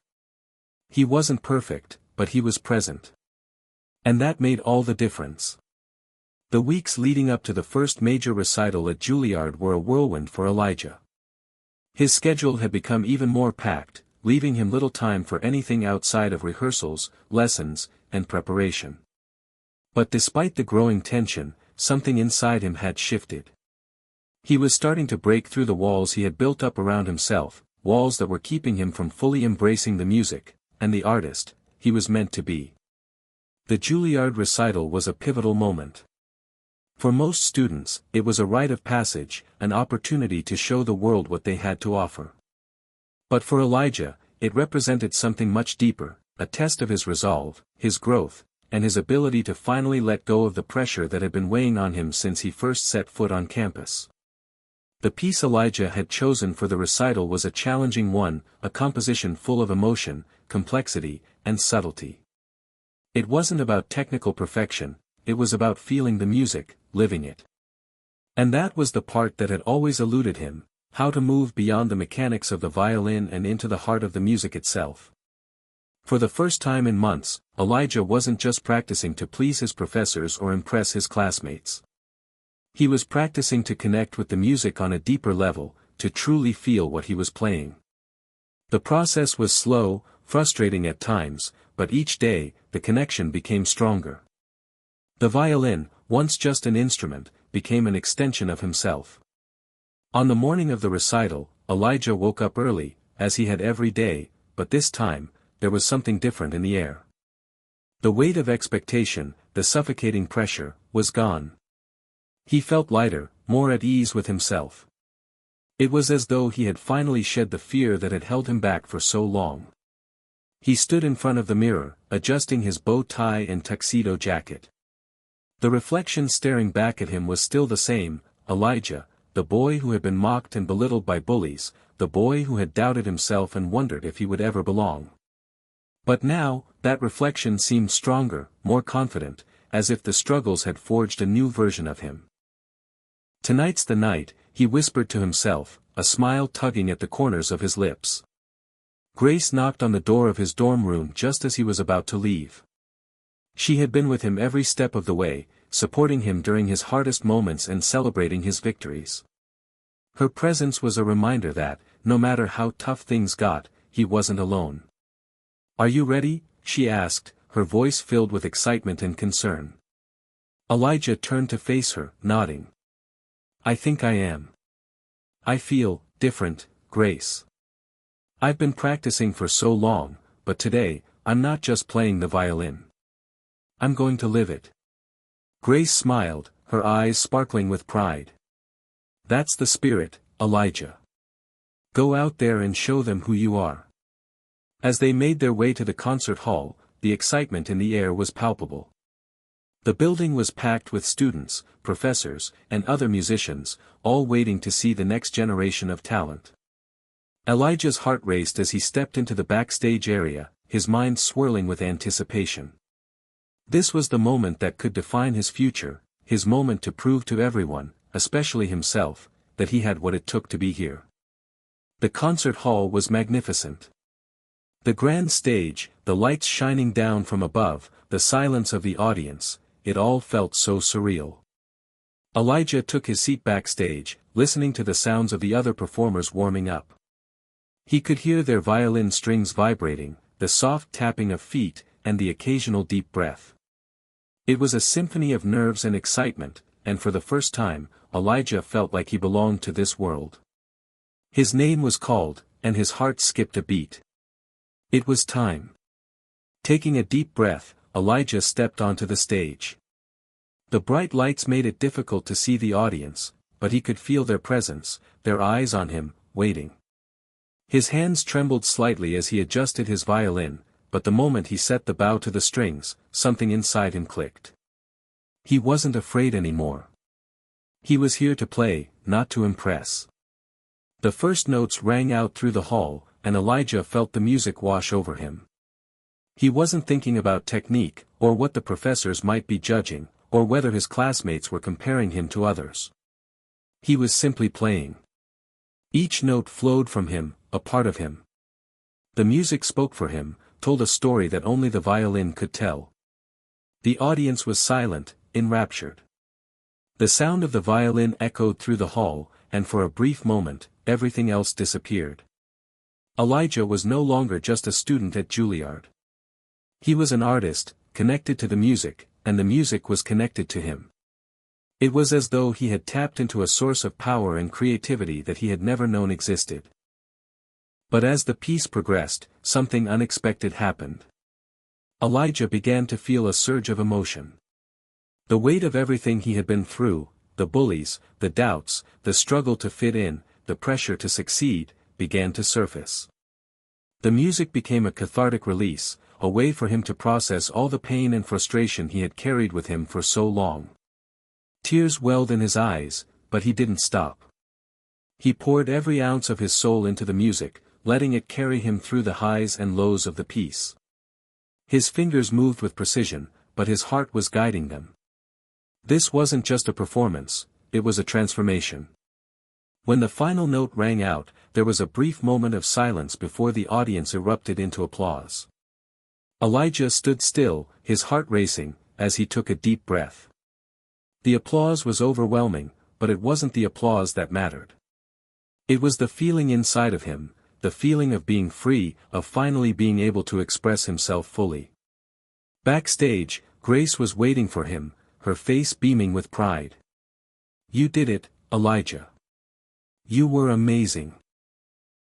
[SPEAKER 1] He wasn't perfect, but he was present. And that made all the difference. The weeks leading up to the first major recital at Juilliard were a whirlwind for Elijah. His schedule had become even more packed, leaving him little time for anything outside of rehearsals, lessons, and preparation. But despite the growing tension, something inside him had shifted. He was starting to break through the walls he had built up around himself, walls that were keeping him from fully embracing the music, and the artist he was meant to be. The Juilliard recital was a pivotal moment. For most students, it was a rite of passage, an opportunity to show the world what they had to offer. But for Elijah, it represented something much deeper, a test of his resolve, his growth, and his ability to finally let go of the pressure that had been weighing on him since he first set foot on campus. The piece Elijah had chosen for the recital was a challenging one, a composition full of emotion, complexity, and subtlety. It wasn't about technical perfection, it was about feeling the music, living it. And that was the part that had always eluded him, how to move beyond the mechanics of the violin and into the heart of the music itself. For the first time in months, Elijah wasn't just practicing to please his professors or impress his classmates. He was practicing to connect with the music on a deeper level, to truly feel what he was playing. The process was slow, frustrating at times, but each day, the connection became stronger. The violin, once just an instrument, became an extension of himself. On the morning of the recital, Elijah woke up early, as he had every day, but this time, there was something different in the air. The weight of expectation, the suffocating pressure, was gone. He felt lighter, more at ease with himself. It was as though he had finally shed the fear that had held him back for so long. He stood in front of the mirror, adjusting his bow tie and tuxedo jacket. The reflection staring back at him was still the same, Elijah, the boy who had been mocked and belittled by bullies, the boy who had doubted himself and wondered if he would ever belong. But now, that reflection seemed stronger, more confident, as if the struggles had forged a new version of him. "Tonight's the night," he whispered to himself, a smile tugging at the corners of his lips. Grace knocked on the door of his dorm room just as he was about to leave. She had been with him every step of the way, supporting him during his hardest moments and celebrating his victories. Her presence was a reminder that, no matter how tough things got, he wasn't alone. "Are you ready?" she asked, her voice filled with excitement and concern. Elijah turned to face her, nodding. "I think I am. I feel different, Grace. I've been practicing for so long, but today, I'm not just playing the violin. I'm going to live it." Grace smiled, her eyes sparkling with pride. "That's the spirit, Elijah. Go out there and show them who you are." As they made their way to the concert hall, the excitement in the air was palpable. The building was packed with students, professors, and other musicians, all waiting to see the next generation of talent. Elijah's heart raced as he stepped into the backstage area, his mind swirling with anticipation. This was the moment that could define his future, his moment to prove to everyone, especially himself, that he had what it took to be here. The concert hall was magnificent. The grand stage, the lights shining down from above, the silence of the audience, it all felt so surreal. Elijah took his seat backstage, listening to the sounds of the other performers warming up. He could hear their violin strings vibrating, the soft tapping of feet, and the occasional deep breath. It was a symphony of nerves and excitement, and for the first time, Elijah felt like he belonged to this world. His name was called, and his heart skipped a beat. It was time. Taking a deep breath, Elijah stepped onto the stage. The bright lights made it difficult to see the audience, but he could feel their presence, their eyes on him, waiting. His hands trembled slightly as he adjusted his violin, but the moment he set the bow to the strings, something inside him clicked. He wasn't afraid anymore. He was here to play, not to impress. The first notes rang out through the hall, and Elijah felt the music wash over him. He wasn't thinking about technique, or what the professors might be judging, or whether his classmates were comparing him to others. He was simply playing. Each note flowed from him, a part of him. The music spoke for him, told a story that only the violin could tell. The audience was silent, enraptured. The sound of the violin echoed through the hall, and for a brief moment, everything else disappeared. Elijah was no longer just a student at Juilliard. He was an artist, connected to the music, and the music was connected to him. It was as though he had tapped into a source of power and creativity that he had never known existed. But as the piece progressed, something unexpected happened. Elijah began to feel a surge of emotion. The weight of everything he had been through, the bullies, the doubts, the struggle to fit in, the pressure to succeed, began to surface. The music became a cathartic release, a way for him to process all the pain and frustration he had carried with him for so long. Tears welled in his eyes, but he didn't stop. He poured every ounce of his soul into the music, letting it carry him through the highs and lows of the piece. His fingers moved with precision, but his heart was guiding them. This wasn't just a performance, it was a transformation. When the final note rang out, there was a brief moment of silence before the audience erupted into applause. Elijah stood still, his heart racing, as he took a deep breath. The applause was overwhelming, but it wasn't the applause that mattered. It was the feeling inside of him, the feeling of being free, of finally being able to express himself fully. Backstage, Grace was waiting for him, her face beaming with pride. "You did it, Elijah. You were amazing."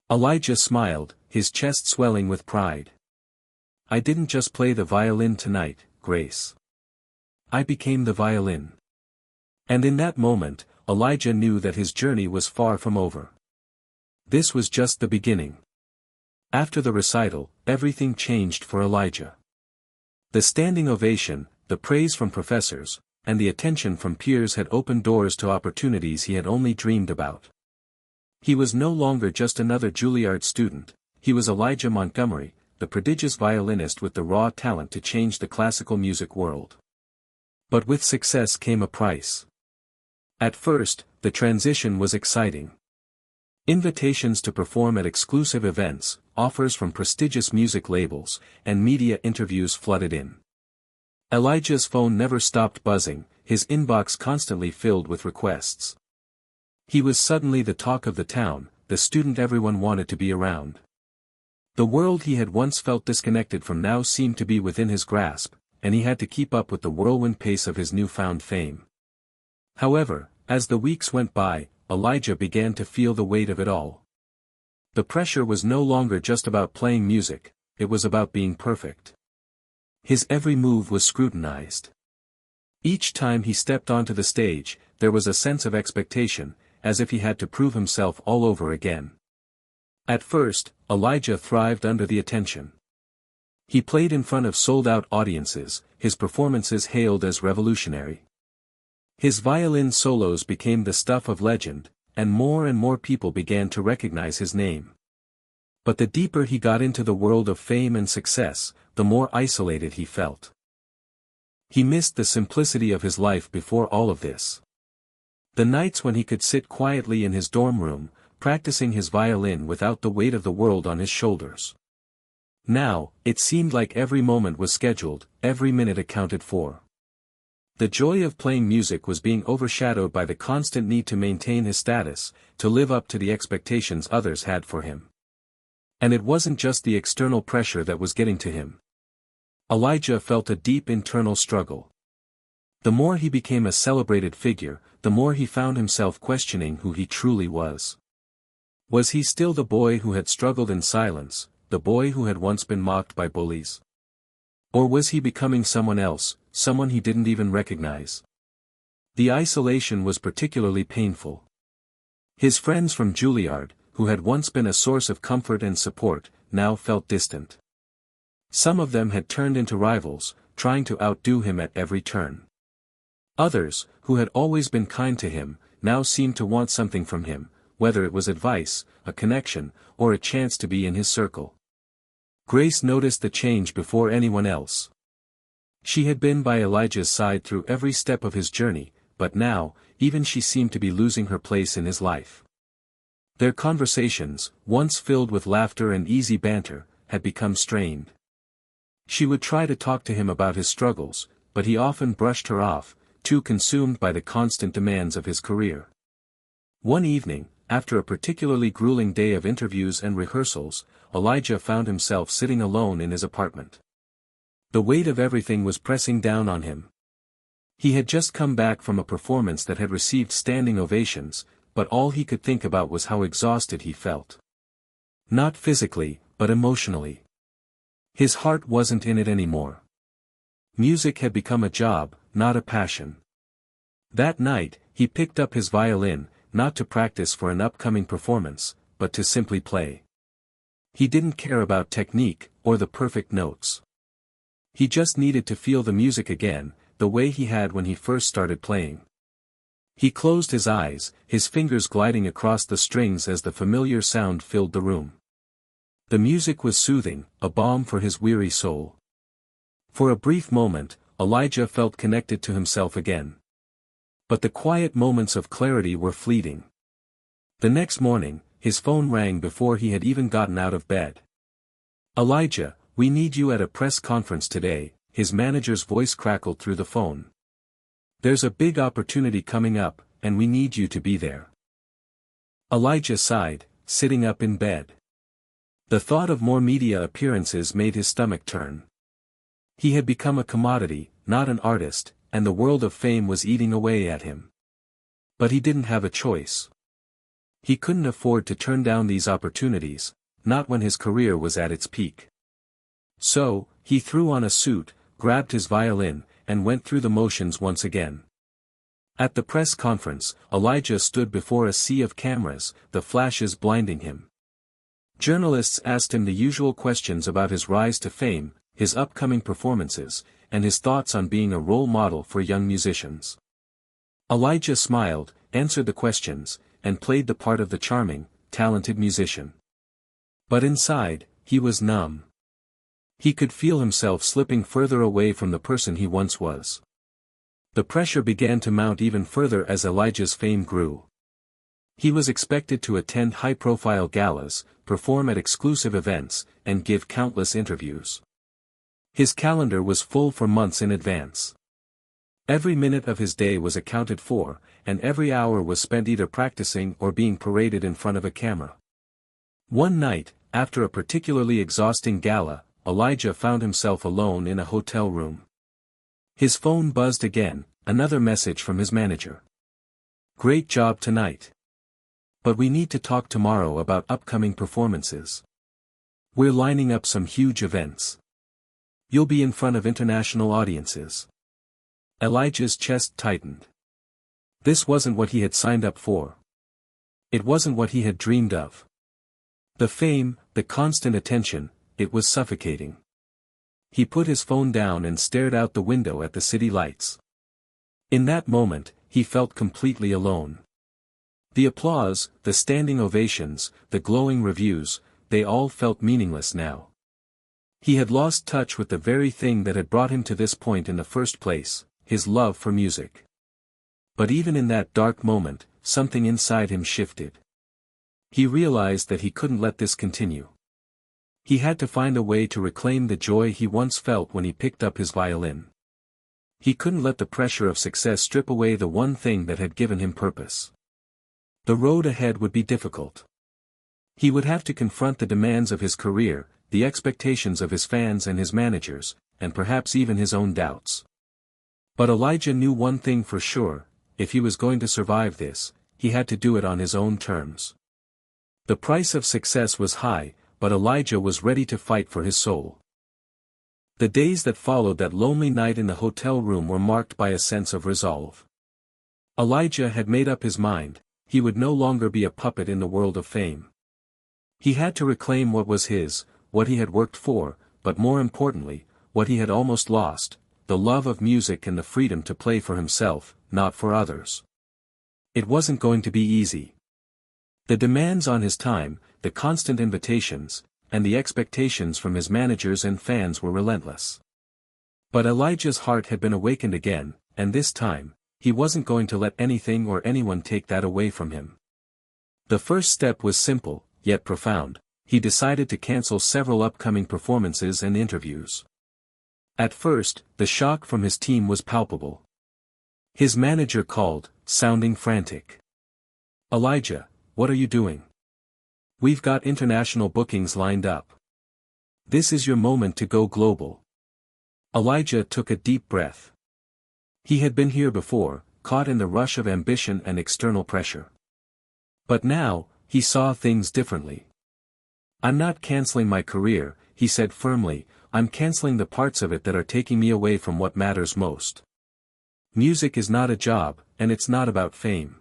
[SPEAKER 1] Elijah smiled, his chest swelling with pride. "I didn't just play the violin tonight, Grace. I became the violin." And in that moment, Elijah knew that his journey was far from over. This was just the beginning. After the recital, everything changed for Elijah. The standing ovation, the praise from professors, and the attention from peers had opened doors to opportunities he had only dreamed about. He was no longer just another Juilliard student, he was Elijah Montgomery, the prodigious violinist with the raw talent to change the classical music world. But with success came a price. At first, the transition was exciting. Invitations to perform at exclusive events, offers from prestigious music labels, and media interviews flooded in. Elijah's phone never stopped buzzing, his inbox constantly filled with requests. He was suddenly the talk of the town, the student everyone wanted to be around. The world he had once felt disconnected from now seemed to be within his grasp, and he had to keep up with the whirlwind pace of his newfound fame. However, as the weeks went by, Elijah began to feel the weight of it all. The pressure was no longer just about playing music, it was about being perfect. His every move was scrutinized. Each time he stepped onto the stage, there was a sense of expectation, as if he had to prove himself all over again. At first, Elijah thrived under the attention. He played in front of sold-out audiences, his performances hailed as revolutionary. His violin solos became the stuff of legend, and more people began to recognize his name. But the deeper he got into the world of fame and success, the more isolated he felt. He missed the simplicity of his life before all of this. The nights when he could sit quietly in his dorm room, practicing his violin without the weight of the world on his shoulders. Now, it seemed like every moment was scheduled, every minute accounted for. The joy of playing music was being overshadowed by the constant need to maintain his status, to live up to the expectations others had for him. And it wasn't just the external pressure that was getting to him. Elijah felt a deep internal struggle. The more he became a celebrated figure, the more he found himself questioning who he truly was. Was he still the boy who had struggled in silence, the boy who had once been mocked by bullies? Or was he becoming someone else, someone he didn't even recognize? The isolation was particularly painful. His friends from Juilliard, who had once been a source of comfort and support, now felt distant. Some of them had turned into rivals, trying to outdo him at every turn. Others, who had always been kind to him, now seemed to want something from him, whether it was advice, a connection, or a chance to be in his circle. Grace noticed the change before anyone else. She had been by Elijah's side through every step of his journey, but now, even she seemed to be losing her place in his life. Their conversations, once filled with laughter and easy banter, had become strained. She would try to talk to him about his struggles, but he often brushed her off, too consumed by the constant demands of his career. One evening, after a particularly grueling day of interviews and rehearsals, Elijah found himself sitting alone in his apartment. The weight of everything was pressing down on him. He had just come back from a performance that had received standing ovations, but all he could think about was how exhausted he felt. Not physically, but emotionally. His heart wasn't in it anymore. Music had become a job, not a passion. That night, he picked up his violin, not to practice for an upcoming performance, but to simply play. He didn't care about technique, or the perfect notes. He just needed to feel the music again, the way he had when he first started playing. He closed his eyes, his fingers gliding across the strings as the familiar sound filled the room. The music was soothing, a balm for his weary soul. For a brief moment, Elijah felt connected to himself again. But the quiet moments of clarity were fleeting. The next morning, his phone rang before he had even gotten out of bed. "Elijah, we need you at a press conference today," his manager's voice crackled through the phone. "There's a big opportunity coming up, and we need you to be there." Elijah sighed, sitting up in bed. The thought of more media appearances made his stomach turn. He had become a commodity, not an artist, and the world of fame was eating away at him. But he didn't have a choice. He couldn't afford to turn down these opportunities, not when his career was at its peak. So, he threw on a suit, grabbed his violin, and went through the motions once again. At the press conference, Elijah stood before a sea of cameras, the flashes blinding him. Journalists asked him the usual questions about his rise to fame, his upcoming performances, and his thoughts on being a role model for young musicians. Elijah smiled, answered the questions, and played the part of the charming, talented musician. But inside, he was numb. He could feel himself slipping further away from the person he once was. The pressure began to mount even further as Elijah's fame grew. He was expected to attend high-profile galas, perform at exclusive events, and give countless interviews. His calendar was full for months in advance. Every minute of his day was accounted for, and every hour was spent either practicing or being paraded in front of a camera. One night, after a particularly exhausting gala, Elijah found himself alone in a hotel room. His phone buzzed again, another message from his manager. "Great job tonight. But we need to talk tomorrow about upcoming performances. We're lining up some huge events. You'll be in front of international audiences." Elijah's chest tightened. This wasn't what he had signed up for. It wasn't what he had dreamed of. The fame, the constant attention, it was suffocating. He put his phone down and stared out the window at the city lights. In that moment, he felt completely alone. The applause, the standing ovations, the glowing reviews, they all felt meaningless now. He had lost touch with the very thing that had brought him to this point in the first place, his love for music. But even in that dark moment, something inside him shifted. He realized that he couldn't let this continue. He had to find a way to reclaim the joy he once felt when he picked up his violin. He couldn't let the pressure of success strip away the one thing that had given him purpose. The road ahead would be difficult. He would have to confront the demands of his career, the expectations of his fans and his managers, and perhaps even his own doubts. But Elijah knew one thing for sure: if he was going to survive this, he had to do it on his own terms. The price of success was high, but Elijah was ready to fight for his soul. The days that followed that lonely night in the hotel room were marked by a sense of resolve. Elijah had made up his mind, he would no longer be a puppet in the world of fame. He had to reclaim what was his, what he had worked for, but more importantly, what he had almost lost, the love of music and the freedom to play for himself, not for others. It wasn't going to be easy. The demands on his time, the constant invitations, and the expectations from his managers and fans were relentless. But Elijah's heart had been awakened again, and this time, he wasn't going to let anything or anyone take that away from him. The first step was simple, yet profound. He decided to cancel several upcoming performances and interviews. At first, the shock from his team was palpable. His manager called, sounding frantic. "Elijah, what are you doing? We've got international bookings lined up. This is your moment to go global." Elijah took a deep breath. He had been here before, caught in the rush of ambition and external pressure. But now, he saw things differently. "I'm not canceling my career," he said firmly, "I'm canceling the parts of it that are taking me away from what matters most. Music is not a job, and it's not about fame.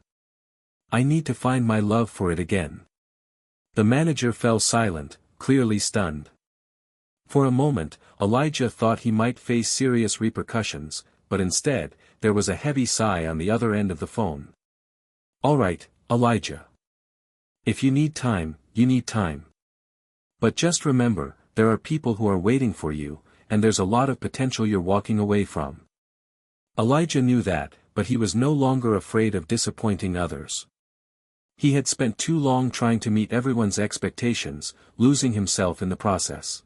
[SPEAKER 1] I need to find my love for it again." The manager fell silent, clearly stunned. For a moment, Elijah thought he might face serious repercussions, but instead, there was a heavy sigh on the other end of the phone. "All right, Elijah. If you need time, you need time. But just remember, there are people who are waiting for you, and there's a lot of potential you're walking away from." Elijah knew that, but he was no longer afraid of disappointing others. He had spent too long trying to meet everyone's expectations, losing himself in the process.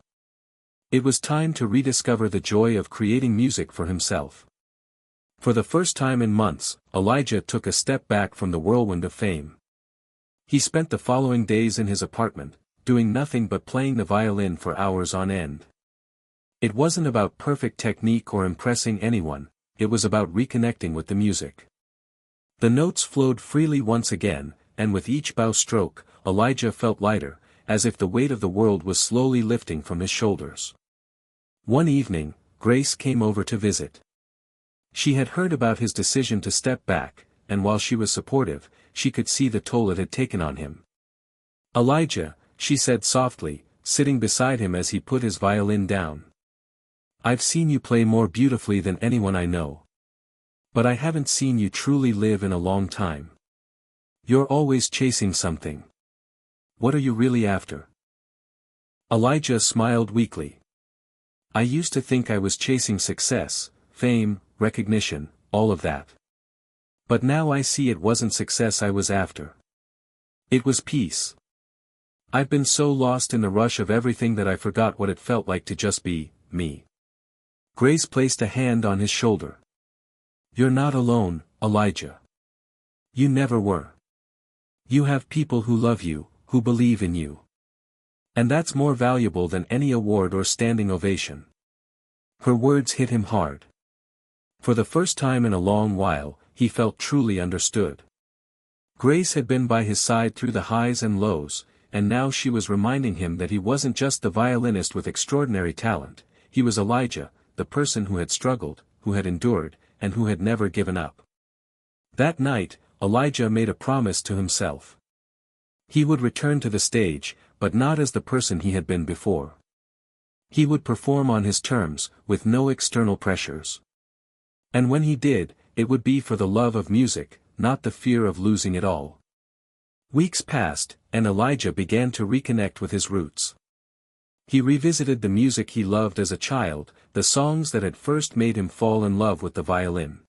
[SPEAKER 1] It was time to rediscover the joy of creating music for himself. For the first time in months, Elijah took a step back from the whirlwind of fame. He spent the following days in his apartment, doing nothing but playing the violin for hours on end. It wasn't about perfect technique or impressing anyone, it was about reconnecting with the music. The notes flowed freely once again, and with each bow stroke, Elijah felt lighter, as if the weight of the world was slowly lifting from his shoulders. One evening, Grace came over to visit. She had heard about his decision to step back, and while she was supportive, she could see the toll it had taken on him. "Elijah," she said softly, sitting beside him as he put his violin down. "I've seen you play more beautifully than anyone I know. But I haven't seen you truly live in a long time. You're always chasing something. What are you really after?" Elijah smiled weakly. "I used to think I was chasing success, fame, recognition, all of that. But now I see it wasn't success I was after. It was peace. I've been so lost in the rush of everything that I forgot what it felt like to just be, me." Grace placed a hand on his shoulder. "You're not alone, Elijah. You never were. You have people who love you, who believe in you. And that's more valuable than any award or standing ovation." Her words hit him hard. For the first time in a long while, he felt truly understood. Grace had been by his side through the highs and lows, and now she was reminding him that he wasn't just the violinist with extraordinary talent, he was Elijah, the person who had struggled, who had endured, and who had never given up. That night, Elijah made a promise to himself. He would return to the stage, but not as the person he had been before. He would perform on his terms, with no external pressures. And when he did, it would be for the love of music, not the fear of losing it all. Weeks passed, and Elijah began to reconnect with his roots. He revisited the music he loved as a child, the songs that had first made him fall in love with the violin.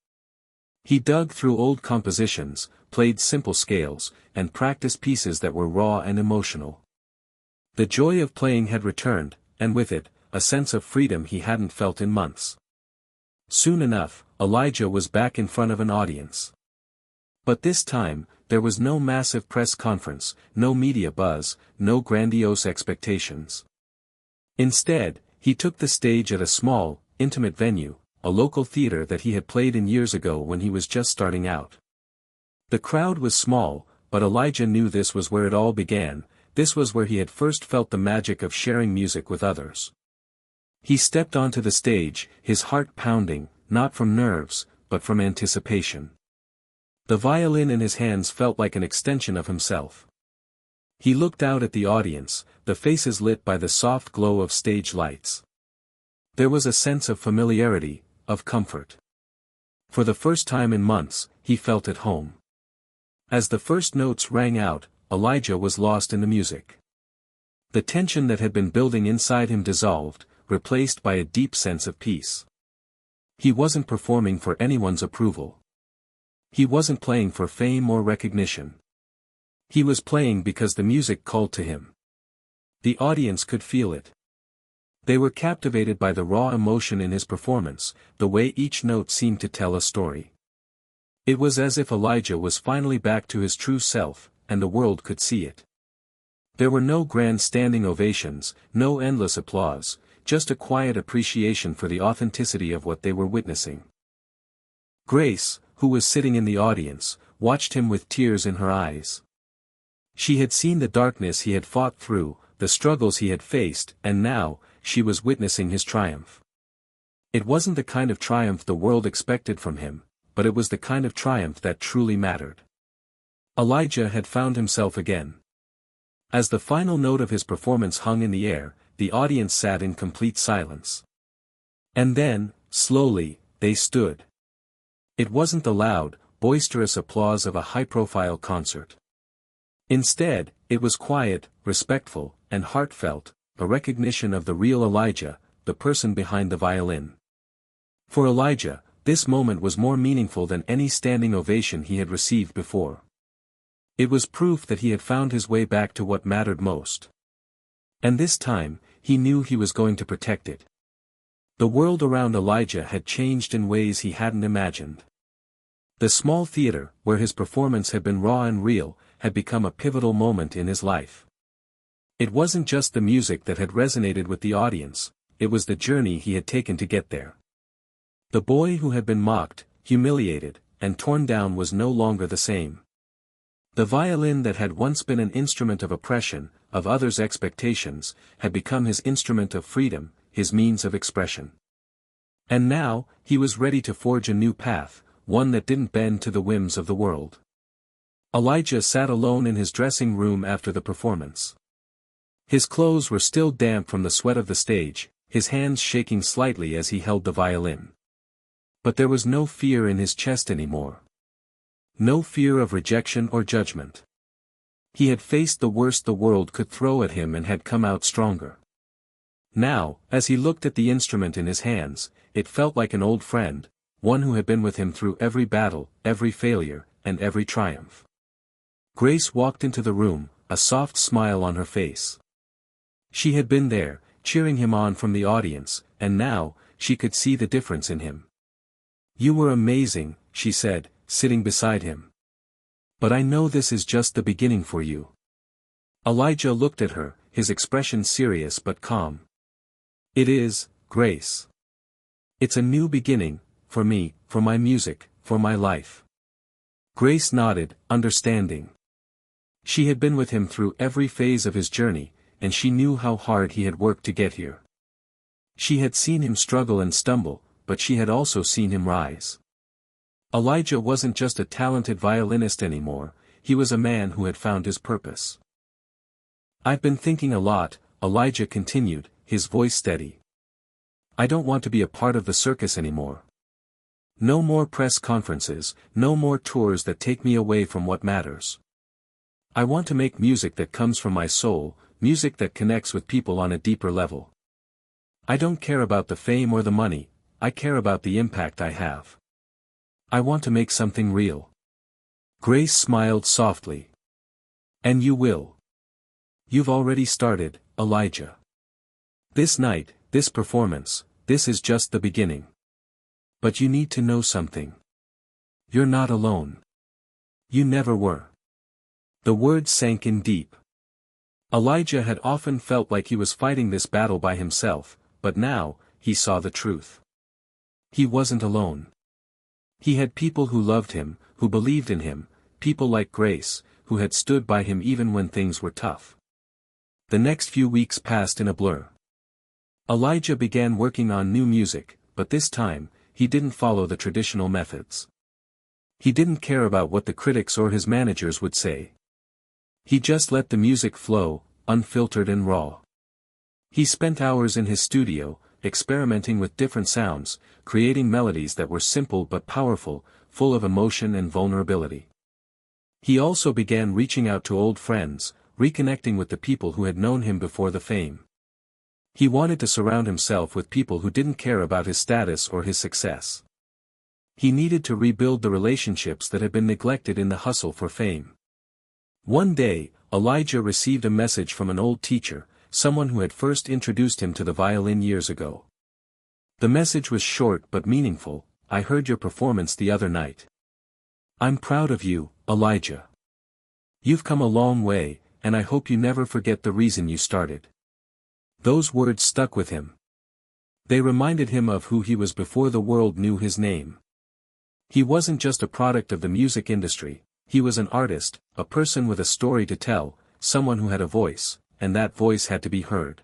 [SPEAKER 1] He dug through old compositions, played simple scales, and practiced pieces that were raw and emotional. The joy of playing had returned, and with it, a sense of freedom he hadn't felt in months. Soon enough, Elijah was back in front of an audience. But this time, there was no massive press conference, no media buzz, no grandiose expectations. Instead, he took the stage at a small, intimate venue, a local theater that he had played in years ago when he was just starting out. The crowd was small, but Elijah knew this was where it all began, this was where he had first felt the magic of sharing music with others. He stepped onto the stage, his heart pounding, not from nerves, but from anticipation. The violin in his hands felt like an extension of himself. He looked out at the audience, the faces lit by the soft glow of stage lights. There was a sense of familiarity, of comfort. For the first time in months, he felt at home. As the first notes rang out, Elijah was lost in the music. The tension that had been building inside him dissolved, replaced by a deep sense of peace. He wasn't performing for anyone's approval. He wasn't playing for fame or recognition. He was playing because the music called to him. The audience could feel it. They were captivated by the raw emotion in his performance, the way each note seemed to tell a story. It was as if Elijah was finally back to his true self, and the world could see it. There were no grand standing ovations, no endless applause, just a quiet appreciation for the authenticity of what they were witnessing. Grace, who was sitting in the audience, watched him with tears in her eyes. She had seen the darkness he had fought through, the struggles he had faced, and now, she was witnessing his triumph. It wasn't the kind of triumph the world expected from him, but it was the kind of triumph that truly mattered. Elijah had found himself again. As the final note of his performance hung in the air, the audience sat in complete silence. And then, slowly, they stood. It wasn't the loud, boisterous applause of a high-profile concert. Instead, it was quiet, respectful, and heartfelt, a recognition of the real Elijah, the person behind the violin. For Elijah, this moment was more meaningful than any standing ovation he had received before. It was proof that he had found his way back to what mattered most. And this time, he knew he was going to protect it. The world around Elijah had changed in ways he hadn't imagined. The small theater, where his performance had been raw and real, had become a pivotal moment in his life. It wasn't just the music that had resonated with the audience, it was the journey he had taken to get there. The boy who had been mocked, humiliated, and torn down was no longer the same. The violin that had once been an instrument of oppression, of others' expectations, had become his instrument of freedom, his means of expression. And now, he was ready to forge a new path, one that didn't bend to the whims of the world. Elijah sat alone in his dressing room after the performance. His clothes were still damp from the sweat of the stage, his hands shaking slightly as he held the violin. But there was no fear in his chest anymore. No fear of rejection or judgment. He had faced the worst the world could throw at him and had come out stronger. Now, as he looked at the instrument in his hands, it felt like an old friend, one who had been with him through every battle, every failure, and every triumph. Grace walked into the room, a soft smile on her face. She had been there, cheering him on from the audience, and now, she could see the difference in him. "You were amazing," she said, sitting beside him. "But I know this is just the beginning for you." Elijah looked at her, his expression serious but calm. "It is, Grace. It's a new beginning, for me, for my music, for my life." Grace nodded, understanding. She had been with him through every phase of his journey, and she knew how hard he had worked to get here. She had seen him struggle and stumble, but she had also seen him rise. Elijah wasn't just a talented violinist anymore, he was a man who had found his purpose. "I've been thinking a lot," Elijah continued, his voice steady. "I don't want to be a part of the circus anymore. No more press conferences, no more tours that take me away from what matters. I want to make music that comes from my soul, music that connects with people on a deeper level. I don't care about the fame or the money, I care about the impact I have. I want to make something real." Grace smiled softly. "And you will. You've already started, Elijah. This night, this performance, this is just the beginning. But you need to know something. You're not alone. You never were." The words sank in deep. Elijah had often felt like he was fighting this battle by himself, but now, he saw the truth. He wasn't alone. He had people who loved him, who believed in him, people like Grace, who had stood by him even when things were tough. The next few weeks passed in a blur. Elijah began working on new music, but this time, he didn't follow the traditional methods. He didn't care about what the critics or his managers would say. He just let the music flow, unfiltered and raw. He spent hours in his studio, experimenting with different sounds, creating melodies that were simple but powerful, full of emotion and vulnerability. He also began reaching out to old friends, reconnecting with the people who had known him before the fame. He wanted to surround himself with people who didn't care about his status or his success. He needed to rebuild the relationships that had been neglected in the hustle for fame. One day, Elijah received a message from an old teacher, someone who had first introduced him to the violin years ago. The message was short but meaningful. "I heard your performance the other night. I'm proud of you, Elijah. You've come a long way, and I hope you never forget the reason you started." Those words stuck with him. They reminded him of who he was before the world knew his name. He wasn't just a product of the music industry, he was an artist, a person with a story to tell, someone who had a voice, and that voice had to be heard.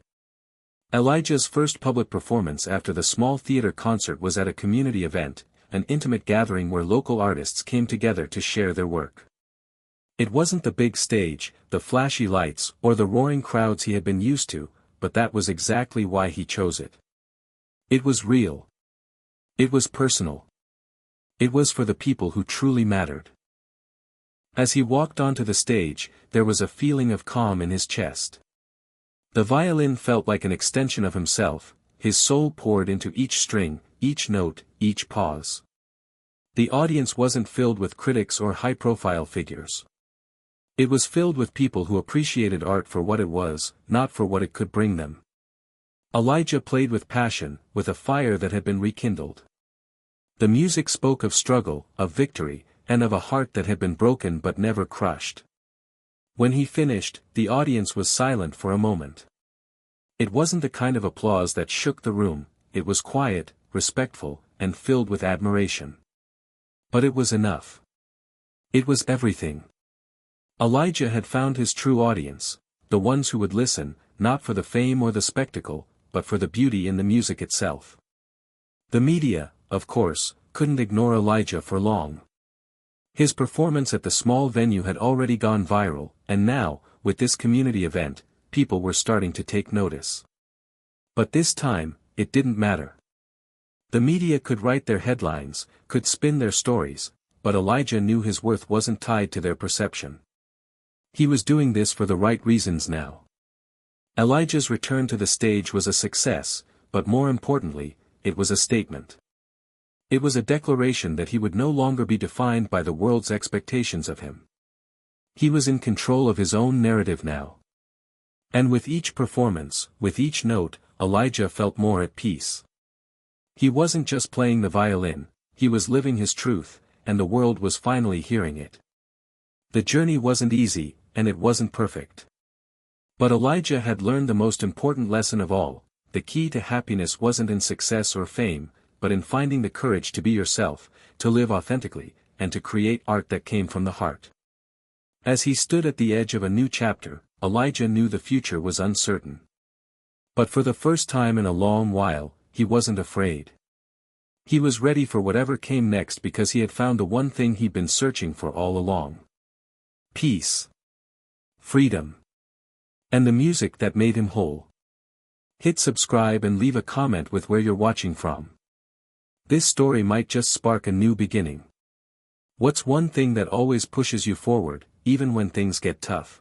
[SPEAKER 1] Elijah's first public performance after the small theater concert was at a community event, an intimate gathering where local artists came together to share their work. It wasn't the big stage, the flashy lights, or the roaring crowds he had been used to, but that was exactly why he chose it. It was real. It was personal. It was for the people who truly mattered. As he walked onto the stage, there was a feeling of calm in his chest. The violin felt like an extension of himself, his soul poured into each string, each note, each pause. The audience wasn't filled with critics or high-profile figures. It was filled with people who appreciated art for what it was, not for what it could bring them. Elijah played with passion, with a fire that had been rekindled. The music spoke of struggle, of victory, and of a heart that had been broken but never crushed. When he finished, the audience was silent for a moment. It wasn't the kind of applause that shook the room, it was quiet, respectful, and filled with admiration. But it was enough. It was everything. Elijah had found his true audience, the ones who would listen, not for the fame or the spectacle, but for the beauty in the music itself. The media, of course, couldn't ignore Elijah for long. His performance at the small venue had already gone viral, and now, with this community event, people were starting to take notice. But this time, it didn't matter. The media could write their headlines, could spin their stories, but Elijah knew his worth wasn't tied to their perception. He was doing this for the right reasons now. Elijah's return to the stage was a success, but more importantly, it was a statement. It was a declaration that he would no longer be defined by the world's expectations of him. He was in control of his own narrative now. And with each performance, with each note, Elijah felt more at peace. He wasn't just playing the violin, he was living his truth, and the world was finally hearing it. The journey wasn't easy, and it wasn't perfect. But Elijah had learned the most important lesson of all: the key to happiness wasn't in success or fame, but in finding the courage to be yourself, to live authentically, and to create art that came from the heart. As he stood at the edge of a new chapter, Elijah knew the future was uncertain. But for the first time in a long while, he wasn't afraid. He was ready for whatever came next because he had found the one thing he'd been searching for all along. Peace. Freedom. And the music that made him whole. Hit subscribe and leave a comment with where you're watching from. This story might just spark a new beginning. What's one thing that always pushes you forward, even when things get tough?